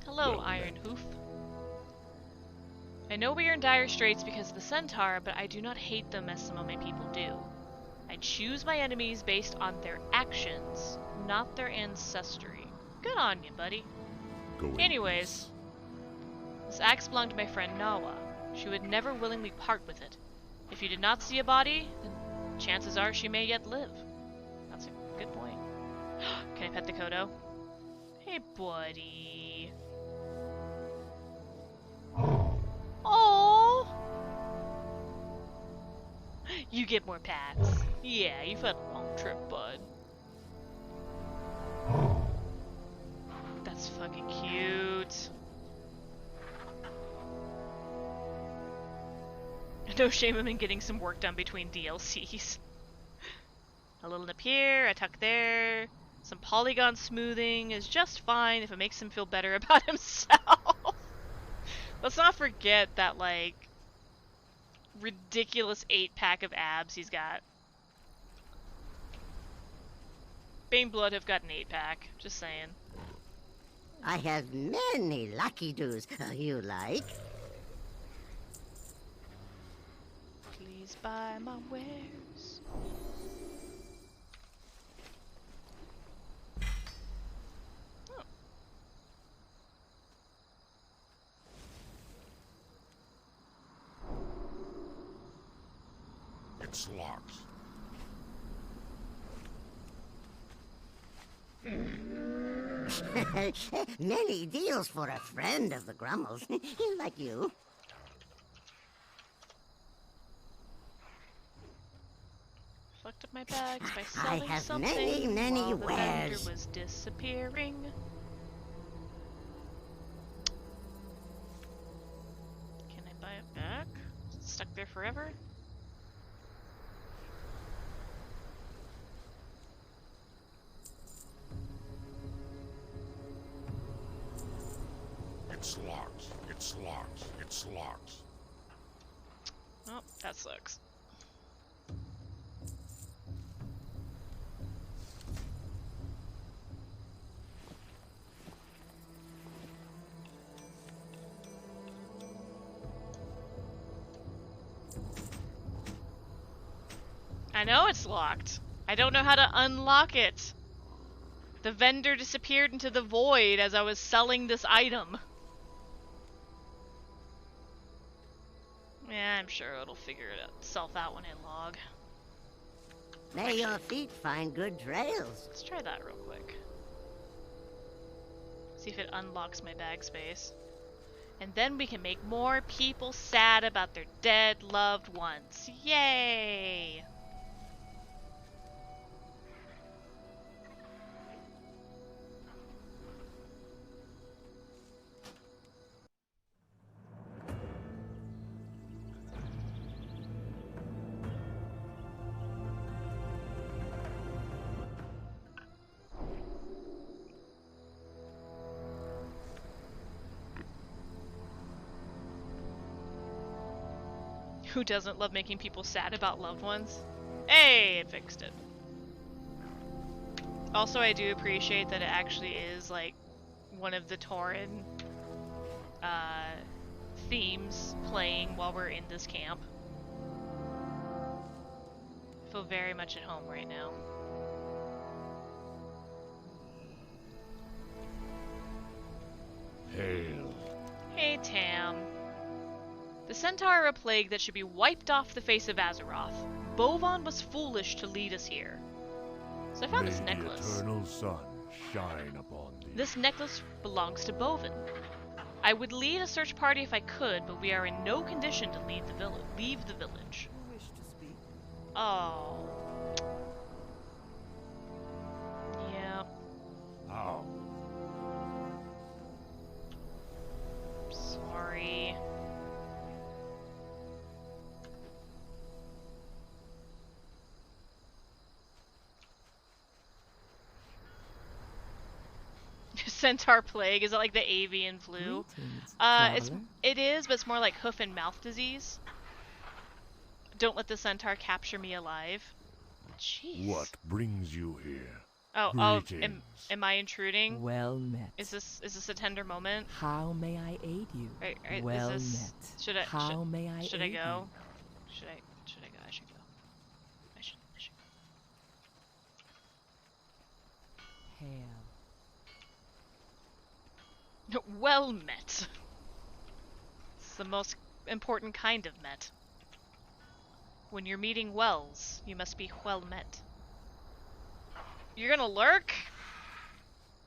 Hello, Iron Hoof. I know we are in dire straits because of the Centaur, but I do not hate them as some of my people do. I choose my enemies based on their actions, not their ancestry. Good on you, buddy. Anyways, this axe belonged to my friend Nawa. She would never willingly part with it. If you did not see a body, then chances are she may yet live. That's a good point. Can I pet the Kodo? Hey, buddy. Oh! You get more pats. Yeah, you've had a long trip, bud. That's fucking cute. No shame in getting some work done between DLCs. A little nip here, a tuck there. Some polygon smoothing is just fine if it makes him feel better about himself. Let's not forget that, like, ridiculous 8-pack of abs he's got. Baneblood have got an 8-pack, just saying. I have many lucky doos you like. Please buy my wares. Oh. It's locked. Many deals for a friend of the Grummels, like you. Fucked up my bags by selling I have something many while the vendor wares. was disappearing. Can I buy it back? Is it stuck there forever? It's locked. It's locked. It's locked. Oh, that sucks. I know it's locked. I don't know how to unlock it. The vendor disappeared into the void as I was selling this item. Yeah, I'm sure it'll figure itself out when I log. May your feet find good trails. Let's try that real quick. See if it unlocks my bag space. And then we can make more people sad about their dead loved ones. Yay! Who doesn't love making people sad about loved ones? Hey, it fixed it. Also, I do appreciate that it actually is, like, one of the Tauren themes playing while we're in this camp. I feel very much at home right now. Hail. Hey, Tam. The Centaur are a plague that should be wiped off the face of Azeroth. Bovan was foolish to lead us here. So I found this necklace. The eternal sun shine upon thee. This necklace belongs to Bovan. I would lead a search party if I could, but we are in no condition to leave the village. Wish to speak. Oh. centaur plague? Is it like the avian flu? It is, but it's more like hoof and mouth disease. Don't let the centaur capture me alive. Jeez. What brings you here? Am I intruding? Well met. Is this a tender moment? How may I aid you? Right, well met. Should I go? Should I go? I should go. I should go. Hail. Well met. It's the most important kind of met. When you're meeting wells, you must be well met. You're gonna lurk?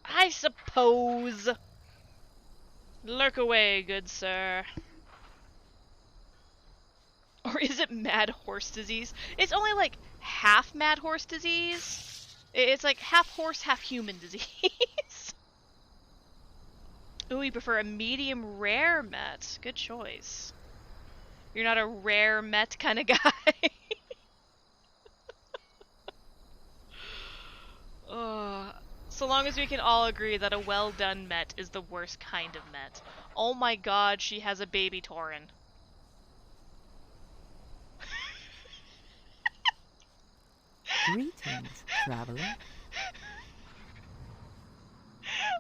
I suppose. Lurk away, good sir. Or is it mad horse disease? It's only like half mad horse disease. It's like half horse, half human disease. Ooh, you prefer a medium rare met. Good choice. You're not a rare met kind of guy. So long as we can all agree that a well done met is the worst kind of met. Oh my god, she has a baby Tauren. Greetings, traveler.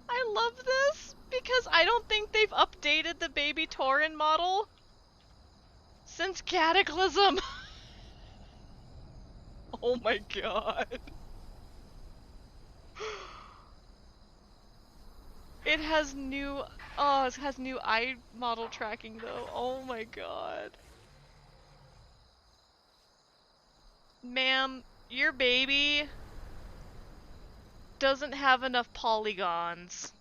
I love this because I don't think they've updated the baby Tauren model since Cataclysm. Oh my god. It has new eye model tracking though. Oh my god. Ma'am, your baby doesn't have enough polygons.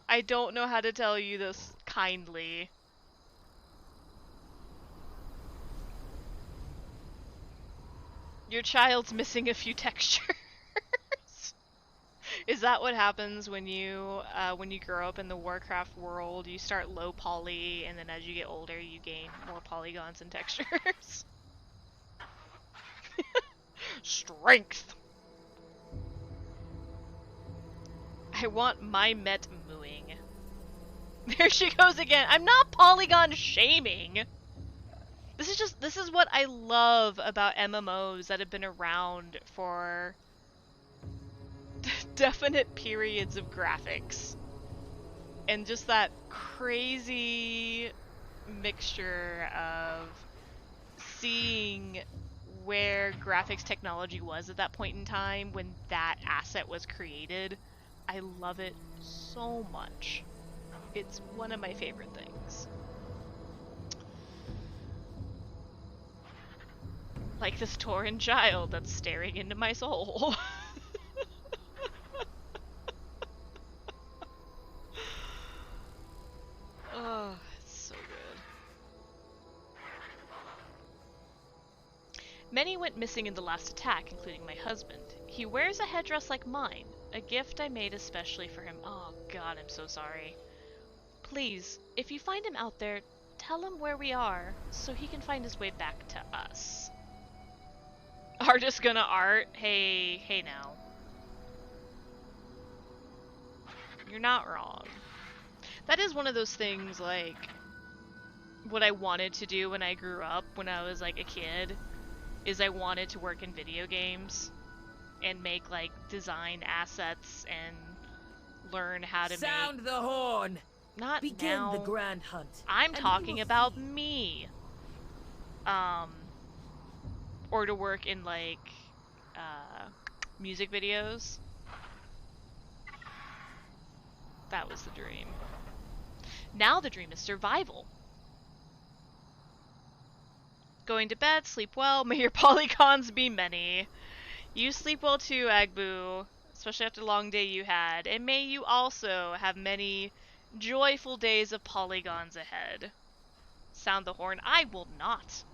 I don't know how to tell you this kindly. Your child's missing a few textures. Is that what happens when you grow up in the Warcraft world? You start low poly, and then as you get older, you gain more polygons and textures. Strength. I want my met mooing. There she goes again. I'm not polygon shaming. This is what I love about MMOs that have been around for definite periods of graphics. And just that crazy mixture of seeing where graphics technology was at that point in time when that asset was created. I love it so much. It's one of my favorite things. Like this Tauren child that's staring into my soul. Oh, it's so good. Many went missing in the last attack, including my husband. He wears a headdress like mine, a gift I made especially for him. Oh god, I'm so sorry. Please, if you find him out there, tell him where we are, so he can find his way back to us. Artist gonna art? Hey now. You're not wrong. That is one of those things, like, what I wanted to do when I grew up, when I was, like, a kid, is I wanted to work in video games and make, like, design assets and learn how to Sound the horn! Not Begin now. the grand hunt. I'm talking about me. Or to work in, like, music videos. That was the dream. Now the dream is survival. Going to bed, sleep well, may your polygons be many. You sleep well too, Agbu, especially after the long day you had, and may you also have many joyful days of polygons ahead. Sound the horn. I will not.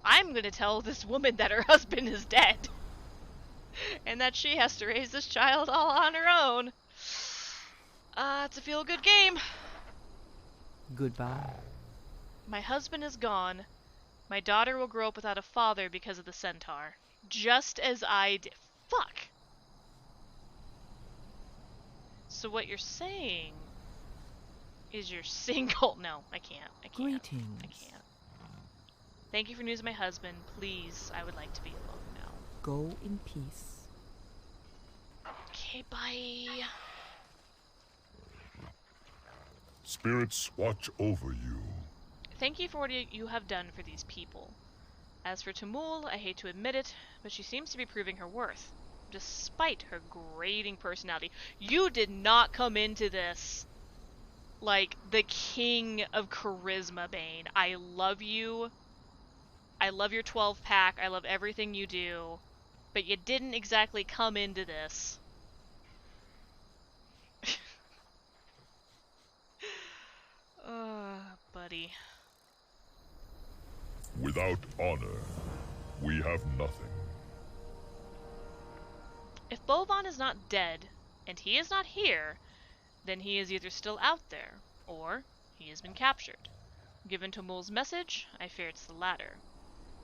I'm gonna tell this woman that her husband is dead. And that she has to raise this child all on her own. It's a feel-good game. Goodbye. My husband is gone. My daughter will grow up without a father because of the centaur. Just as I did. Fuck! So what you're saying is you're single. No, I can't. I can't. Greetings. I can't. Thank you for news of my husband. Please, I would like to be alone now. Go in peace. Okay, bye. Spirits watch over you. Thank you for what you have done for these people. As for Tamul, I hate to admit it, but she seems to be proving her worth, despite her grating personality. You did not come into this like the king of charisma, Bane. I love you. I love your 12-pack. I love everything you do. But you didn't exactly come into this. Buddy. Without honor, we have nothing. If Bovan is not dead, and he is not here, then he is either still out there, or he has been captured. Given Tomul's message, I fear it's the latter.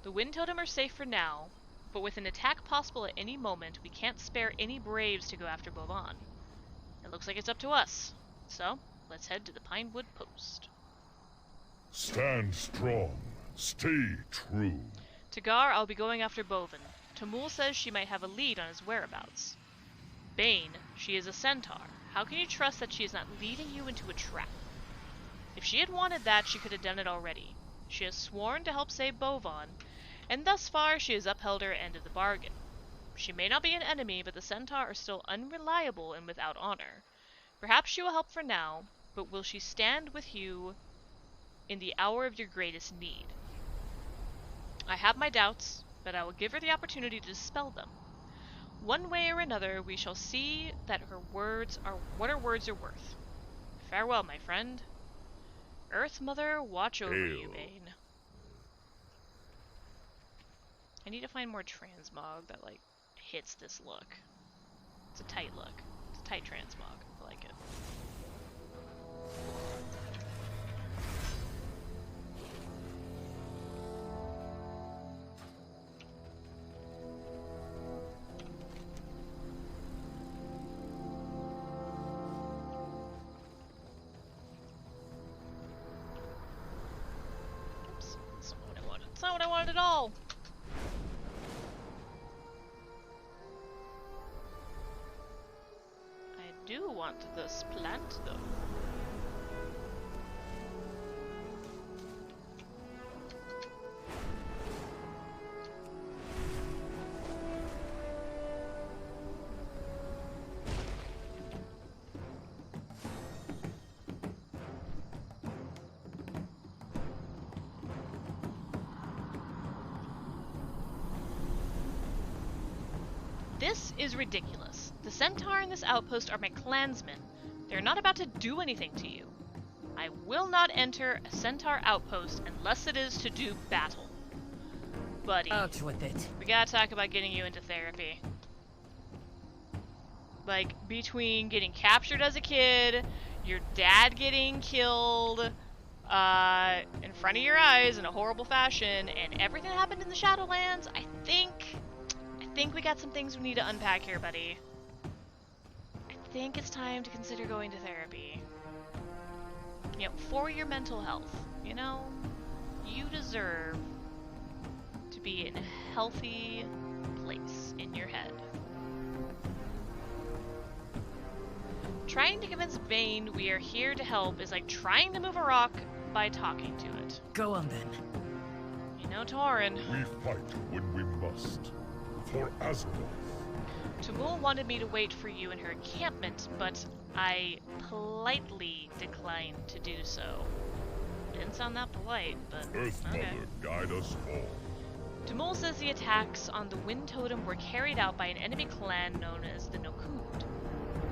The Wind Totem are safe for now, but with an attack possible at any moment, we can't spare any braves to go after Bovan. It looks like it's up to us, so let's head to the Pinewood Post. Stand strong. Stay true. Tagar, I'll be going after Bovan. Tamul says she might have a lead on his whereabouts. Bane, she is a centaur. How can you trust that she is not leading you into a trap? If she had wanted that, she could have done it already. She has sworn to help save Bovan, and thus far she has upheld her end of the bargain. She may not be an enemy, but the centaur are still unreliable and without honor. Perhaps she will help for now, but will she stand with you in the hour of your greatest need? I have my doubts, but I will give her the opportunity to dispel them. One way or another, we shall see that her words are what her words are worth. Farewell, my friend. Earth Mother, watch over you, Bane. I need to find more transmog that, like, hits this look. It's a tight look. It's a tight transmog. I like it. That's not what I wanted at all! I do want this plant, though. This is ridiculous. The centaur in this outpost are my clansmen. They're not about to do anything to you. I will not enter a centaur outpost unless it is to do battle. Buddy, out with it. We gotta talk about getting you into therapy. Like, between getting captured as a kid, your dad getting killed in front of your eyes in a horrible fashion, and everything that happened in the Shadowlands, I think we got some things we need to unpack here, buddy. I think it's time to consider going to therapy. You know, for your mental health. You know, you deserve to be in a healthy place in your head. Trying to convince Vane we are here to help is like trying to move a rock by talking to it. Go on then. You know, Tauren. We fight when we must. For Azeroth. Tamul wanted me to wait for you in her encampment, but I politely declined to do so. Didn't sound that polite, but Earth okay. Mother, guide us all. Tamul says the attacks on the Wind Totem were carried out by an enemy clan known as the Nokud.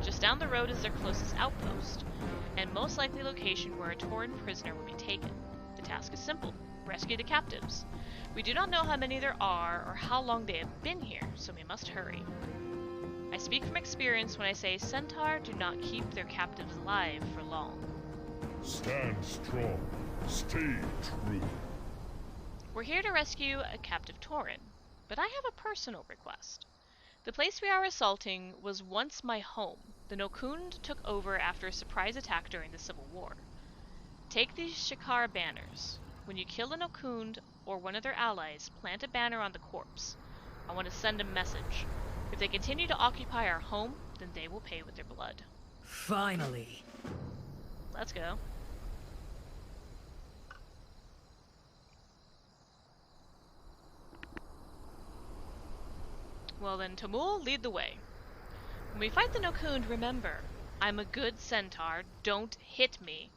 Just down the road is their closest outpost, and most likely location where a Tauren prisoner will be taken. The task is simple. Rescue the captives. We do not know how many there are or how long they have been here, so we must hurry. I speak from experience when I say centaur do not keep their captives alive for long. Stand strong. Stay true. We're here to rescue a captive Tauren, but I have a personal request. The place we are assaulting was once my home. The Nokund took over after a surprise attack during the Civil War. Take these Shikar banners. When you kill a Nokund or one of their allies, plant a banner on the corpse. I want to send a message. If they continue to occupy our home, then they will pay with their blood. Finally. Let's go. Well then, Tamul, lead the way. When we fight the Nokund, remember, I'm a good centaur, don't hit me.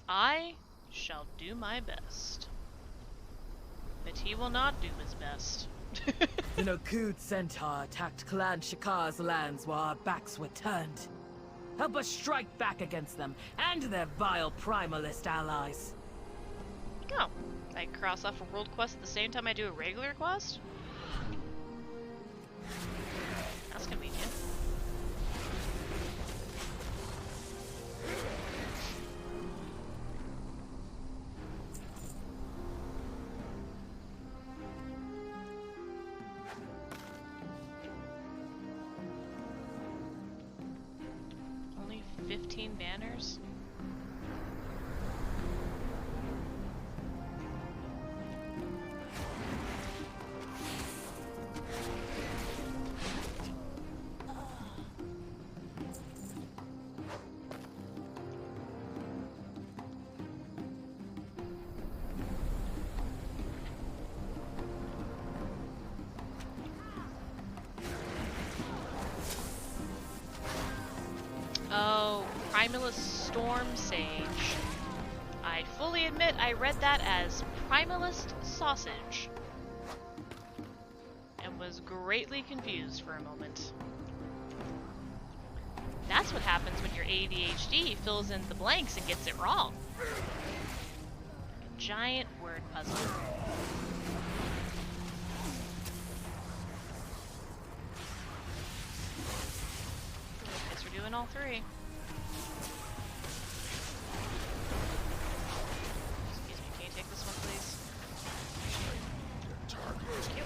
I shall do my best. But he will not do his best. The Nokund centaur attacked Clan Shikar's lands while our backs were turned. Help us strike back against them and their vile primalist allies. Oh, I cross off a world quest at the same time I do a regular quest? That's convenient. Only 15 banners? Oh, Primalist Storm Sage. I fully admit I read that as Primalist Sausage. And was greatly confused for a moment. That's what happens when your ADHD fills in the blanks and gets it wrong. A giant word puzzle. Guess we're doing all three. Excuse me, can you take this one, please? Thank you.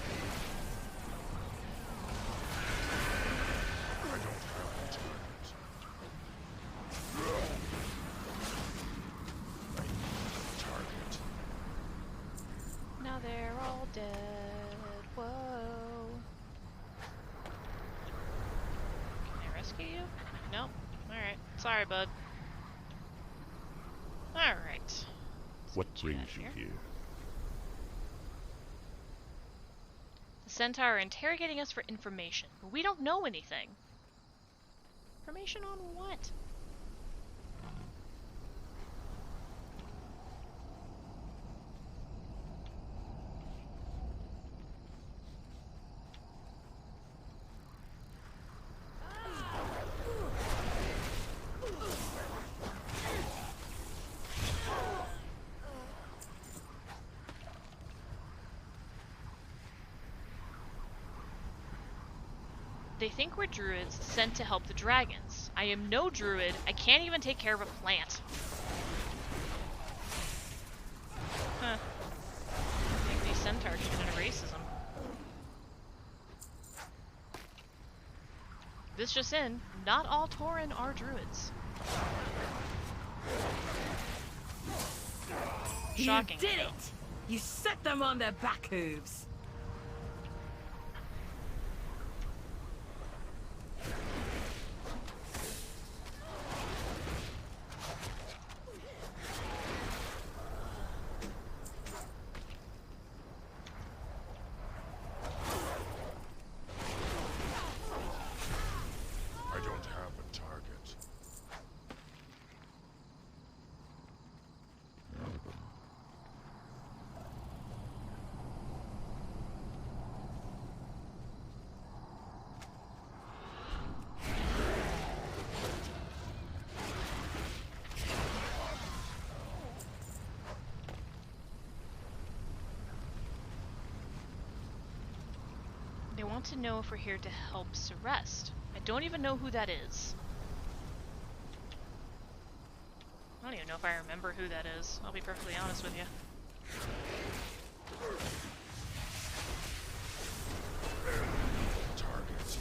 Now they're all dead. Whoa. Can I rescue you? Nope. Alright. Sorry, bud. Alright. What brings you here? The Centaur are interrogating us for information, but we don't know anything. Information on what? They think we're druids sent to help the dragons. I am no druid. I can't even take care of a plant. Huh. I think these centaurs committed racism. This just in, not all Tauren are druids. Shocking. You did it! You set them on their back hooves. I don't have a target. They want to know if we're here to help Celeste. I don't even know who that is. I don't even know if I remember who that is. I'll be perfectly honest with you. Target.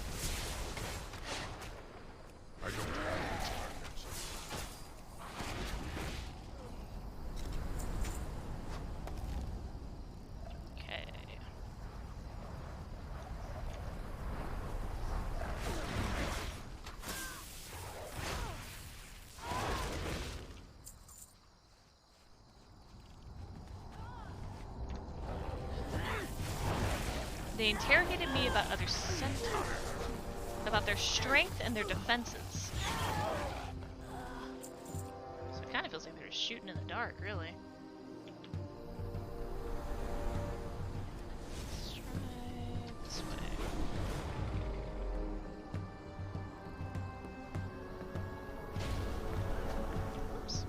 They interrogated me about other centaur, about their strength and their defenses. So it kind of feels like they're just shooting in the dark, really. Let's try this way. Oops.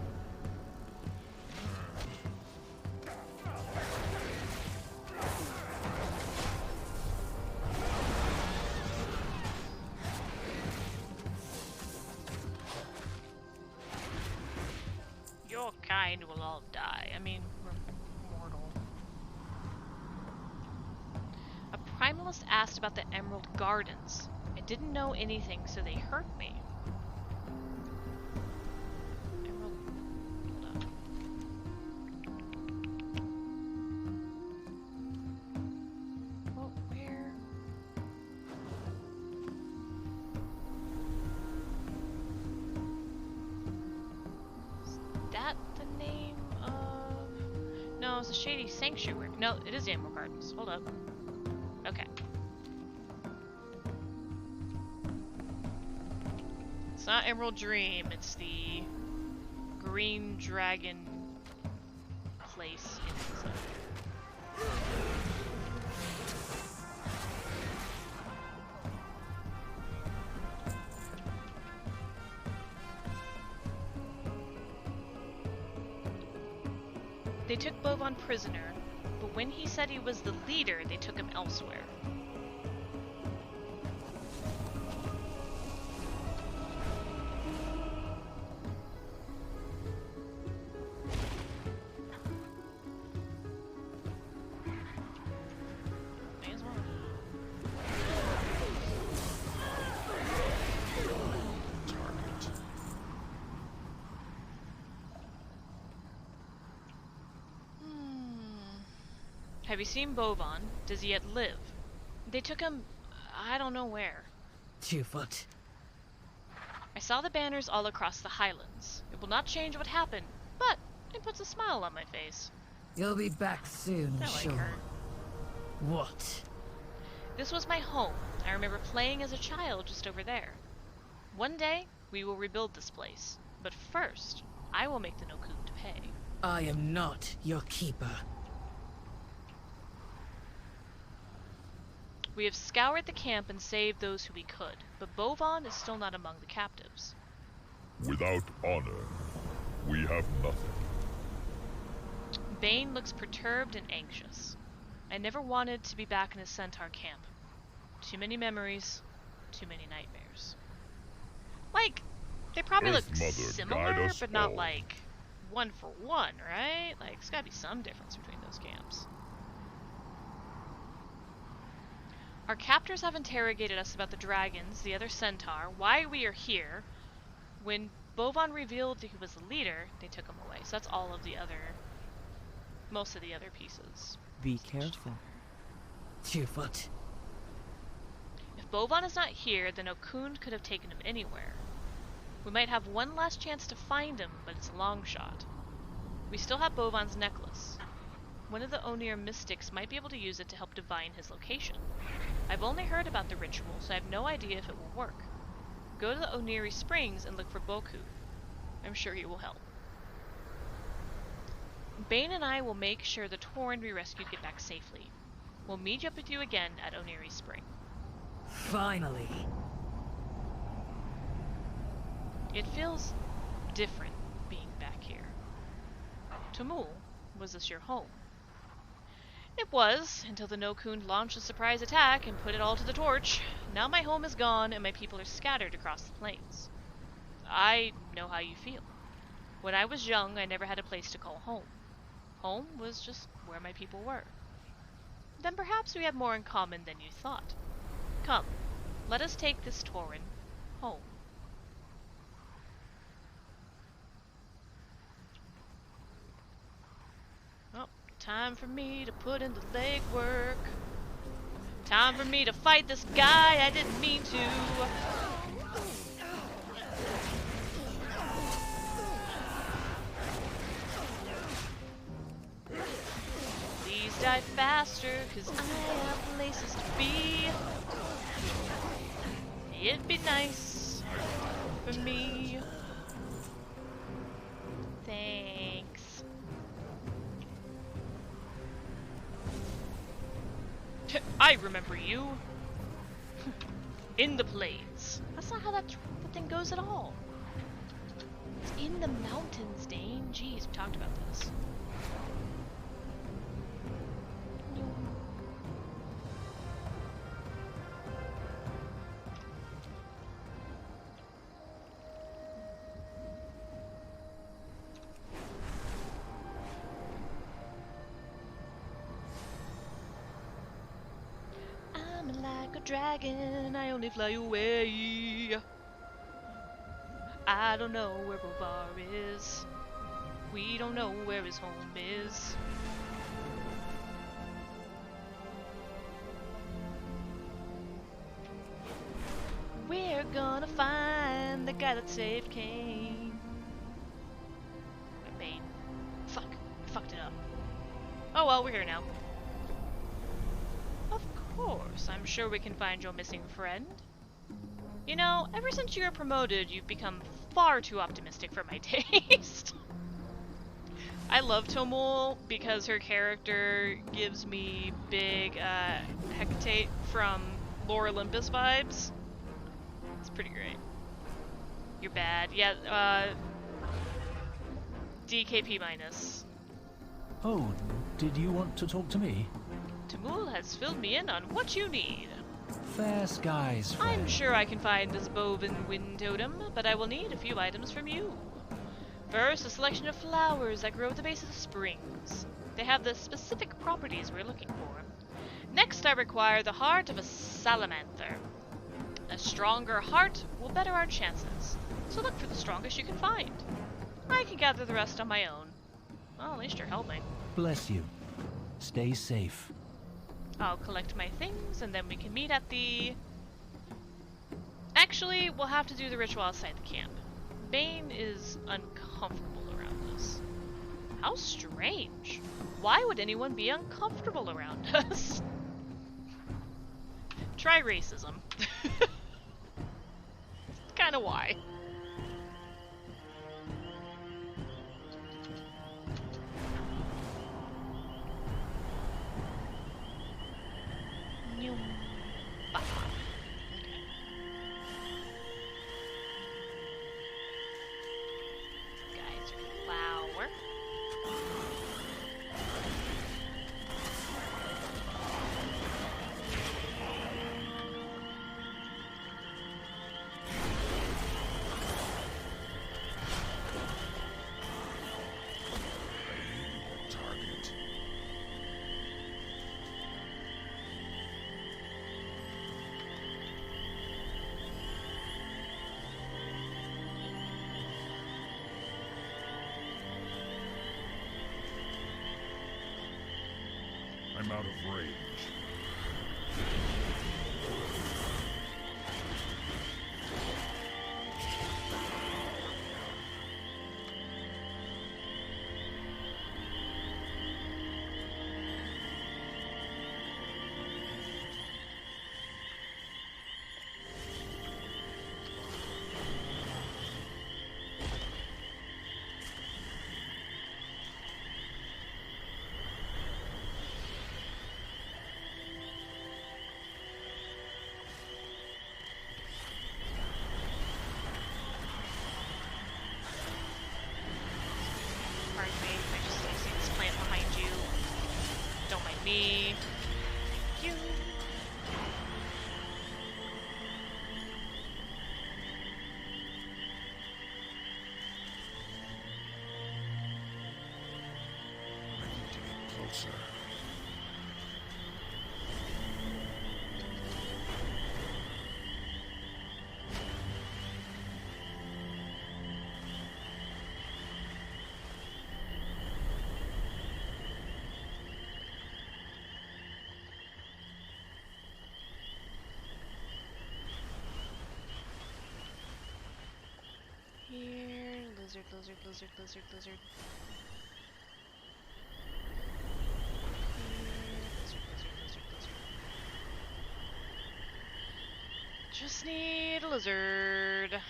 Your kind will all die. I mean, we're mortal. A primalist asked about the Emerald Gardens. I didn't know anything, so they hurt me. Emerald... Hold on. Well, where... that the name of... No, it's a Shady Sanctuary. No, it is the Emerald Gardens. Hold up. Okay. It's not Emerald Dream, it's the Green Dragon place in Exile. They took Bovan prisoner, but when he said he was the leader, they took him elsewhere. May as well. Target. Have you seen Bovan? Does he yet live? They took him... I don't know where. 2 foot. I saw the banners all across the Highlands. It will not change what happened, but it puts a smile on my face. You'll be back soon, I like sure. her. What? This was my home. I remember playing as a child just over there. One day, we will rebuild this place. But first, I will make the Nokun to pay. I am not your keeper. We have scoured the camp and saved those who we could, but Bovan is still not among the captives. Without honor, we have nothing. Bane looks perturbed and anxious. I never wanted to be back in a centaur camp. Too many memories, too many nightmares. Like, they probably look Earth Mother, guide similar, us but not all. like one for one, right? Like, there's gotta be some difference between those camps. Our captors have interrogated us about the dragons, the other centaur, why we are here. When Bovan revealed that he was the leader, they took him away. So that's all of the other... most of the other pieces. Be careful. 2 foot. If Bovan is not here, then Okund could have taken him anywhere. We might have one last chance to find him, but it's a long shot. We still have Bovan's necklace. One of the Onir mystics might be able to use it to help divine his location. I've only heard about the ritual, so I have no idea if it will work. Go to the Oniri Springs and look for Boku. I'm sure he will help. Bane and I will make sure the Tauren we rescued get back safely. We'll meet up with you again at Oniri Spring. Finally. It feels different being back here. Tamul, was this your home? It was, until the Nokun launched a surprise attack and put it all to the torch. Now my home is gone and my people are scattered across the plains. I know how you feel. When I was young, I never had a place to call home. Home was just where my people were. Then perhaps we have more in common than you thought. Come, let us take this Tauren home. Oh, time for me to put in the legwork. Time for me to fight this guy I didn't mean to. Please die faster, cause I have places to be. It'd be nice for me. Thanks. I remember you. In the plains. That's not how that thing goes at all. It's in the mountains, Dane. Jeez, we talked about this. I'm like a dragon, I only fly away. I don't know where Rovar is. We don't know where his home is. We're gonna find the guy that saved Cain. Bane. Fuck. I fucked it up. Oh well, we're here now. Of course, I'm sure we can find your missing friend. You know, ever since you were promoted, you've become far too optimistic for my taste. I love Tomul because her character gives me big Hecate from Lore Olympus vibes. It's pretty great. You're bad. Yeah, DKP minus. Oh, did you want to talk to me? Tomul has filled me in on what you need. Fair skies, friend. I'm sure I can find this Boven wind totem, but I will need a few items from you. First, a selection of flowers that grow at the base of the springs. They have the specific properties we're looking for. Next, I require the heart of a salamander. A stronger heart will better our chances, so look for the strongest you can find. I can gather the rest on my own. Well, at least you're helping. Bless you. Stay safe. I'll collect my things, and then we can meet at the... Actually, we'll have to do the ritual outside the camp. Bane is uncomfortable around us. How strange. Why would anyone be uncomfortable around us? Try racism. Kinda why. I'm out of range. Me. You. I need to get closer. Here, lizard, lizard, lizard, lizard, lizard. Here. Just need a lizard.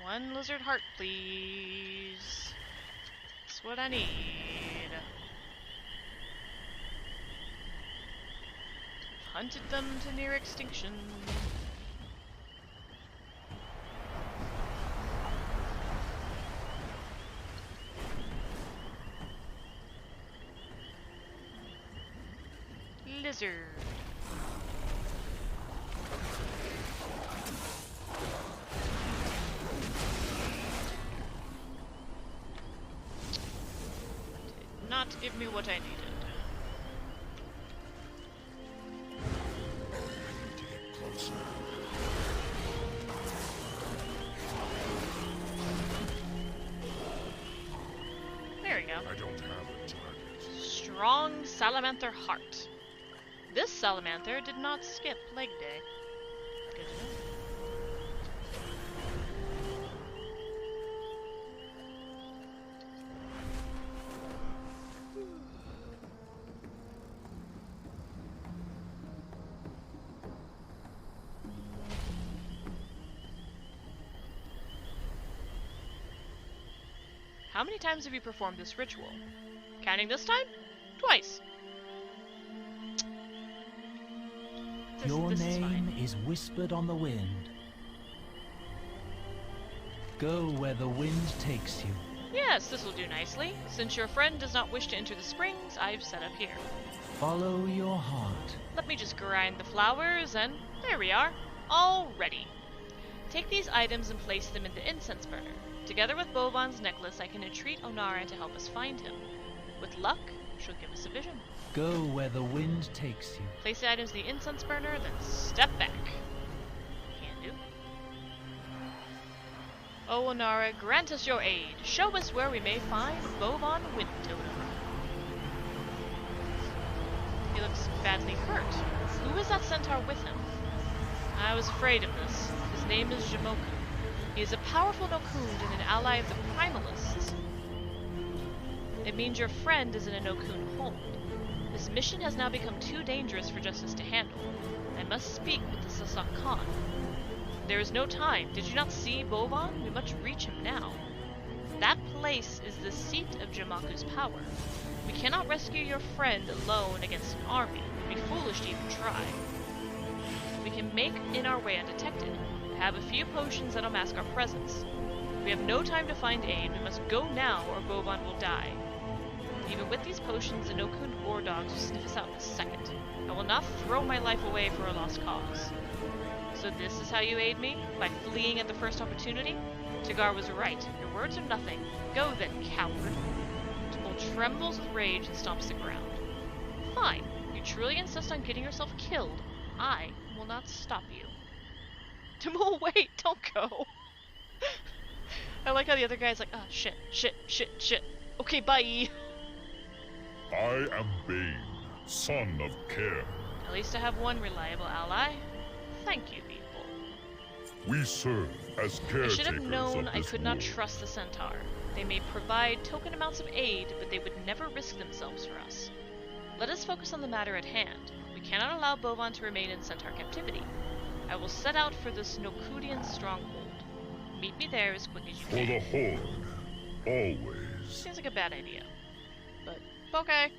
One lizard heart, please. That's what I need. I've hunted them to near extinction. Lizard. Did not give me what I needed. To get closer. There we go. I don't have a target. Strong salamander heart. This salamander did not skip leg day. Good to know. How many times have you performed this ritual? Counting this time? Twice. Your This is name fine. is whispered on the wind. Go where the wind takes you. Yes, this will do nicely. Since your friend does not wish to enter the springs, I've set up here. Follow your heart. Let me just grind the flowers, and there we are. All ready. Take these items and place them in the incense burner. Together with Bovan's necklace, I can entreat Onara to help us find him. With luck, she'll give us a vision. Go where the wind takes you. Place the items in the incense burner, then step back. Can do. O Onara, grant us your aid. Show us where we may find Bovan Wind Totem. He looks badly hurt. Who is that centaur with him? I was afraid of this. His name is Jamoku. He is a powerful Nokund and an ally of the Primalists. It means your friend is in a Nokund hold. This mission has now become too dangerous for justice to handle. I must speak with the Sasak Khan. There is no time. Did you not see Bovan? We must reach him now. That place is the seat of Jamaku's power. We cannot rescue your friend alone against an army. It would be foolish to even try. We can make in our way undetected. I have a few potions that'll mask our presence. We have no time to find aid. We must go now or Bovan will die. Even with these potions, the Nokund war dogs will sniff us out in a second. I will not throw my life away for a lost cause. So this is how you aid me? By fleeing at the first opportunity? Tagar was right. Your words are nothing. Go then, coward. Tibble trembles with rage and stomps the ground. Fine. You truly insist on getting yourself killed. I will not stop you. Timul, wait! Don't go! I like how the other guy's like, ah, shit, shit, shit, shit. Okay, bye! I am Bane, son of Care. At least I have one reliable ally. Thank you, people. We serve as caretakers I should have known of I this could not world. trust the Centaur. They may provide token amounts of aid, but they would never risk themselves for us. Let us focus on the matter at hand. We cannot allow Bovan to remain in Centaur captivity. I will set out for this Nokudian stronghold. Meet me there as quick as you For can. the Horde, always. Seems like a bad idea. But, okay.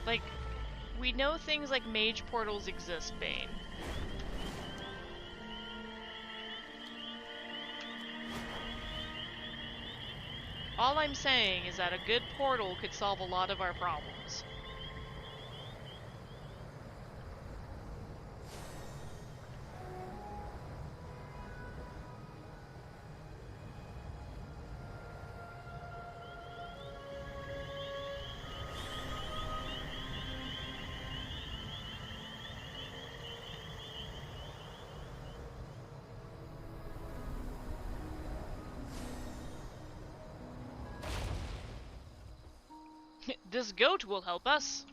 Like, we know things like mage portals exist, Bane. All I'm saying is that a good portal could solve a lot of our problems. This goat will help us.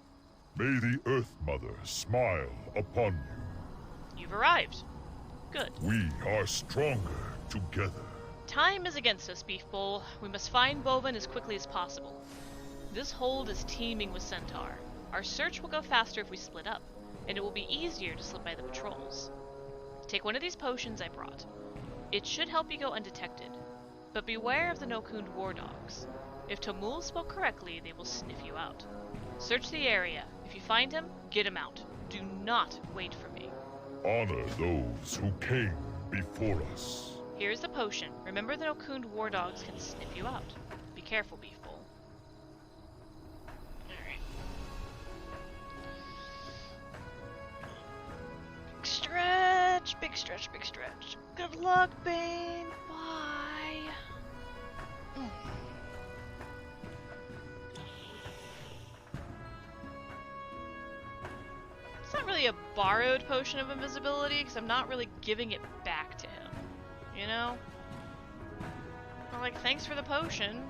May the Earth Mother smile upon you. You've arrived. Good. We are stronger together. Time is against us, Beef Bowl. We must find Bovan as quickly as possible. This hold is teeming with Centaur. Our search will go faster if we split up, and it will be easier to slip by the patrols. Take one of these potions I brought. It should help you go undetected. But beware of the Nokund war dogs. If Tomul spoke correctly, they will sniff you out. Search the area. If you find him, get him out. Do not wait for me. Honor those who came before us. Here's the potion. Remember the Nokund war dogs can sniff you out. Be careful, Beefbowl. Alright. Big stretch, big stretch, big stretch. Good luck, Bane. Bye. It's not really a borrowed potion of invisibility, because I'm not really giving it back to him. You know? I'm like, thanks for the potion.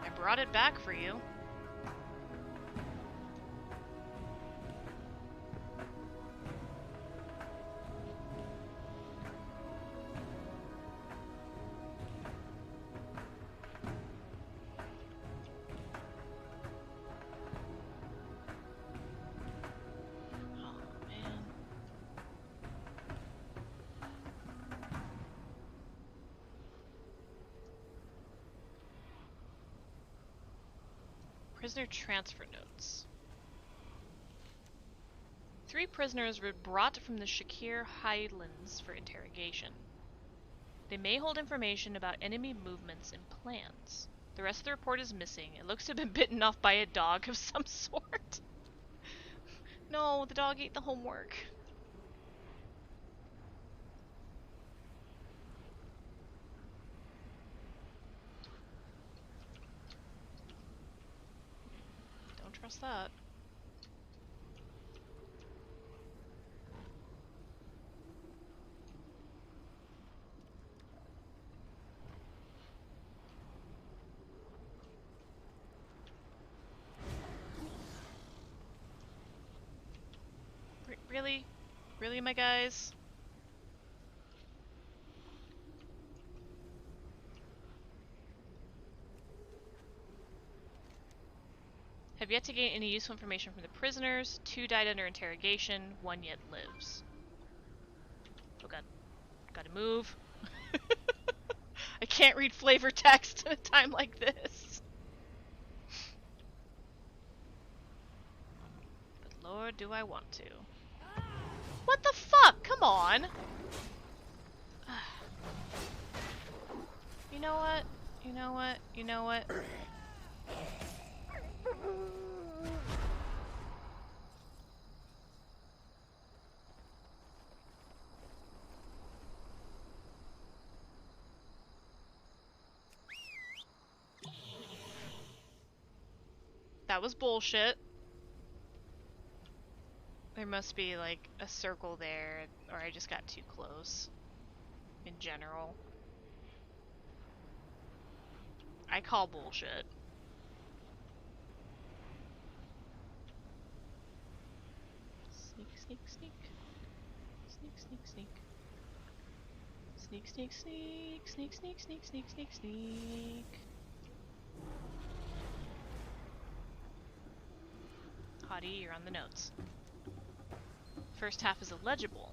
I brought it back for you. Prisoner transfer notes. 3 prisoners were brought from the Shakir Highlands for interrogation. They may hold information about enemy movements and plans. The rest of the report is missing. It looks to have been bitten off by a dog of some sort. No, the dog ate the homework. Trust that. Really? Really, my guys? Have yet to gain any useful information from the prisoners. 2 died under interrogation. 1 yet lives. Oh god. Gotta move. I can't read flavor text at a time like this. But Lord, do I want to. What the fuck? Come on! You know what? You know what? You know what? That was bullshit. There must be like a circle there, or I just got too close. In general. I call bullshit. Sneak, sneak, sneak. Sneak, sneak, sneak. Sneak, sneak, sneak. Sneak, sneak, sneak, sneak, sneak, sneak. Hottie, you're on the notes. First half is illegible.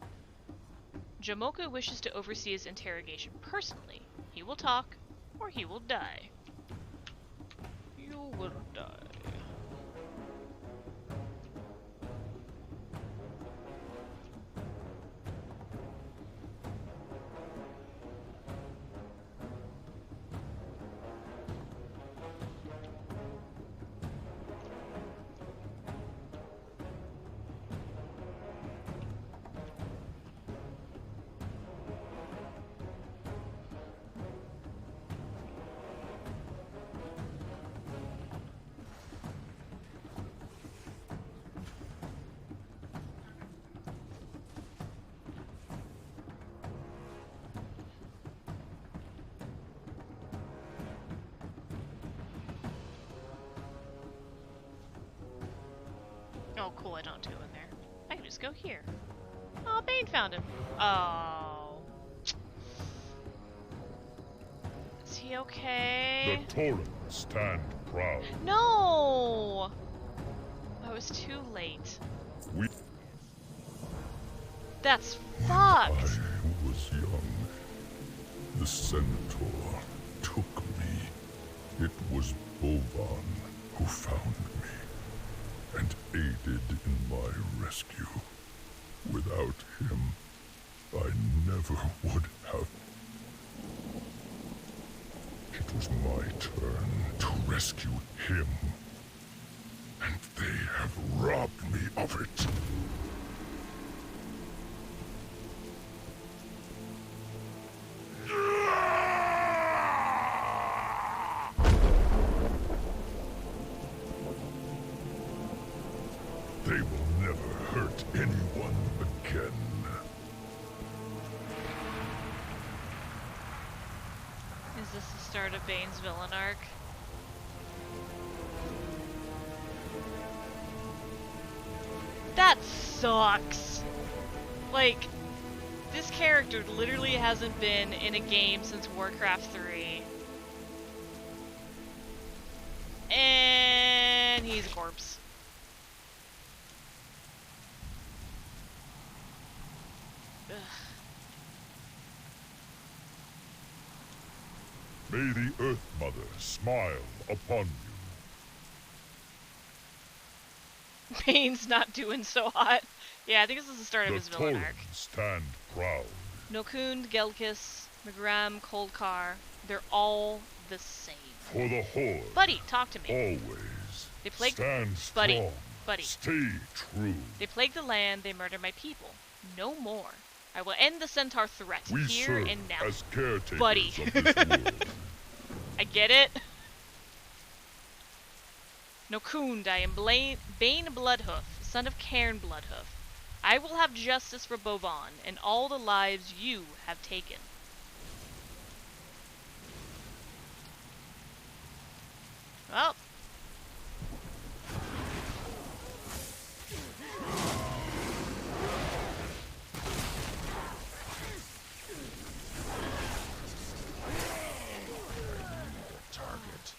Jamoku wishes to oversee his interrogation personally. He will talk, or he will die. You will die. Oh, cool, I don't have to go in there. I can just go here. Oh, Bane found him. Oh. Is he okay? The Tauren stand proud. No! I was too late. Aint. We That's When fucked! I was young, the centaur took me. It was Bovan who found me and aided in my rescue. Without him, I never would have. It was my turn to rescue him, and they have robbed me of it. They will never hurt anyone again. Is this the start of Bane's villain arc? That sucks! Like, this character literally hasn't been in a game since Warcraft 3. And he's a corpse. Ugh. May the Earth Mother smile upon you. Bane's not doing so hot. Yeah, I think this is the start of his villain arc. Stand proud. Nokund, Gelkis, Magram, Coldcar, they're all the same. For the Horde. Buddy, talk to me. Always. They plagued Stand strong. Buddy. Stay true. They plague the land, they murder my people. No more. I will end the centaur threat We here serve and now. as caretakers Buddy. of this world. I get it. Nokund, I am Bane Bloodhoof, son of Cairn Bloodhoof. I will have justice for Bovan and all the lives you have taken. Well. Target.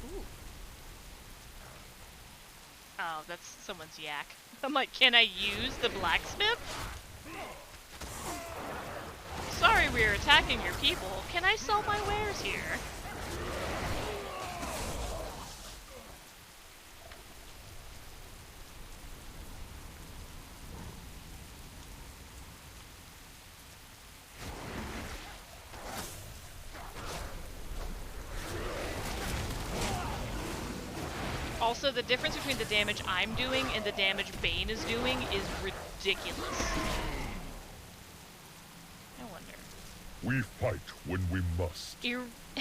Ooh. Oh, that's someone's yak. I'm like, can I use the blacksmith? Sorry we're attacking your people. Can I sell my wares here? Also, the difference between the damage I'm doing and the damage Bane is doing is ridiculous. I wonder. We fight when we must.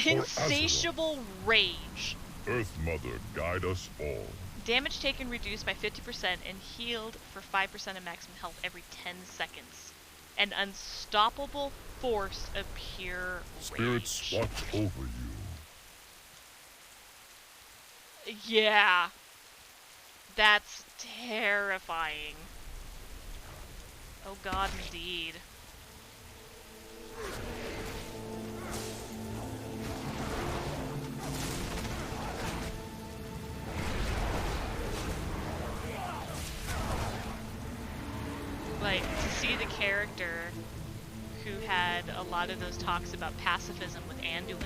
Insatiable rage. Earth Mother, guide us all. Damage taken reduced by 50% and healed for 5% of maximum health every 10 seconds. An unstoppable force of pure Spirits rage. watch over you. Yeah. That's terrifying. Oh god, indeed. Like, to see the character who had a lot of those talks about pacifism with Anduin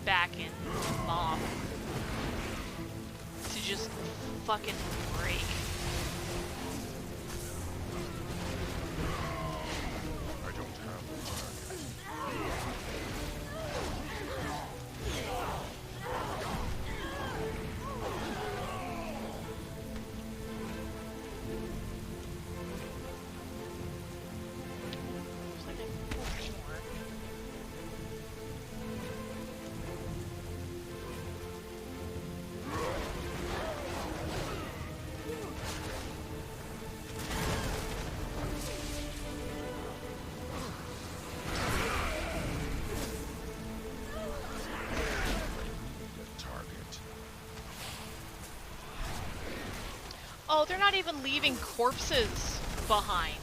back in Moth to just fucking break. I don't have the target. Looks like I can pull more. Target. Oh, they're not even leaving corpses behind.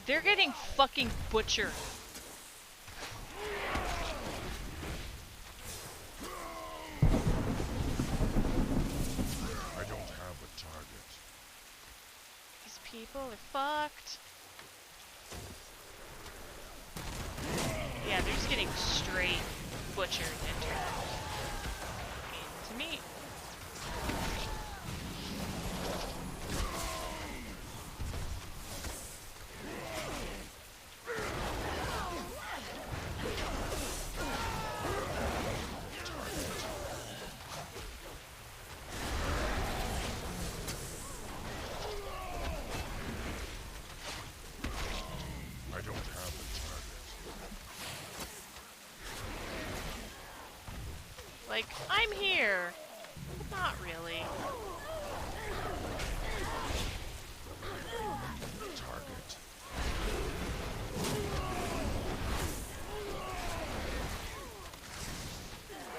They're getting fucking butchered. great butcher and turned into meat. I don't have a target. Like, I'm here, but not really. Target.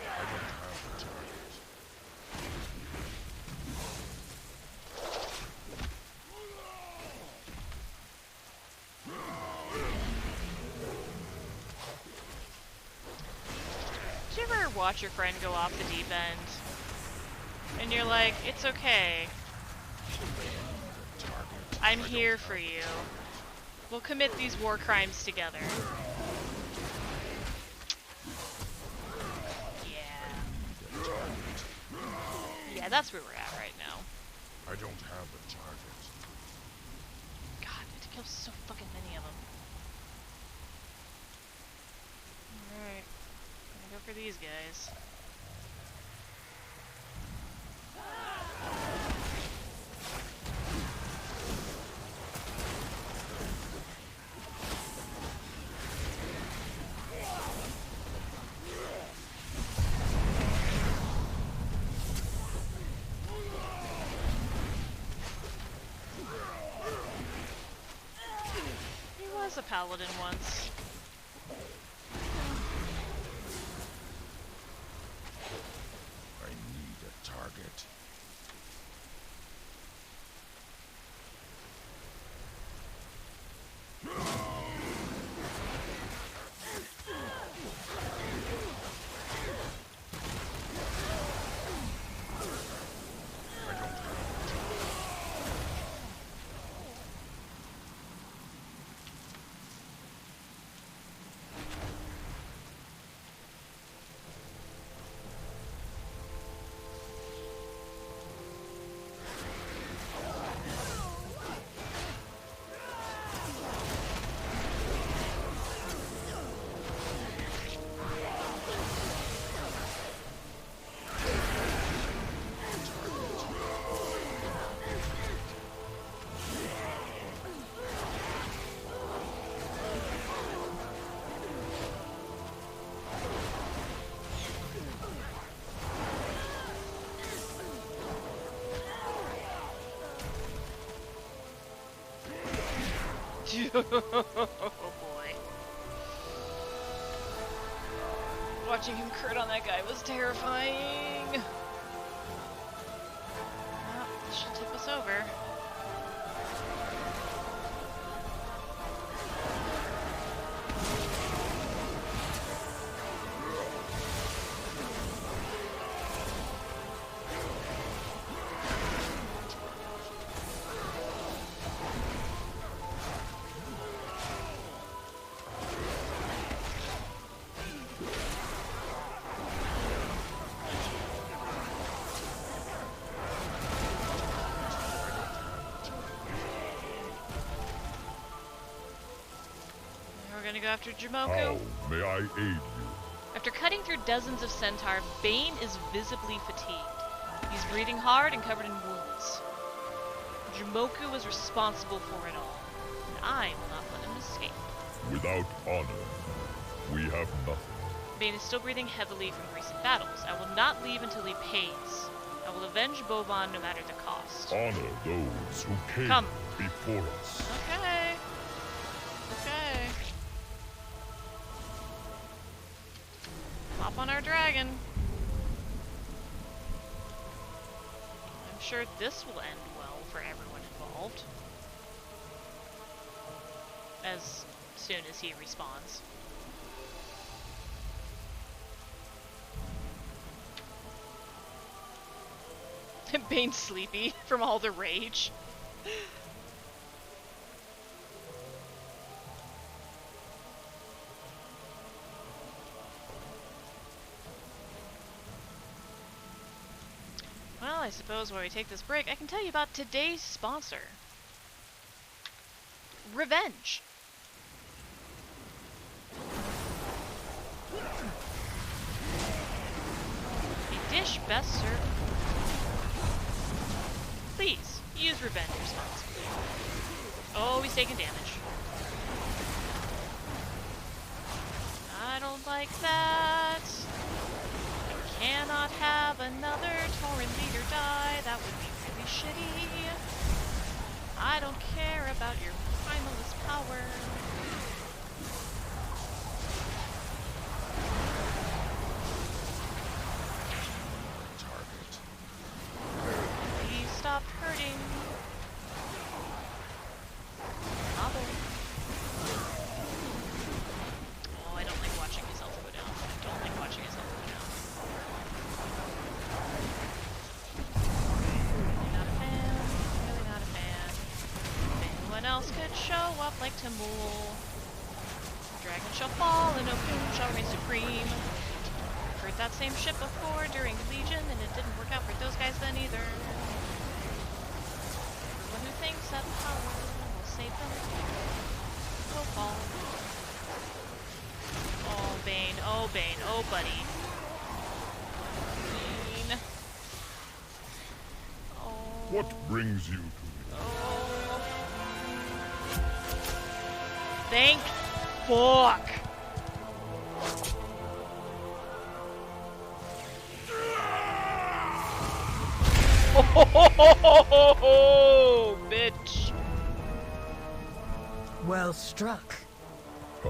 I don't have a target. Did you ever watch your friend go off the deep end? And you're like, it's okay. I'm here for you. We'll commit these war crimes together. Yeah. Yeah, that's where we're at right now. I don't have a target. God, I have to kill so fucking many of them. Alright. Gonna go for these guys. He was a paladin once. I need a target. Oh boy. Watching him crit on that guy was terrifying. Well, this should tip us over. We're gonna go after Jamoku. How may I aid you? After cutting through dozens of centaur, Bane is visibly fatigued. He's breathing hard and covered in wounds. Jamoku was responsible for it all, and I will not let him escape. Without honor, we have nothing. Bane is still breathing heavily from recent battles. I will not leave until he pays. I will avenge Boban no matter the cost. Honor those who came Come. before us. Okay. Okay. Hop on our dragon. I'm sure this will end well for everyone involved. As soon as he respawns. Bane's sleepy from all the rage. I suppose while we take this break, I can tell you about today's sponsor. Revenge. A dish best served. Please, use revenge responsibly. Oh, he's taking damage. I don't like that. I cannot have another Tauren leader die. That would be really shitty. I don't care about your primalist power. Target. Please stop hurting. Gobble. Oh, I don't like watching his health go down. I don't like watching his health go down. Really not a fan. Really not a fan. If anyone else could show up like Tamul. Dragon shall fall and Okun shall reign supreme. I've heard that same shit before during Legion, and it didn't work out for those guys then either. Everyone who thinks that power will save them will fall. Oh, Bane. Oh, Bane. Oh, buddy. Bane. Oh. What brings you to me? Oh. Thank fuck. Oh, bitch. Well struck. I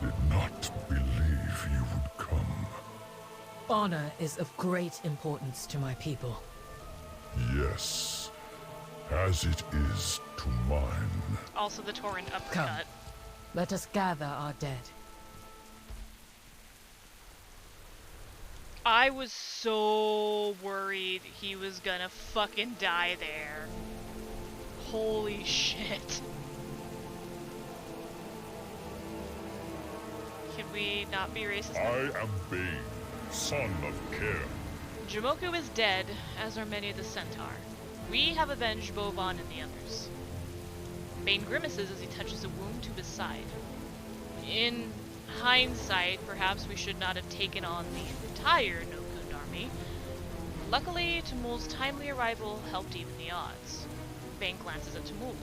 did not believe you would come. Honor is of great importance to my people. Yes, as it is to mine. Also the Tauren uppercut. Come. Let us gather our dead. I was so worried he was gonna fucking die there. Holy shit. Can we not be racist now? I am Bane, son of Care. Jamoku is dead, as are many of the Centaur. We have avenged Bovan and the others. Bane grimaces as he touches a wound to his side. In hindsight, perhaps we should not have taken on the entire No-Kund army. Luckily, Tumul's timely arrival helped even the odds. Bane glances at Tumul.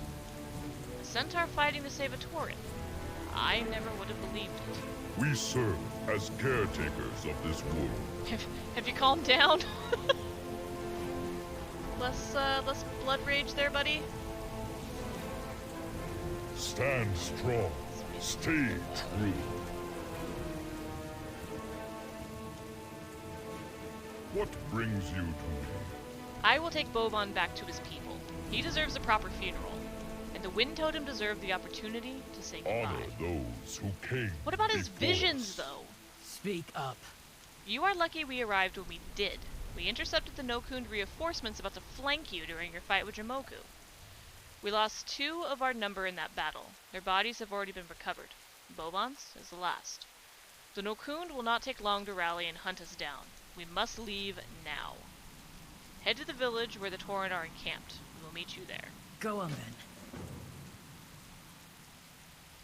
A Centaur fighting to save a Tauren. I never would have believed it. We serve as caretakers of this world. Have you calmed down? less blood rage there, buddy? Stand strong. Stay true. What brings you to me? I will take Bovan back to his people. He deserves a proper funeral. And the Wind Totem deserved the opportunity to say goodbye. Honor those who came. What about his before visions, us. though? Speak up. You are lucky we arrived when we did. We intercepted the No-Kund reinforcements about to flank you during your fight with Jamoku. We lost 2 of our number in that battle. Their bodies have already been recovered. Boban's is the last. The No-Kund will not take long to rally and hunt us down. We must leave now. Head to the village where the Tauren are encamped. We will meet you there. Go on then.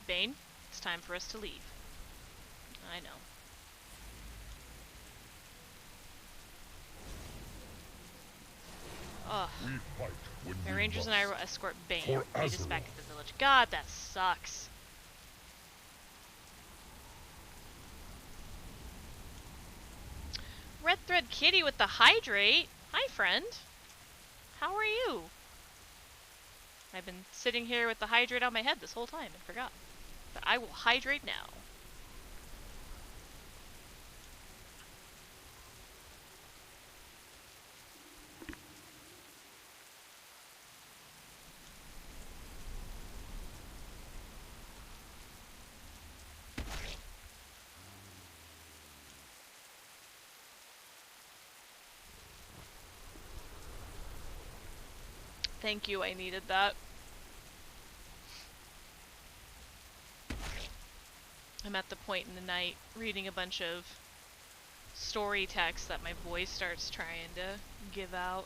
Bane, it's time for us to leave. I know. Ugh. We fight when My we rangers must. and I will escort Bane. For Meet us back Azeroth. at the village. God, that sucks. Red Thread Kitty with the hydrate. Hi, friend. How are you? I've been sitting here with the hydrate on my head this whole time and forgot. But I will hydrate now. Thank you, I needed that. I'm at the point in the night reading a bunch of story text that my voice starts trying to give out.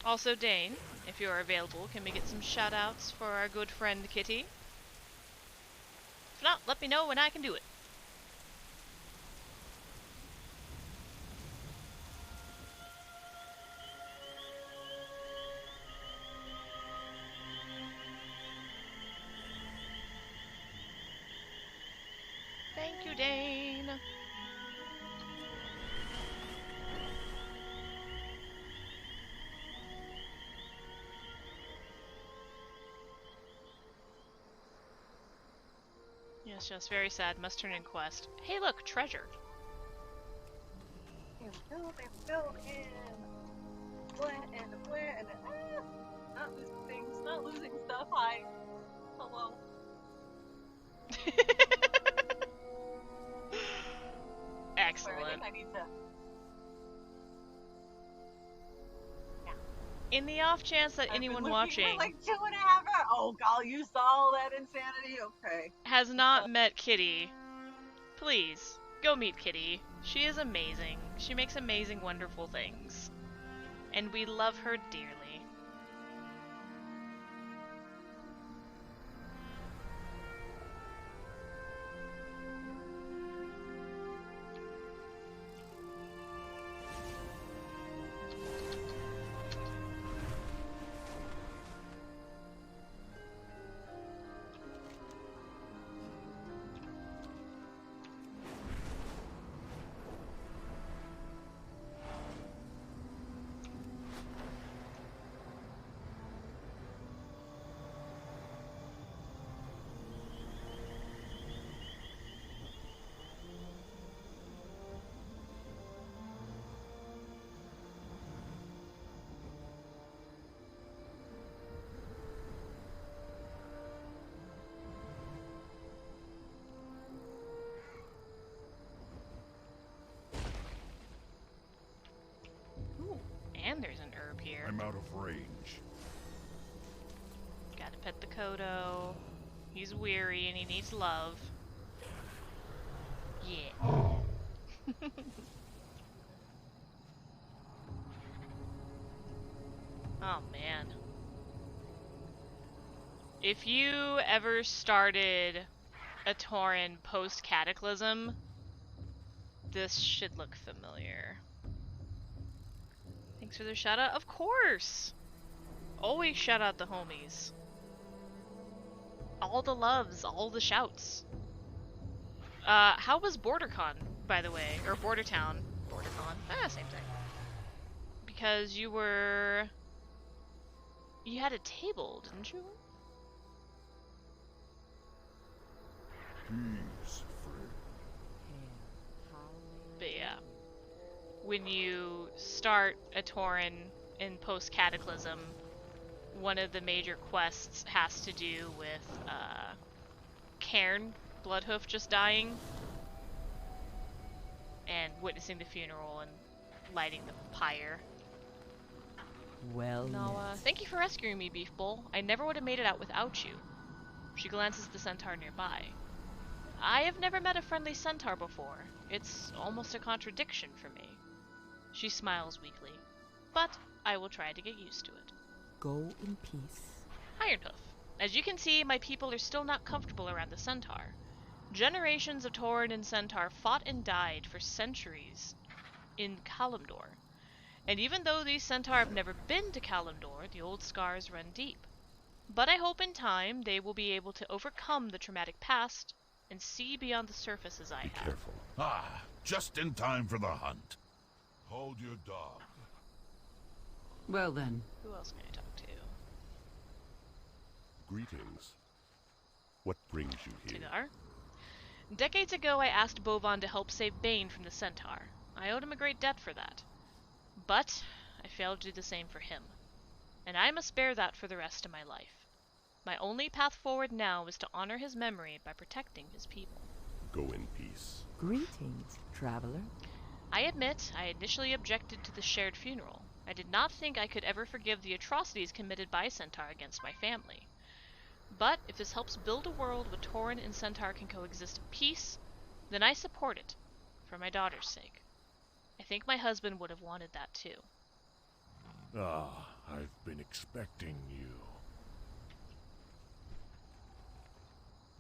Also, Dane, if you are available, can we get some shoutouts for our good friend Kitty? If not, let me know and I can do it. Thank you, Dane. Yes, yes, very sad. Must turn in quest. Hey, look, treasure. Not losing things, not losing stuff. Hi. Hello. Excellent. Sorry, I think I need to... In the off chance that anyone watching for like 2.5 hours. Oh god, you saw all that insanity? Okay. has not met Kitty, please go meet Kitty. She is amazing. She makes amazing, wonderful things. And we love her dearly. And there's an herb here. I'm out of range. Gotta pet the Kodo. He's weary and he needs love. Yeah. Oh man. If you ever started a Tauren post-Cataclysm, this should look familiar. Thanks for the shout out. Of course! Always shout out the homies. All the loves, all the shouts. How was BorderCon, by the way? Or Bordertown? BorderCon. Same thing. Because you were... You had a table, didn't you? Peace, friend. But yeah. When you start a Tauren in post-Cataclysm, one of the major quests has to do with Cairn, Bloodhoof, just dying, and witnessing the funeral and lighting the pyre. Well, Nawa, thank you for rescuing me, Beef Bowl. I never would have made it out without you. She glances at the centaur nearby. I have never met a friendly centaur before. It's almost a contradiction for me. She smiles weakly, but I will try to get used to it. Go in peace. Ironhoof. As you can see, my people are still not comfortable around the centaur. Generations of Tauren and centaur fought and died for centuries in Kalimdor. And even though these centaur have never been to Kalimdor, the old scars run deep. But I hope in time they will be able to overcome the traumatic past and see beyond the surface as I have. Be careful. Ah, just in time for the hunt. Hold your dog. Well then. Who else can I talk to? Greetings. What brings you here? Tigar. Decades ago, I asked Bovan to help save Bane from the centaur. I owed him a great debt for that. But I failed to do the same for him. And I must bear that for the rest of my life. My only path forward now is to honor his memory by protecting his people. Go in peace. Greetings, traveler. I admit I initially objected to the shared funeral. I did not think I could ever forgive the atrocities committed by Centaur against my family. But if this helps build a world where Tauren and Centaur can coexist in peace, then I support it, for my daughter's sake. I think my husband would have wanted that too. Ah, I've been expecting you.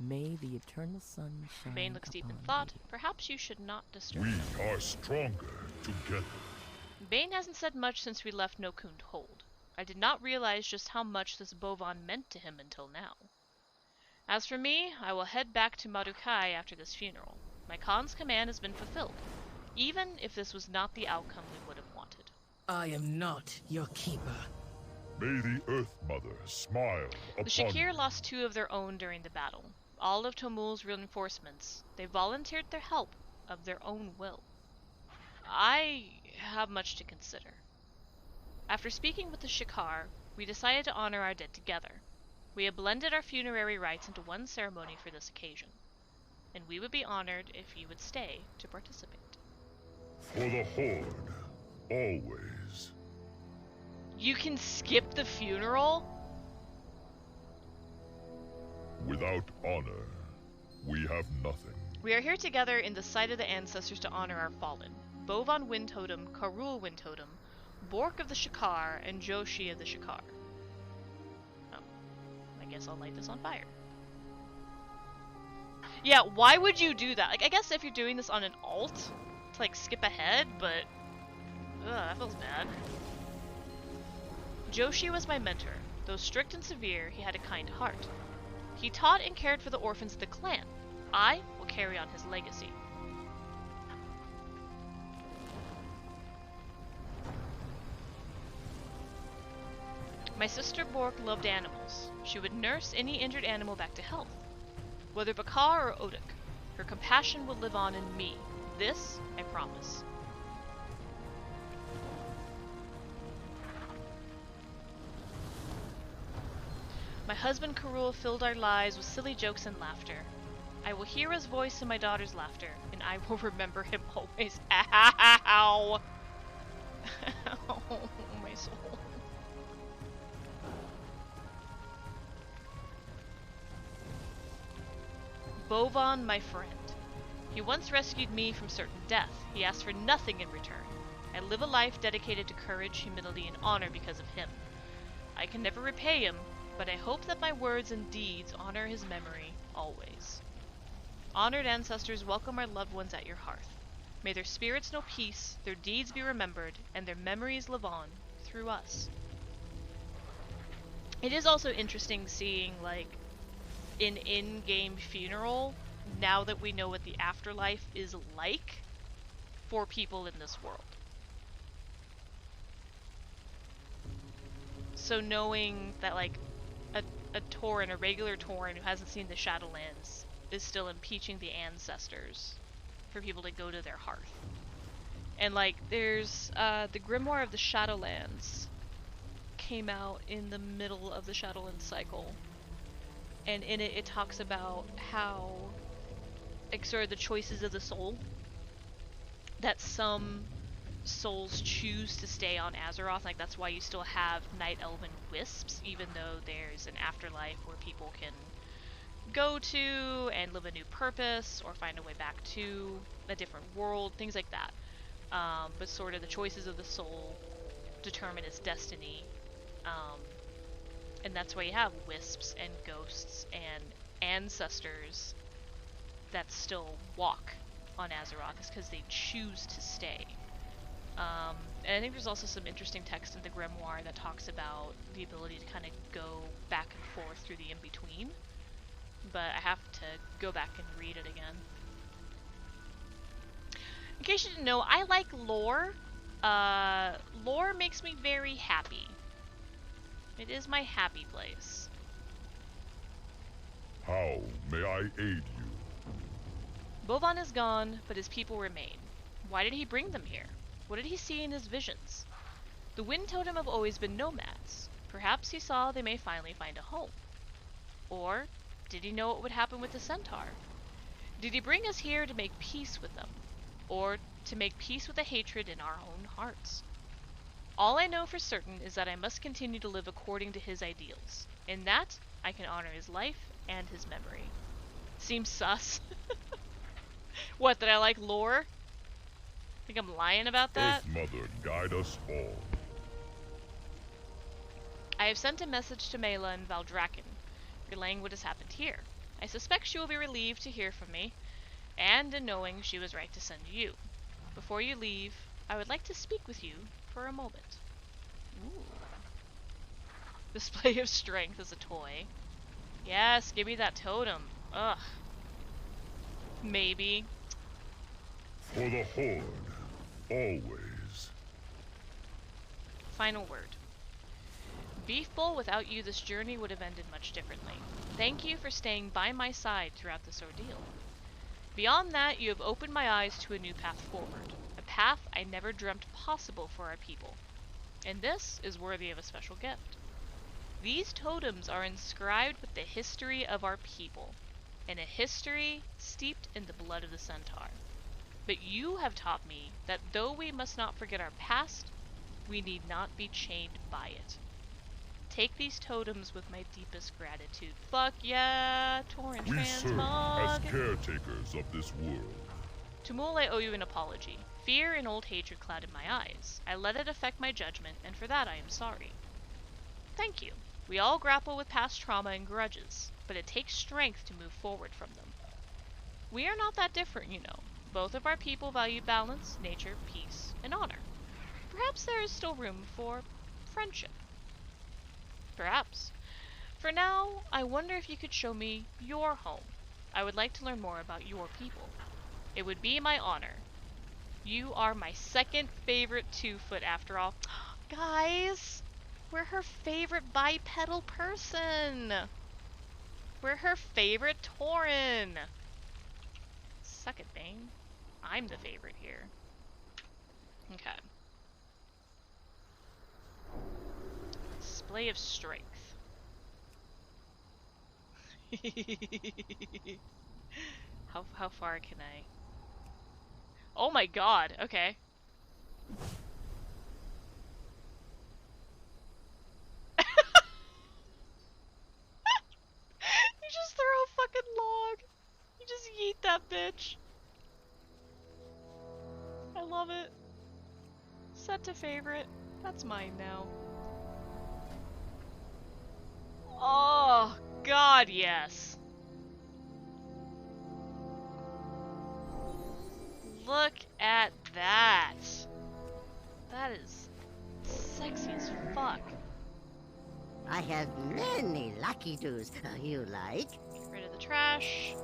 May the eternal sun shine Bane looks deep in upon thought. thee. Perhaps you should not disturb We him. are stronger together. Bane hasn't said much since we left No Kund Hold. I did not realize just how much this Bovan meant to him until now. As for me, I will head back to Marukai after this funeral. My Khan's command has been fulfilled, even if this was not the outcome we would have wanted. I am not your keeper. May the Earth Mother smile upon The Shakir you. lost 2 of their own during the battle. All of Tomul's reinforcements. They volunteered their help of their own will. I have much to consider. After speaking with the Shikar, we decided to honor our dead together. We have blended our funerary rites into one ceremony for this occasion, and we would be honored if you would stay to participate. For the Horde, always. You can skip the funeral? Without honor, we have nothing. We are here together in the sight of the ancestors to honor our fallen. Bovan Wind Totem, Karul Wind Totem, Bork of the Shikar, and Joshi of the Shikar. Oh, I guess I'll light this on fire. Yeah, why would you do that? Like, I guess if you're doing this on an alt, to like skip ahead, but that feels bad. Joshi was my mentor. Though strict and severe, he had a kind heart. He taught and cared for the orphans of the clan. I will carry on his legacy. My sister Bork loved animals. She would nurse any injured animal back to health. Whether Bakar or Odik, her compassion would live on in me. This, I promise. My husband Karul filled our lives with silly jokes and laughter. I will hear his voice in my daughter's laughter, and I will remember him always. Ow! Ow, my soul. Bovan, my friend. He once rescued me from certain death. He asked for nothing in return. I live a life dedicated to courage, humility, and honor because of him. I can never repay him, but I hope that my words and deeds honor his memory always. Honored ancestors, welcome our loved ones at your hearth. May their spirits know peace, their deeds be remembered, and their memories live on through us. It is also interesting seeing, like, an in-game funeral, now that we know what the afterlife is like for people in this world. So knowing that, like, a Tauren, a regular Tauren who hasn't seen the Shadowlands, is still impeaching the ancestors for people to go to their hearth. And, like, there's, the Grimoire of the Shadowlands came out in the middle of the Shadowlands cycle. And in it, it talks about how, like, sort of the choices of the soul, that some souls choose to stay on Azeroth. Like, that's why you still have Night Elven Wisps, even though there's an afterlife where people can go to and live a new purpose, or find a way back to a different world, things like that. But sort of the choices of the soul determine its destiny. And that's why you have wisps and ghosts and ancestors that still walk on Azeroth, is because they choose to stay. And I think there's also some interesting text in the Grimoire that talks about the ability to kind of go back and forth through the in-between. But I have to go back and read it again. In case you didn't know, I like lore. Lore makes me very happy. It is my happy place. How may I aid you? Bovan is gone, but his people remain. Why did he bring them here? What did he see in his visions? The Wind Totem have always been nomads. Perhaps he saw they may finally find a home. Or did he know what would happen with the Centaur? Did he bring us here to make peace with them? Or to make peace with the hatred in our own hearts? All I know for certain is that I must continue to live according to his ideals. In that, I can honor his life and his memory. Seems sus. What, that I like lore? Think I'm lying about that? Earth Mother, guide us all. I have sent a message to Mela and Valdraken, relaying what has happened here. I suspect she will be relieved to hear from me, and in knowing she was right to send you. Before you leave, I would like to speak with you for a moment. Ooh. Display of strength as a toy. Yes, give me that totem. Ugh. Maybe. For the Horde, always. Final word. Beef Bowl, without you, this journey would have ended much differently. Thank you for staying by my side throughout this ordeal. Beyond that, you have opened my eyes to a new path forward. A path I never dreamt possible for our people. And this is worthy of a special gift. These totems are inscribed with the history of our people, and a history steeped in the blood of the centaur. But you have taught me that though we must not forget our past, we need not be chained by it. Take these totems with my deepest gratitude. Fuck yeah, Torrent We serve Transmog! as caretakers of this world. To Mul, I owe you an apology. Fear and old hatred clouded my eyes. I let it affect my judgment, and for that I am sorry. Thank you. We all grapple with past trauma and grudges, but it takes strength to move forward from them. We are not that different, you know. Both of our people value balance, nature, peace, and honor. Perhaps there is still room for friendship. Perhaps. For now, I wonder if you could show me your home. I would like to learn more about your people. It would be my honor. You are my second favorite 2-foot after all. Guys, we're her favorite bipedal person. We're her favorite Tauren. Suck it, Bane. I'm the favorite here. Okay. Display of strength. How far can I? Oh my god, okay. You just throw a fucking log. You just yeet that bitch. I love it. Set to favorite. That's mine now. Oh, god, yes. Look at that. That is sexy as fuck. I have many lucky doos you like. Get rid of the trash.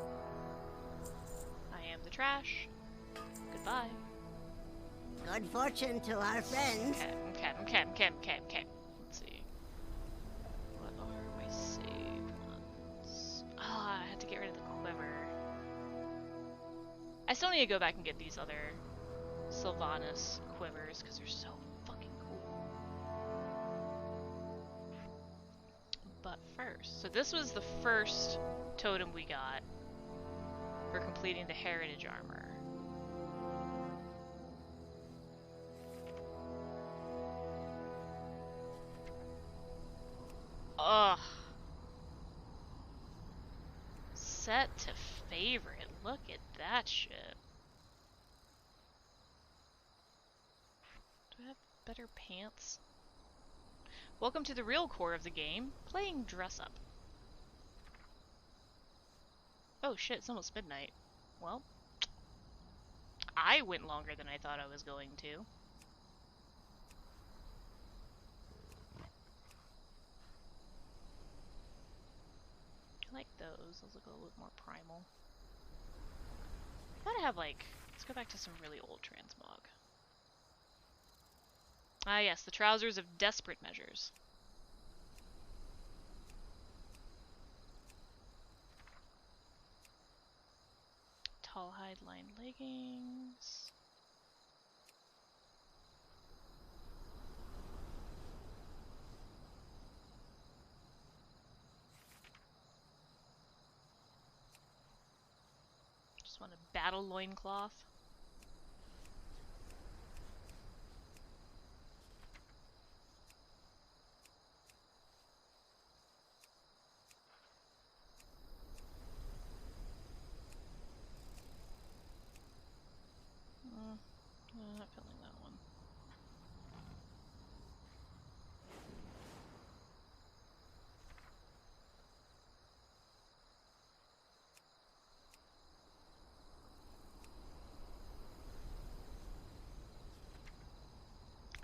I am the trash. Goodbye. Good fortune to our friends. Okay. Let's see. What are my save ones? Ah, I had to get rid of the quiver. I still need to go back and get these other Sylvanas quivers because they're so fucking cool. But first, so this was the first totem we got for completing the heritage armor. Ugh. Set to favorite. Look at that shit. Do I have better pants? Welcome to the real core of the game, playing dress up. Oh shit, it's almost midnight. Well, I went longer than I thought I was going to. I like those. Those look a little bit more primal. I gotta have like, let's go back to some really old transmog. Ah yes, the trousers of desperate measures. Tall hide lined leggings. Just want a battle loincloth. No, I'm not filling that one.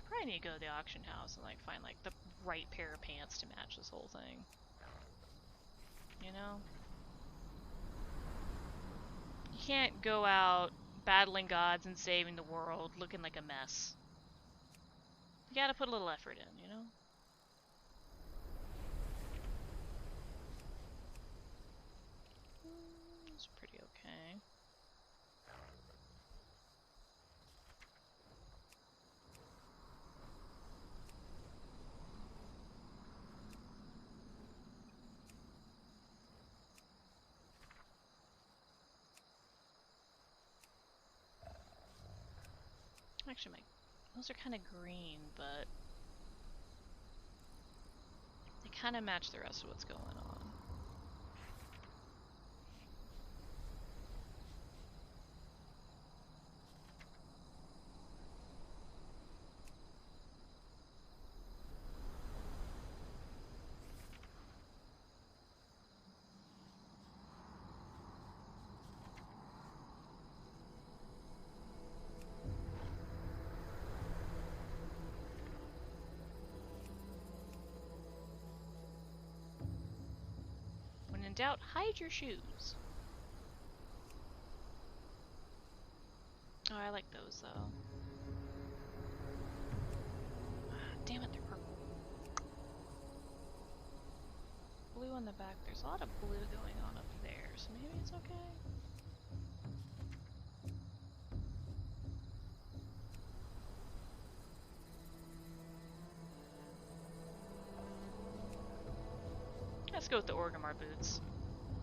Probably need to go to the auction house and like find like the right pair of pants to match this whole thing. You know? You can't go out battling gods and saving the world looking like a mess. You gotta put a little effort in, you know? It's pretty okay. Actually, those are kind of green, but they kind of match the rest of what's going on. When in doubt, hide your shoes. Oh, I like those though. Damn it, they're purple. Blue on the back. There's a lot of blue going on up there, so maybe it's okay. Let's go with the Orgrimmar boots.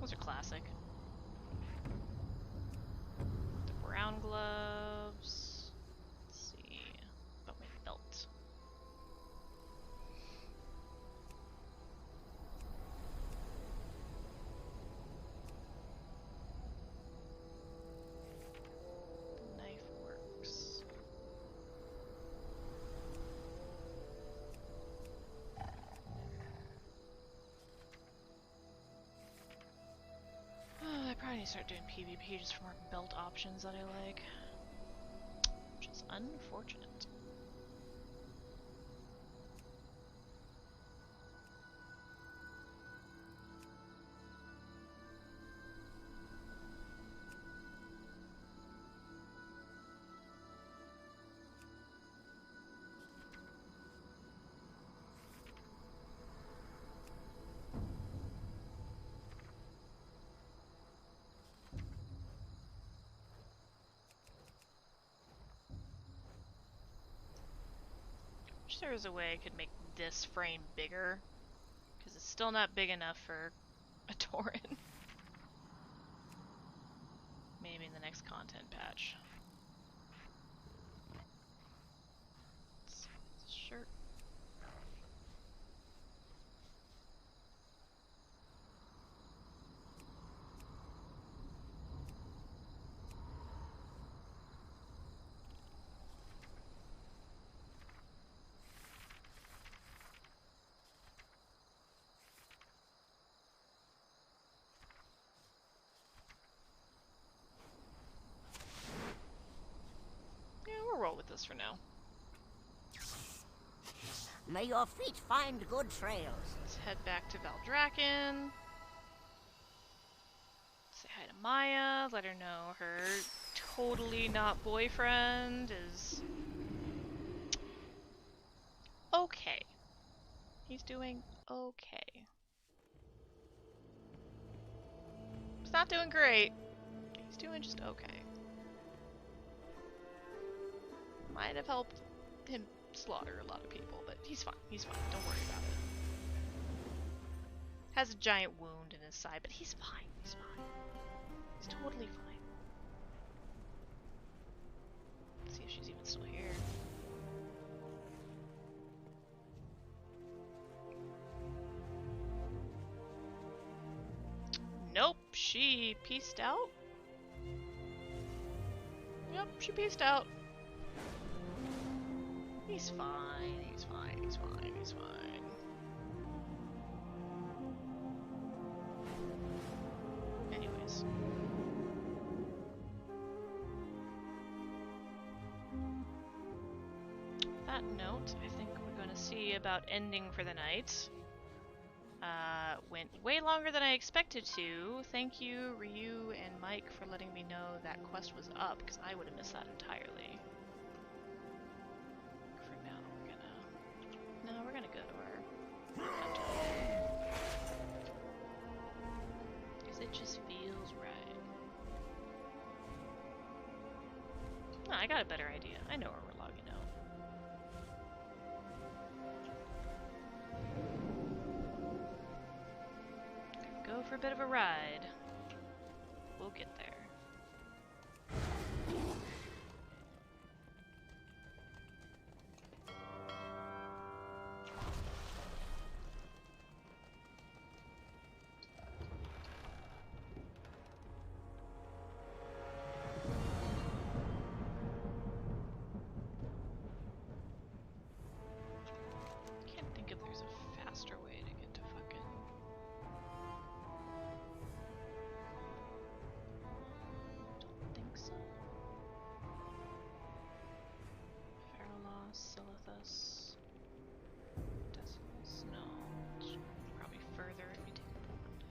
Those are classic. The brown gloves. Let's see. About my belt. The knife works. I probably need to start doing PvP just for more belt options that I like. Which is unfortunate. Wish there was a way I could make this frame bigger, because it's still not big enough for a Tauren. Maybe in the next content patch. Let's see, this shirt. Yeah, we'll roll with this for now. May your feet find good trails. Let's head back to Valdrakken. Say hi to Maya, let her know her totally not boyfriend is okay. He's doing okay. He's not doing great. He's doing just okay. Might have helped him slaughter a lot of people, but he's fine. He's fine. Don't worry about it. Has a giant wound in his side, but he's fine. He's fine. He's totally fine. Let's see if she's even still here. Nope, she peaced out. Yep, she peaced out. He's fine, he's fine, he's fine, he's fine. Anyways. That note, I think we're gonna see about ending for the night. Went way longer than I expected to. Thank you, Ryu and Mike, for letting me know that quest was up, because I would have missed that entirely. For now, we're gonna go to our hunter. Because it just feels right. Oh, I got a better idea. I know where we're logging out. Go for a bit of a ride. We'll get there. Can't think if there's a faster way to get to fucking... Don't think so. Pharaoh, Silithus, Decimus. No, it's probably further if you take the boat down.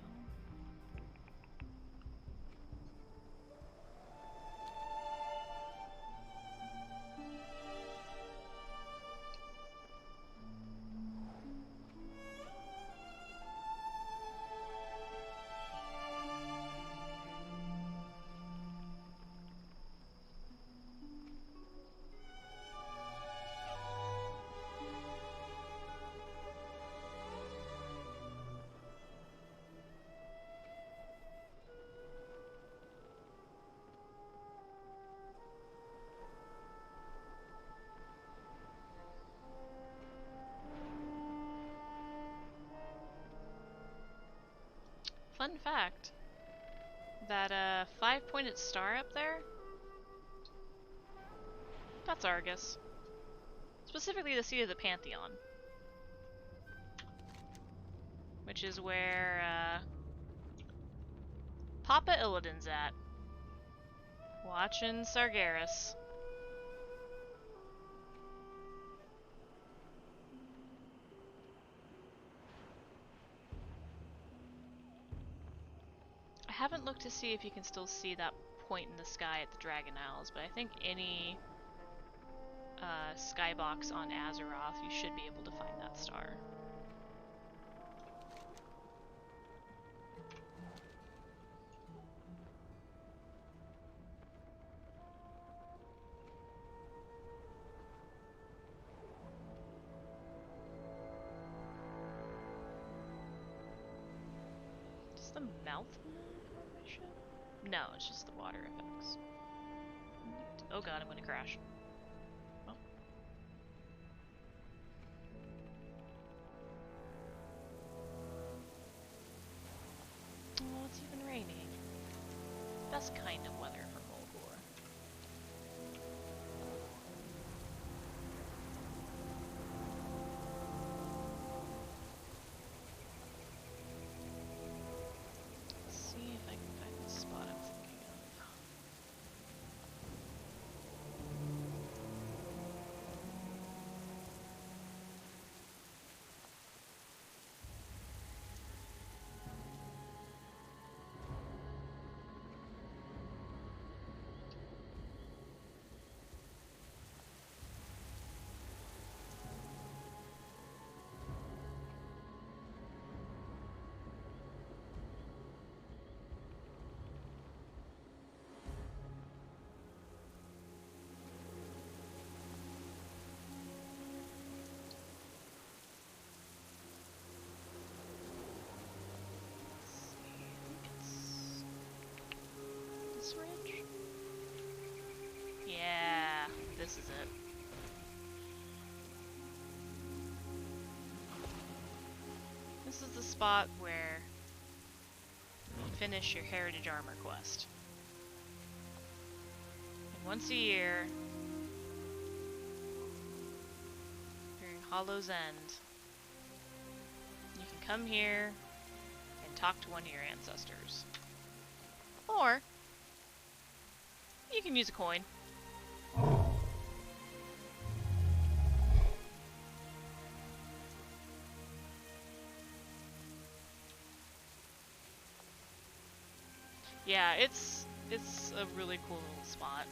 Fun fact, that 5-pointed star up there, that's Argus. Specifically the seat of the Pantheon. Which is where Papa Illidan's at. Watching Sargeras. I haven't looked to see if you can still see that point in the sky at the Dragon Isles, but I think any skybox on Azeroth, you should be able to find that star. Does the mouth move on my ship? No, it's just the water effects. Oh god, I'm gonna crash. Oh. Oh, it's even raining. Best kind of weather for Mulgore. Let's see if I can find the spot I'm thinking of. This ridge? Yeah, this is it. This is the spot where you finish your Heritage Armor quest. And once a year, Hollow's End. You can come here and talk to one of your ancestors. Or, you can use a coin. Yeah, it's a really cool little spot.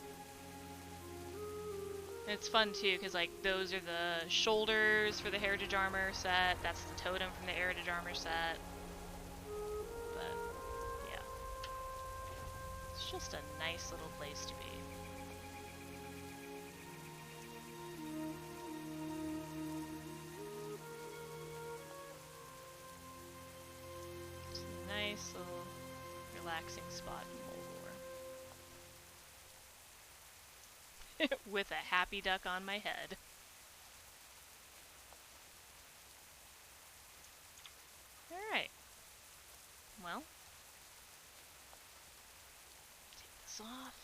It's fun too, because like those are the shoulders for the Heritage Armor set. That's the totem from the Heritage Armor set. But yeah, it's just a nice little place to be. It's a nice little relaxing spot in Moldor. With a happy duck on my head. Alright. Well. Take this off.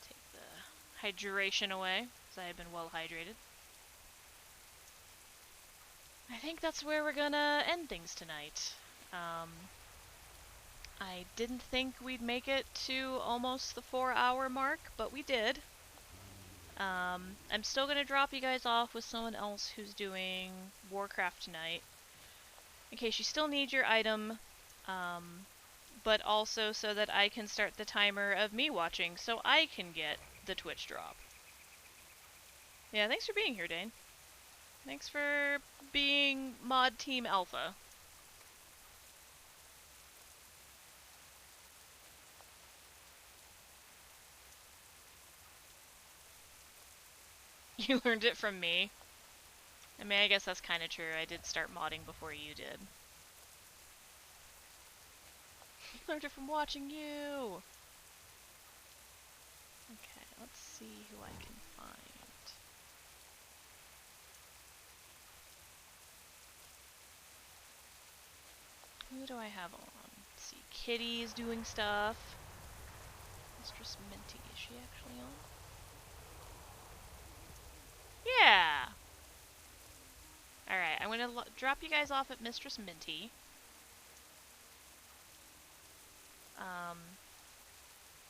Take the hydration away, because I have been well hydrated. I think that's where we're gonna end things tonight. I didn't think we'd make it to almost the 4-hour mark, but we did. I'm still gonna drop you guys off with someone else who's doing Warcraft tonight, in case you still need your item, but also so that I can start the timer of me watching, so I can get the Twitch drop. Yeah, thanks for being here, Dane. Thanks for being Mod Team Alpha. You learned it from me. I mean, I guess that's kind of true. I did start modding before you did. Learned it from watching you! Okay, let's see who I can find. Who do I have on? Let's see, Kitty's doing stuff. Mistress Minty, is she actually on? Yeah! Alright, I'm gonna drop you guys off at Mistress Minty.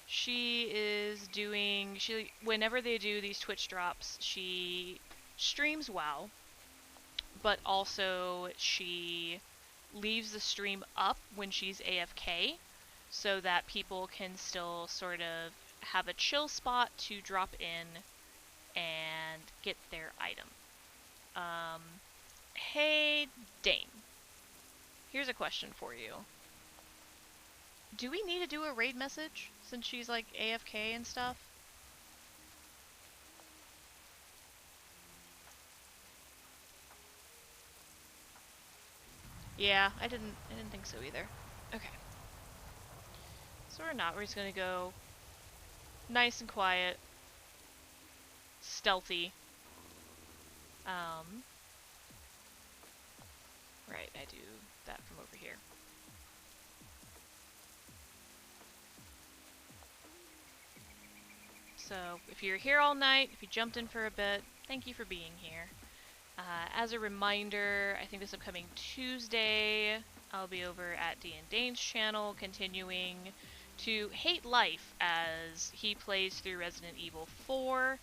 She is doing, whenever they do these Twitch drops, she streams WoW, but also she leaves the stream up when she's AFK, so that people can still sort of have a chill spot to drop in and get their item. Hey, Dane. Here's a question for you. Do we need to do a raid message, since she's like AFK and stuff? Yeah, I didn't think so either. Okay. So we're not, we're just gonna go nice and quiet, stealthy. Right, I do that from over here. So, if you're here all night, if you jumped in for a bit, thank you for being here. As a reminder, I think this upcoming Tuesday, I'll be over at Dane's channel, continuing to hate life as he plays through Resident Evil 4.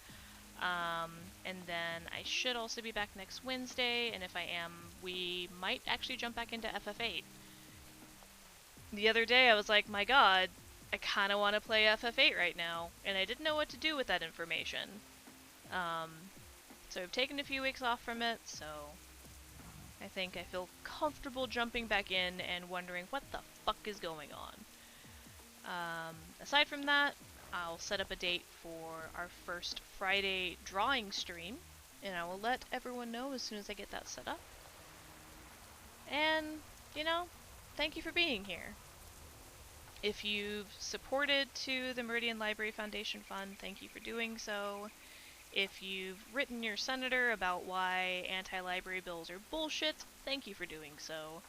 And then I should also be back next Wednesday, and if I am, we might actually jump back into FF8. The other day I was like, my god, I kind of want to play FF8 right now, and I didn't know what to do with that information. So I've taken a few weeks off from it, so I think I feel comfortable jumping back in and wondering what the fuck is going on. Aside from that, I'll set up a date for our first Friday drawing stream, and I will let everyone know as soon as I get that set up. And, you know, thank you for being here. If you've supported to the Meridian Library Foundation Fund, thank you for doing so. If you've written your senator about why anti-library bills are bullshit, thank you for doing so.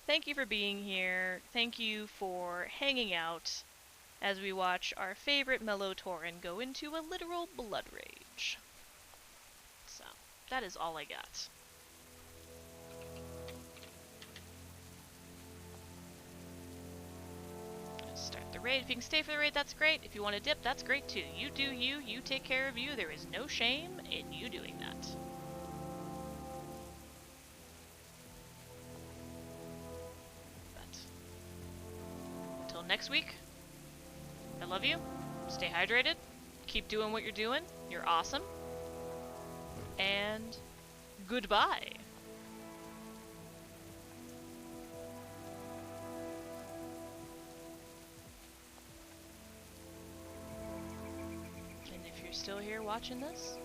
Thank you for being here. Thank you for hanging out as we watch our favorite Mellow Tauren go into a literal blood rage. So, that is all I got. Start the raid. If you can stay for the raid, that's great. If you want to dip, that's great too. You do you, you take care of you. There is no shame in you doing that. But until next week, I love you. Stay hydrated. Keep doing what you're doing. You're awesome. And goodbye. And if you're still here watching this,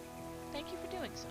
thank you for doing so.